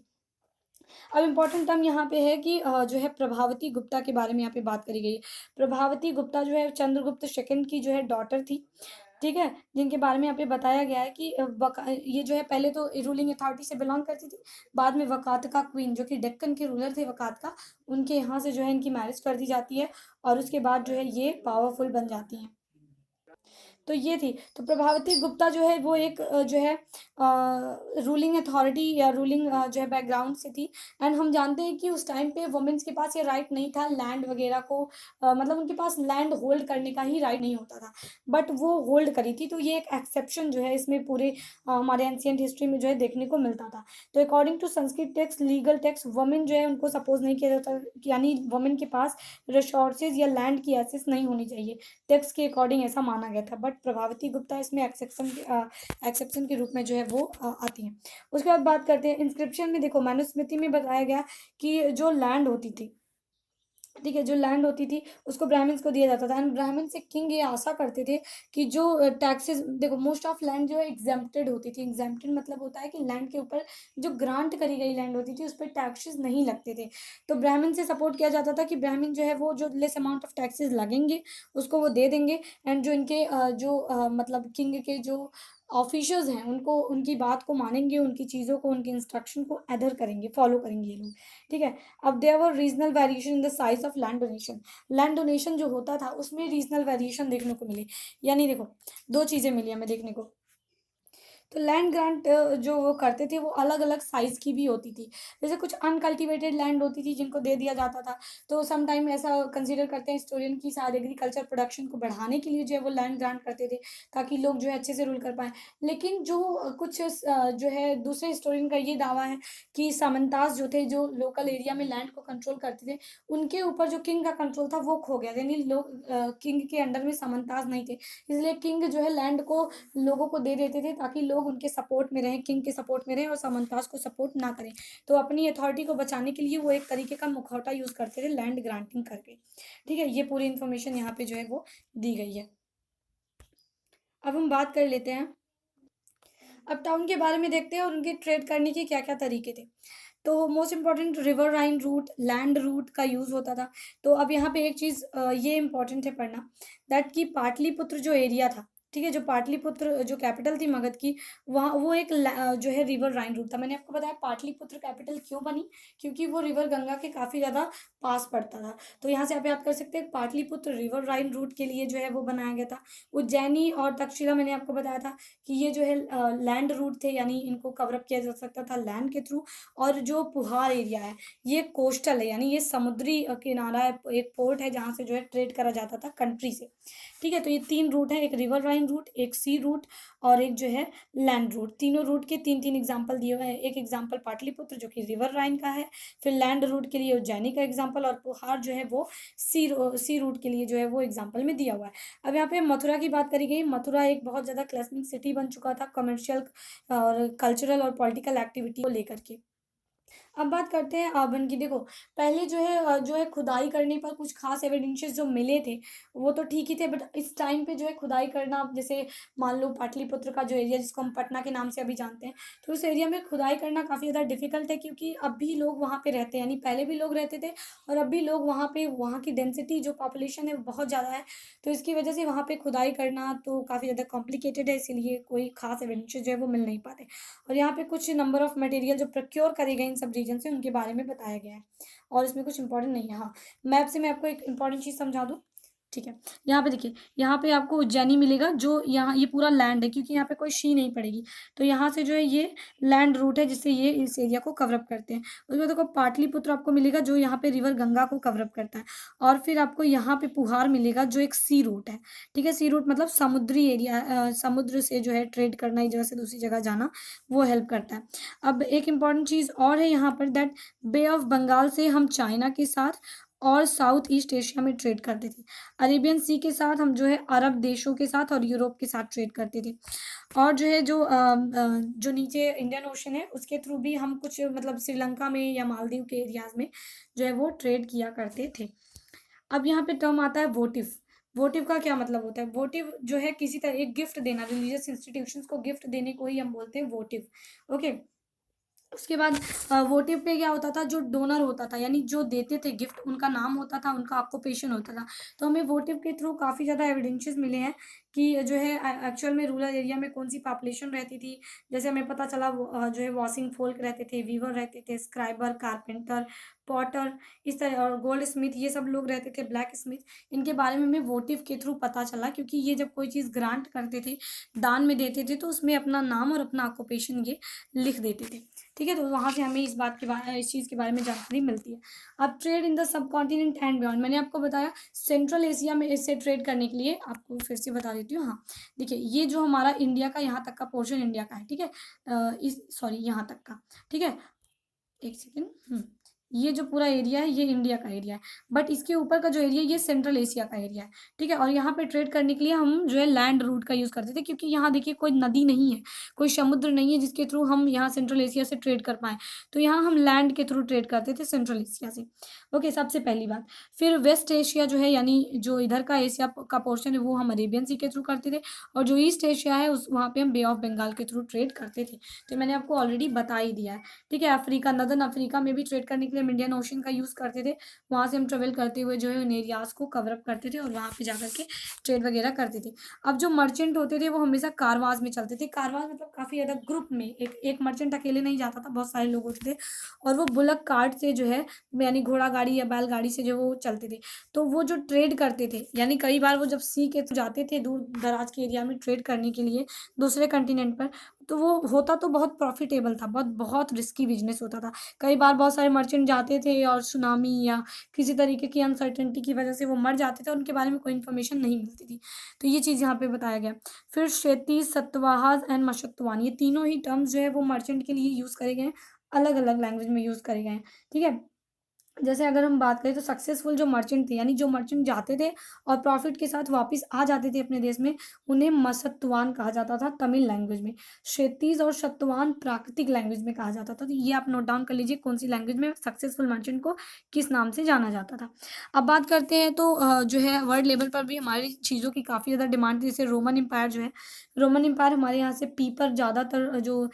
अब इम्पोर्टेंट टर्म यहाँ पे है कि जो है प्रभावती गुप्ता के बारे में यहाँ पे बात करी गई है। प्रभावती गुप्ता जो है चंद्रगुप्त सेकंड की जो है डॉटर थी। ठीक है, जिनके बारे में यहाँ पे बताया गया है कि ये जो है पहले तो रूलिंग अथॉरिटी से बिलोंग करती थी, बाद में वकातका क्वीन, जो कि डेक्कन के रूलर थे वकातका, उनके यहाँ से जो है इनकी मैरिज कर दी जाती है, और उसके बाद जो है ये पावरफुल बन जाती हैं। तो ये थी। तो प्रभावती गुप्ता जो है वो एक जो है रूलिंग अथॉरिटी या रूलिंग जो है बैकग्राउंड से थी। एंड हम जानते हैं कि उस टाइम पे वुमेन्स के पास ये राइट नहीं था लैंड वगैरह को, मतलब उनके पास लैंड होल्ड करने का ही राइट नहीं होता था, बट वो होल्ड करी थी। तो ये एक एक्सेप्शन जो है इसमें पूरे हमारे एंशिएंट हिस्ट्री में जो है देखने को मिलता था। तो according to Sanskrit text, legal text, women जो है उनको सपोज नहीं किया जाता, यानी वुमेन के पास रिसोर्सेज या लैंड की एक्सेस नहीं होनी चाहिए। टेक्स्ट के अकॉर्डिंग ऐसा माना गया था। बट बट प्रभावती गुप्ता इसमें एक्सेप्शन के रूप में जो है वो आती हैं। उसके बाद बात करते हैं इंस्क्रिप्शन में। देखो मनुस्मृति में बताया गया कि जो लैंड होती थी, ठीक है, जो लैंड होती थी उसको ब्राह्मण्स को दिया जाता था, एंड ब्राह्मण से किंग ये आशा करते थे कि जो टैक्सेस, देखो मोस्ट ऑफ लैंड जो है एग्जेम्प्टेड होती थी। एग्जेम्प्टेड मतलब होता है कि लैंड के ऊपर जो ग्रांट करी गई लैंड होती थी उस पर टैक्सेस नहीं लगते थे। तो ब्राह्मण से सपोर्ट किया जाता था कि ब्राह्मण जो है वो जो लेस अमाउंट ऑफ टैक्सेस लगेंगे उसको वो दे देंगे, एंड जो इनके मतलब किंग के जो ऑफिशियल्स हैं उनको, उनकी बात को मानेंगे, उनकी चीज़ों को, उनकी इंस्ट्रक्शन को अदर करेंगे, फॉलो करेंगे ये लोग, ठीक है। अब there were regional variation in the size of land donation. Land donation जो होता था उसमें रीजनल वेरिएशन देखने को मिली, यानी देखो दो चीज़ें मिली हमें देखने को। तो लैंड ग्रांट जो वो करते थे वो अलग अलग साइज़ की भी होती थी। जैसे कुछ अनकल्टिवेटेड लैंड होती थी जिनको दे दिया जाता था, तो सम टाइम ऐसा कंसीडर करते हैं हिस्टोरियन की शायद एग्रीकल्चर प्रोडक्शन को बढ़ाने के लिए जो है वो लैंड ग्रांट करते थे ताकि लोग जो है अच्छे से रूल कर पाएँ। लेकिन जो जो है दूसरे हिस्टोरियन का ये दावा है कि सामंतास जो थे, जो लोकल एरिया में लैंड को कंट्रोल करते थे, उनके ऊपर जो किंग का कंट्रोल था वो खो गया, यानी लोग किंग के अंडर में सामंतास नहीं थे। इसलिए किंग जो है लैंड को लोगों को दे देते थे ताकि लोग उनके सपोर्ट में रहें, किंग के सपोर्ट में रहें और सामंतास को सपोर्ट ना करें। तो अपनी अथॉरिटी को बचाने के लिए वो एक तरीके का मुखौटा यूज़ करते थे लैंड ग्रांटिंग करके, ठीक है। ये पूरी इन्फॉर्मेशन यहाँ पे जो है वो दी गई है। अब हम बात कर लेते हैं, अब टाउन के बारे में देखते हैं और उनके ट्रेड करने के क्या क्या तरीके थे। तो मोस्ट इंपॉर्टेंट रिवर राइन रूट, लैंड रूट का यूज़ होता था। तो अब यहाँ पे एक चीज़ ये इंपॉर्टेंट है पढ़ना, दैट कि पाटलिपुत्र जो एरिया था, ठीक है, जो पाटलिपुत्र जो कैपिटल थी मगध की, वहाँ वो एक जो है रिवर राइन रूट था। मैंने आपको बताया पाटलिपुत्र कैपिटल क्यों बनी, क्योंकि वो रिवर गंगा के काफ़ी ज़्यादा पास पड़ता था। तो यहाँ से आप याद कर सकते हैं पाटलिपुत्र रिवर राइन रूट के लिए जो है वो बनाया गया था। उज्जैनी और तक्षशिला मैंने आपको बताया था कि ये जो है लैंड रूट थे, यानी इनको कवरअप किया जा सकता था लैंड के थ्रू। और जो पुहार एरिया है ये कोस्टल है, यानी ये समुद्री किनारा है, एक पोर्ट है जहाँ से जो है ट्रेड करा जाता था कंट्री से, ठीक है। तो ये तीन रूट है, एक रिवर राइन रूट, एक सी रूट और एक जो है लैंड रूट। तीनों रूट के तीन तीन एग्जाम्पल दिए हुए हैं। एक एग्जाम्पल पाटलिपुत्र जो कि रिवर राइन का है, फिर लैंड रूट के लिए उज्जैनी का एग्जाम्पल, और पुहार जो है वो सी रूट के लिए जो है वो एग्जाम्पल में दिया हुआ है। अब यहाँ पे मथुरा की बात करी गई। मथुरा एक बहुत ज़्यादा क्लस्टरिंग सिटी बन चुका था कमर्शियल और कल्चरल और पॉलिटिकल एक्टिविटी को लेकर के। अब बात करते हैं आवन की। देखो पहले जो है खुदाई करने पर कुछ खास एविडेंसेस जो मिले थे वो तो ठीक ही थे, बट इस टाइम पे जो है खुदाई करना, अब जैसे मान लो पाटलिपुत्र का जो एरिया जिसको हम पटना के नाम से अभी जानते हैं, तो उस एरिया में खुदाई करना काफ़ी ज़्यादा डिफिकल्ट है, क्योंकि अब भी लोग वहाँ पे रहते हैं, यानी पहले भी लोग रहते थे और अब भी लोग वहाँ पे, वहाँ की डेंसिटी जो पॉपुलेशन है वो बहुत ज़्यादा है। तो इसकी वजह से वहाँ पे खुदाई करना तो काफ़ी ज़्यादा कॉम्प्लिकेटेड है, इसीलिए कोई खास एविडेंसेस जो है वो मिल नहीं पाते। और यहाँ पे कुछ नंबर ऑफ मटेरियल जो प्रोक्योर करे गए इन सब रीजन से उनके बारे में बताया गया है, और इसमें कुछ इंपॉर्टेंट नहीं है। हाँ, मैप से मैं आपको एक इंपॉर्टेंट चीज़ समझा दूँ, ठीक है। यहाँ पे देखिए, यहाँ पे आपको उज्जैनी मिलेगा, जो यहाँ ये पूरा लैंड है, क्योंकि यहाँ पे कोई शी नहीं पड़ेगी। तो यहाँ से जो है ये लैंड रूट है जिससे ये इस एरिया को कवरअप करते हैं। उसके बाद देखो पाटलिपुत्र आपको मिलेगा जो यहाँ पे रिवर गंगा को कवरअप करता है। और फिर आपको यहाँ पे पुहार मिलेगा जो एक सी रूट है, ठीक है। सी रूट मतलब समुद्री एरिया, समुद्र से जो है ट्रेड करना, एक जगह से दूसरी जगह जाना, वो हेल्प करता है। अब एक इम्पॉर्टेंट चीज़ और है यहाँ पर, दैट बे ऑफ बंगाल से हम चाइना के साथ और साउथ ईस्ट एशिया में ट्रेड करते थे। अरेबियन सी के साथ हम जो है अरब देशों के साथ और यूरोप के साथ ट्रेड करते थे। और जो है जो नीचे इंडियन ओशन है उसके थ्रू भी हम कुछ मतलब श्रीलंका में या मालदीव के एरियाज में जो है वो ट्रेड किया करते थे। अब यहाँ पे टर्म आता है वोटिव। वोटिव का क्या मतलब होता है? वोटिव जो है किसी तरह एक गिफ्ट देना, रिलीजियस इंस्टीट्यूशंस को गिफ्ट देने को ही हम बोलते हैं वोटिव, ओके। उसके बाद वोटिव पे क्या होता था, जो डोनर होता था यानी जो देते थे गिफ्ट, उनका नाम होता था, उनका ऑक्यूपेशन होता था। तो हमें वोटिव के थ्रू काफ़ी ज़्यादा एविडेंसेस मिले हैं कि जो है एक्चुअल में रूरल एरिया में कौन सी पॉपुलेशन रहती थी। जैसे हमें पता चला जो है वॉशिंग फोल्क रहते थे, वीवर रहते थे, स्क्राइबर, कारपेंटर, पॉटर, इस तरह, और गोल्ड स्मिथ, ये सब लोग रहते थे, ब्लैक स्मिथ। इनके बारे में हमें वोटिव के थ्रू पता चला, क्योंकि ये जब कोई चीज़ ग्रांट करते थे, दान में देते थे, तो उसमें अपना नाम और अपना ऑक्यूपेशन ये लिख देते थे, ठीक है। तो वहाँ से हमें इस चीज़ के बारे में जानकारी मिलती है। अब trade in the sub continent and beyond, मैंने आपको बताया सेंट्रल एशिया में इससे ट्रेड करने के लिए, आपको फिर से बता देती हूँ। हाँ, देखिए ये जो हमारा इंडिया का यहाँ तक का पोर्शन इंडिया का है, ठीक है, इस सॉरी यहाँ तक का, ठीक है, एक सेकेंड, ये जो पूरा एरिया है ये इंडिया का एरिया है, बट इसके ऊपर का जो एरिया है ये सेंट्रल एशिया का एरिया है, ठीक है। और यहाँ पे ट्रेड करने के लिए हम जो है लैंड रूट का यूज़ करते थे, क्योंकि यहाँ देखिए कोई नदी नहीं है, कोई समुद्र नहीं है जिसके थ्रू हम यहाँ सेंट्रल एशिया से ट्रेड कर पाएँ। तो यहाँ हम लैंड के थ्रू ट्रेड करते थे सेंट्रल एशिया से। ओके, सबसे पहली बात। फिर वेस्ट एशिया जो है, यानी जो इधर का एशिया का पोर्शन है, वो हम अरेबियन सी के थ्रू करते थे, और जो ईस्ट एशिया है उस वहाँ पे हम बे ऑफ बंगाल के थ्रू ट्रेड करते थे। तो मैंने आपको ऑलरेडी बता ही दिया है, ठीक है। अफ्रीका, नदर्न अफ्रीका में भी ट्रेड करने के लिए हम इंडियन ओशन का यूज़ करते थे। वहाँ से हम ट्रेवल करते हुए जो है उन एरियाज़ को कवर अप करते थे और वहाँ पे जाकर के ट्रेड वगैरह करते थे। अब जो मर्चेंट होते थे वो हमेशा कारवाज़ में चलते थे। कारवाज़ मतलब काफ़ी ज़्यादा ग्रुप में, एक एक मर्चेंट अकेले नहीं जाता था, बहुत सारे लोग होते थे, और वो बुलक कार्ट से जो है, यानी घोड़ा गाड़ी या बैलगाड़ी से जो वो चलते थे। तो वो जो ट्रेड करते थे, यानी कई बार वो जब सी के थ्रू जाते थे दूर दराज के एरिया में ट्रेड करने के लिए दूसरे कंटिनेंट पर, तो वो होता तो बहुत प्रॉफिटेबल था, बहुत बहुत रिस्की बिजनेस होता था। कई बार बहुत सारे मर्चेंट जाते थे और सुनामी या किसी तरीके की अनसर्टेनिटी की वजह से वो मर जाते थे, उनके बारे में कोई इन्फॉर्मेशन नहीं मिलती थी। तो ये चीज़ यहाँ पे बताया गया। फिर शेती, सतवाहाज एंड मशत्तवान, ये तीनों ही टर्म्स जो है वो मर्चेंट के लिए यूज़ करे गए हैं, अलग अलग लैंग्वेज में यूज़ करे गए हैं, ठीक है। जैसे अगर हम बात करें तो सक्सेसफुल जो मर्चेंट थे, यानी जो मर्चेंट जाते थे और प्रॉफिट के साथ वापस आ जाते थे अपने देश में, उन्हें मसत्तवान कहा जाता था तमिल लैंग्वेज में। क्षेत्रीज और शतवान प्राकृतिक लैंग्वेज में कहा जाता था। तो ये आप नोट डाउन कर लीजिए कौन सी लैंग्वेज में सक्सेसफुल मर्चेंट को किस नाम से जाना जाता था। अब बात करते हैं तो जो है वर्ल्ड लेवल पर भी हमारी चीज़ों की काफ़ी ज़्यादा डिमांड थी। जैसे रोमन एम्पायर जो है, रोमन एम्पायर हमारे यहाँ से पीपर ज़्यादातर जो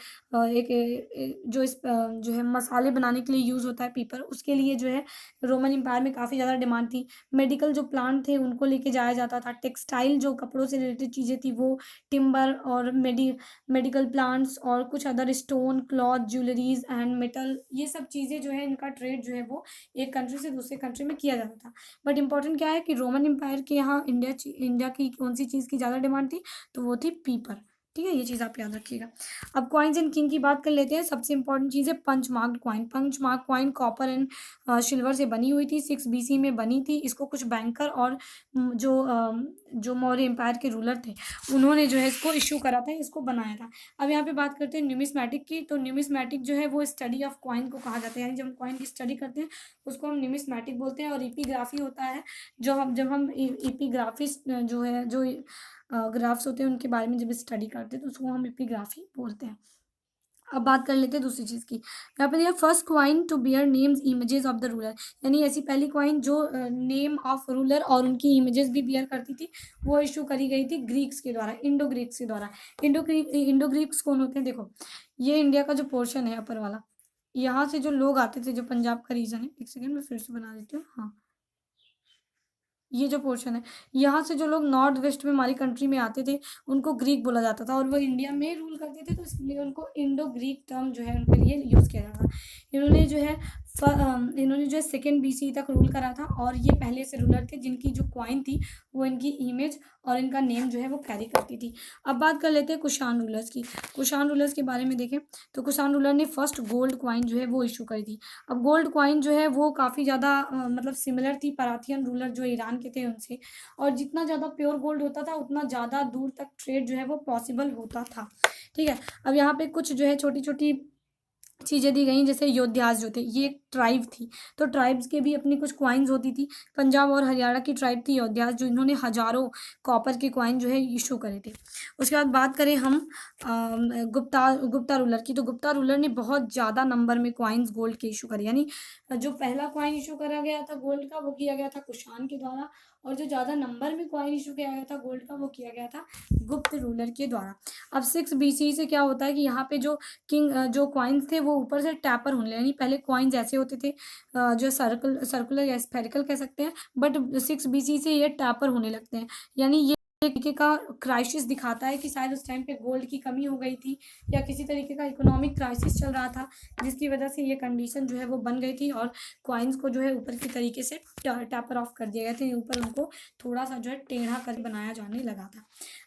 जो जो है मसाले बनाने के लिए यूज़ होता है पीपर, उसके लिए जो है रोमन एम्पायर में काफ़ी ज़्यादा डिमांड थी। मेडिकल जो प्लांट थे उनको लेके जाया जाता था। टेक्सटाइल जो कपड़ों से रिलेटेड चीज़ें थी वो टिम्बर और मेडिकल प्लांट्स और कुछ other stone, cloth, jewelleries and metal, ये सब चीज़ें जो है इनका ट्रेड जो है वो एक कंट्री से दूसरे कंट्री में किया जाता था। बट इंपॉर्टेंट क्या है कि रोमन एम्पायर के यहाँ इंडिया की कौन सी चीज़ की ज़्यादा डिमांड थी, तो वो थी पीपर, ठीक है। ये चीज़ आप याद रखिएगा। अब कॉइन्स एंड किंग की बात कर लेते हैं। सबसे इंपॉर्टेंट चीज़ है punch marked coin. Punch mark coin copper and silver से बनी हुई थी, 6 BC में बनी थी। इसको कुछ बैंकर और जो मौर्य एम्पायर के रूलर थे उन्होंने जो है इसको इशू करा था, इसको बनाया था। अब यहाँ पे बात करते हैं न्यूमिस्मैटिक की। तो न्यूमिस्मैटिक जो है वो स्टडी ऑफ कॉइन को कहा जाता है, यानी जब हम कॉइन की स्टडी करते हैं उसको हम न्यूमिस्मैटिक बोलते हैं। और इपिग्राफी होता है, जब हम इपिग्राफिस्ट जो है, जो ग्राफ्स होते हैं उनके बारे में जब स्टडी करते हैं तो उसको हम एपिग्राफी बोलते हैं। अब बात कर लेते हैं दूसरी चीज़ की। यहाँ पे दिया first coin to bear names images of the ruler, यानी ऐसी पहली क्वाइन जो नेम ऑफ रूलर और उनकी इमेजेस भी बियर करती थी, वो इशू करी गई थी ग्रीक्स के द्वारा, इंडो ग्रीक्स के द्वारा। इंडो ग्रीक्स कौन होते हैं? देखो, ये इंडिया का जो पोर्शन है अपर वाला, यहाँ से जो लोग आते थे, जो पंजाब का रीजन है, एक सेकेंड में फिर से बना देती हूँ, हाँ, ये जो पोर्शन है, यहाँ से जो लोग नॉर्थ वेस्ट में हमारी कंट्री में आते थे उनको ग्रीक बोला जाता था, और वो इंडिया में रूल करते थे, तो इसलिए उनको इंडो ग्रीक टर्म जो है उनके लिए यूज़ किया जाता था। इन्होंने जो है 2nd BC तक रूल करा था, और ये पहले से रूलर थे जिनकी जो क्वाइन थी वो इनकी इमेज और इनका नेम जो है वो कैरी करती थी। अब बात कर लेते हैं कुषाण रूलर्स की। कुषाण रूलर्स के बारे में देखें तो कुषाण रूलर ने फर्स्ट गोल्ड क्वाइन जो है वो इशू करी थी। अब गोल्ड क्वाइन जो है वो काफ़ी ज़्यादा मतलब सिमिलर थी पाराथियन रूलर जो ईरान के थे उनसे, और जितना ज़्यादा प्योर गोल्ड होता था उतना ज़्यादा दूर तक ट्रेड जो है वो पॉसिबल होता था, ठीक है। अब यहाँ पे कुछ जो है छोटी छोटी चीज़ें दी गई, जैसे योद्धास जो थे, ये एक ट्राइब थी, तो ट्राइब्स के भी अपनी कुछ क्वाइंस होती थी। पंजाब और हरियाणा की ट्राइब थी योद्धास, जो इन्होंने हजारों कॉपर के क्वाइन जो है इशू करे थे। उसके बाद बात करें हम गुप्ता रूलर की, तो गुप्ता रूलर ने बहुत ज़्यादा नंबर में क्वाइंस गोल्ड के इशू करे, यानी जो पहला क्वाइन इशू करा गया था गोल्ड का वो किया गया था कुषाण के द्वारा, और जो ज़्यादा नंबर में क्वाइन इशू किया गया था गोल्ड का वो किया गया था गुप्त रूलर के द्वारा। अब 6 BC से क्या होता है कि यहाँ पे जो कॉइन्स थे वो ऊपर से टैपर होने लगे, यानी पहले कॉइन्स ऐसे होते थे जो सर्कुलर या स्फेरिकल कह सकते हैं, बट 6 BC से ये टैपर होने लगते हैं, यानी ये एक तरीके का क्राइसिस दिखाता है कि शायद उस टाइम पे गोल्ड की कमी हो गई थी, या किसी तरीके का इकोनॉमिक क्राइसिस चल रहा था, जिसकी वजह से ये कंडीशन जो है वो बन गई थी, और कॉइन्स को जो है ऊपर की तरीके से टैपर ऑफ कर दिया गया था, ऊपर उनको थोड़ा सा जो है टेढ़ा कर बनाया जाने लगा था।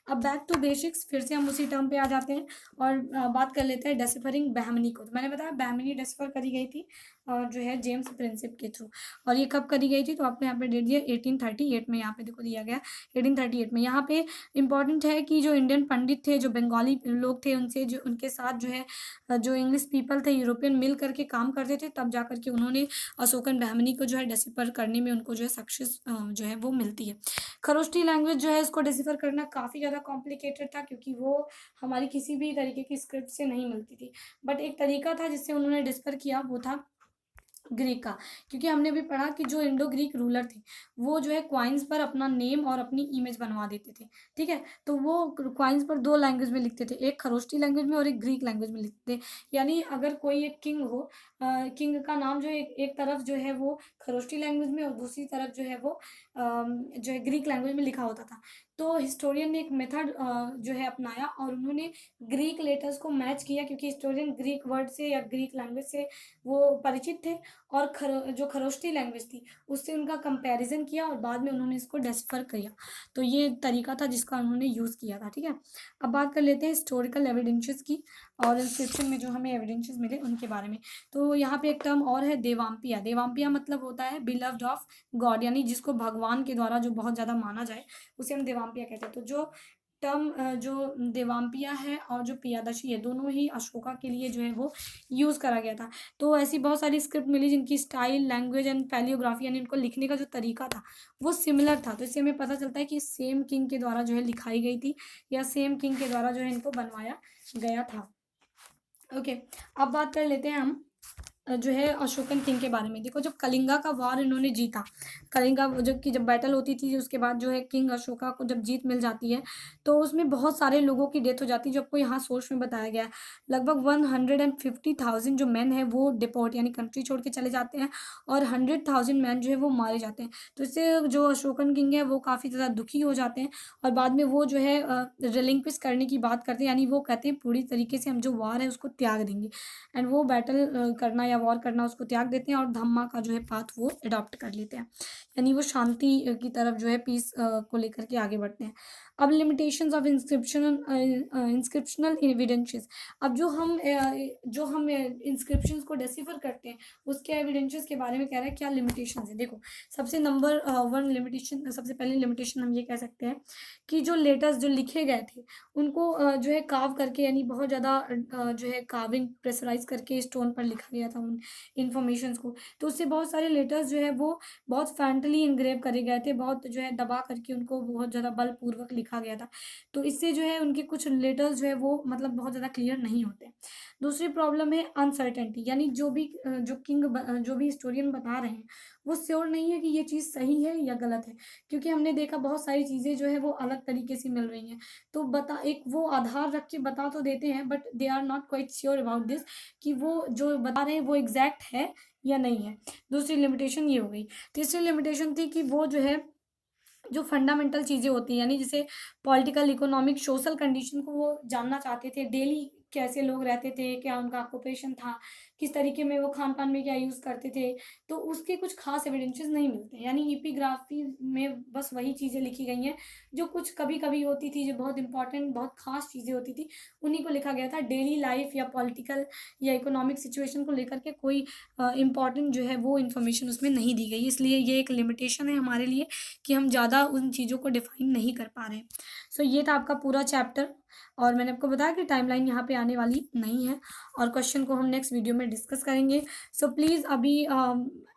अब बैक टू बेसिक्स, फिर से हम उसी टर्म पे आ जाते हैं और बात कर लेते हैं डेसिफरिंग बहमनी को। तो मैंने बताया बहमनी डेसिफर करी गई थी जो है जेम्स प्रिंसिप के थ्रू, और ये कब करी गई थी, तो आपने यहाँ पे दे दिया 1838 में, यहाँ पे देखो दिया गया 1838 में। यहाँ यहाँ पे इम्पॉर्टेंट है कि जो इंडियन पंडित थे, जो बंगाली लोग थे, उनसे जो उनके साथ जो है जो इंग्लिश पीपल थे, यूरोपियन मिल करके काम करते थे, तब जा करके उन्होंने अशोकन ब्राह्मणी को जो है डिसिफर करने में उनको जो है सक्सेस जो है वो मिलती है। खरोष्टी लैंग्वेज जो है इसको डिसिफर करना काफ़ी ज़्यादा कॉम्प्लिकेटेड था, क्योंकि वो हमारी किसी भी तरीके की स्क्रिप्ट से नहीं मिलती थी। बट एक तरीका था जिससे उन्होंने डिस्कवर किया, वो था ग्रीक का। क्योंकि हमने अभी पढ़ा कि जो इंडो ग्रीक रूलर थे, वो जो है क्वाइंस पर अपना नेम और अपनी इमेज बनवा देते थे, ठीक है। तो वो क्वाइंस पर दो लैंग्वेज में लिखते थे, एक खरोष्टी लैंग्वेज में और एक ग्रीक लैंग्वेज में लिखते थे। यानी अगर कोई एक किंग हो, किंग का नाम जो है एक तरफ जो है वो खरोष्टी लैंग्वेज में और दूसरी तरफ जो है वो जो है ग्रीक लैंग्वेज में लिखा होता था। तो हिस्टोरियन ने एक मेथड जो है अपनाया और उन्होंने ग्रीक लेटर्स को मैच किया, क्योंकि हिस्टोरियन ग्रीक वर्ड से या ग्रीक लैंग्वेज से वो परिचित थे, और जो खरोष्टी लैंग्वेज थी उससे उनका कंपैरिजन किया और बाद में उन्होंने इसको डेसिफर किया। तो ये तरीका था जिसका उन्होंने यूज़ किया था, ठीक है। अब बात कर लेते हैं हिस्टोरिकल एविडेंसेस की और इंस्क्रिप्शन में जो हमें एविडेंसेस मिले उनके बारे में। तो यहाँ पे एक टर्म और है, देवाम्पिया। देवाम्पिया मतलब होता है बिलव्ड ऑफ गॉड, यानी जिसको भगवान के द्वारा जो बहुत ज़्यादा माना जाए उसे हम देवाम्पिया कहते हैं। तो जो टर्म जो देवाम्पिया है और जो पियादशी है, दोनों ही अशोका के लिए जो है वो यूज़ करा गया था। तो ऐसी बहुत सारी स्क्रिप्ट मिली जिनकी स्टाइल, लैंग्वेज एंड पैलियोग्राफी यानी इनको लिखने का जो तरीका था वो सिमिलर था। तो इससे हमें पता चलता है कि सेम किंग के द्वारा जो है लिखाई गई थी, या सेम किंग के द्वारा जो है इनको बनवाया गया था। ओके, अब बात कर लेते हैं हम जो है अशोकन किंग के बारे में। देखो, जब कलिंगा का वार इन्होंने जीता, कलिंगा जब बैटल होती थी, उसके बाद जो है किंग अशोका को जब जीत मिल जाती है, तो उसमें बहुत सारे लोगों की डेथ हो जाती है, जो आपको यहाँ सोर्स में बताया गया है। लगभग 150,000 जो मैन है वो डिपोर्ट यानी कंट्री छोड़ के चले जाते हैं, और 100,000 मैन जो है वो मारे जाते हैं। तो इससे जो अशोकन किंग है वो काफ़ी ज़्यादा दुखी हो जाते हैं, और बाद में वो जो है रिलिंक्विश करने की बात करते हैं, यानी वो कहते हैं पूरी तरीके से हम जो वार है उसको त्याग देंगे, एंड वो बैटल करना या वॉर करना उसको त्याग देते हैं, और धम्मा का जो है पाथ वो अडॉप्ट कर लेते हैं, यानी वो शांति की तरफ जो है पीस को लेकर के आगे बढ़ते हैं। अब लिमिटेशंस ऑफ इंस्क्रिप्शनल एविडेंसेस। अब जो हम इंस्क्रिप्शंस को डेसिफर करते हैं उसके एविडेंसेस के बारे में कह रहा है क्या लिमिटेशंस है। देखो, सबसे नंबर वन लिमिटेशन, सबसे पहली लिमिटेशन हम ये कह सकते हैं कि जो लेटर्स जो लिखे गए थे उनको जो है कार्व करके, यानी बहुत ज़्यादा जो है कार्विंग प्रेशराइज करके स्टोन पर लिखा गया था उन इन्फॉर्मेशंस को। तो उससे बहुत सारे लेटर्स जो है वो बहुत फैंटली इनग्रेव करे गए थे, बहुत जो है दबा करके उनको बहुत ज़्यादा बलपूर्वक लिखा गया था। तो इससे जो है उनके कुछ लेटर्स जो है वो मतलब बहुत ज़्यादा क्लियर नहीं होते। दूसरी प्रॉब्लम है अनसर्टेनिटी, यानी जो भी हिस्टोरियन बता रहे हैं वो श्योर नहीं है कि ये चीज़ सही है या गलत है, क्योंकि हमने देखा बहुत सारी चीज़ें जो है वो अलग तरीके से मिल रही हैं। तो एक वो आधार रख के बता तो देते हैं, but they are not quite sure about this कि वो जो बता रहे हैं वो एग्जैक्ट है या नहीं है। दूसरी लिमिटेशन ये हो गई। तीसरी लिमिटेशन थी कि वो जो है जो फंडामेंटल चीज़ें होती हैं, यानी जैसे पॉलिटिकल, इकोनॉमिक, सोशल कंडीशन को वो जानना चाहते थे। डेली कैसे लोग रहते थे, क्या उनका ऑक्यूपेशन था, किस तरीके में वो खान-पान में क्या यूज़ करते थे, तो उसके कुछ ख़ास एविडेंसेस नहीं मिलते। यानी एपिग्राफी में बस वही चीज़ें लिखी गई हैं, जो कुछ कभी-कभी होती थी, जो बहुत इम्पोर्टेंट, बहुत ख़ास चीज़ें होती थी, उन्हीं को लिखा गया था। डेली लाइफ़ या पॉलिटिकल या इकोनॉमिक सिचुएशन को लेकर के कोई इम्पोर्टेंट जो है वो इन्फॉर्मेशन उसमें नहीं दी गई। इसलिए ये एक लिमिटेशन है हमारे लिए कि हम ज़्यादा उन चीज़ों को डिफाइन नहीं कर पा रहे हैं। सो ये था आपका पूरा चैप्टर, और मैंने आपको बताया कि टाइमलाइन यहाँ पे आने वाली नहीं है, और क्वेश्चन को हम नेक्स्ट वीडियो में डिस्कस करेंगे। सो प्लीज़ अभी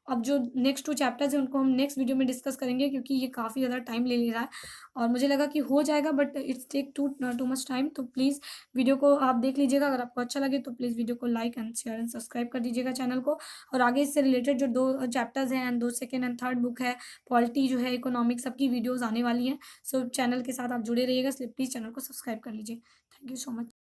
अब जो नेक्स्ट 2 चैप्टर्स हैं उनको हम नेक्स्ट वीडियो में डिस्कस करेंगे, क्योंकि ये काफ़ी ज़्यादा टाइम ले रहा है, और मुझे लगा कि हो जाएगा, but it's take too much time. तो प्लीज़ वीडियो को आप देख लीजिएगा, अगर आपको अच्छा लगे तो प्लीज़ वीडियो को like and share and subscribe कर दीजिएगा चैनल को। और आगे इससे रिलेटेड जो 2 चैप्टर्स हैं and 2 second and third book है, पॉलिटी जो है, इकोनॉमिक्स, सबकी वीडियोज़ आने वाली हैं। सो चैनल के साथ आप जुड़े रहिएगा, इसलिए प्लीज़ चैनल को सब्सक्राइब कर लीजिए। Thank you so much.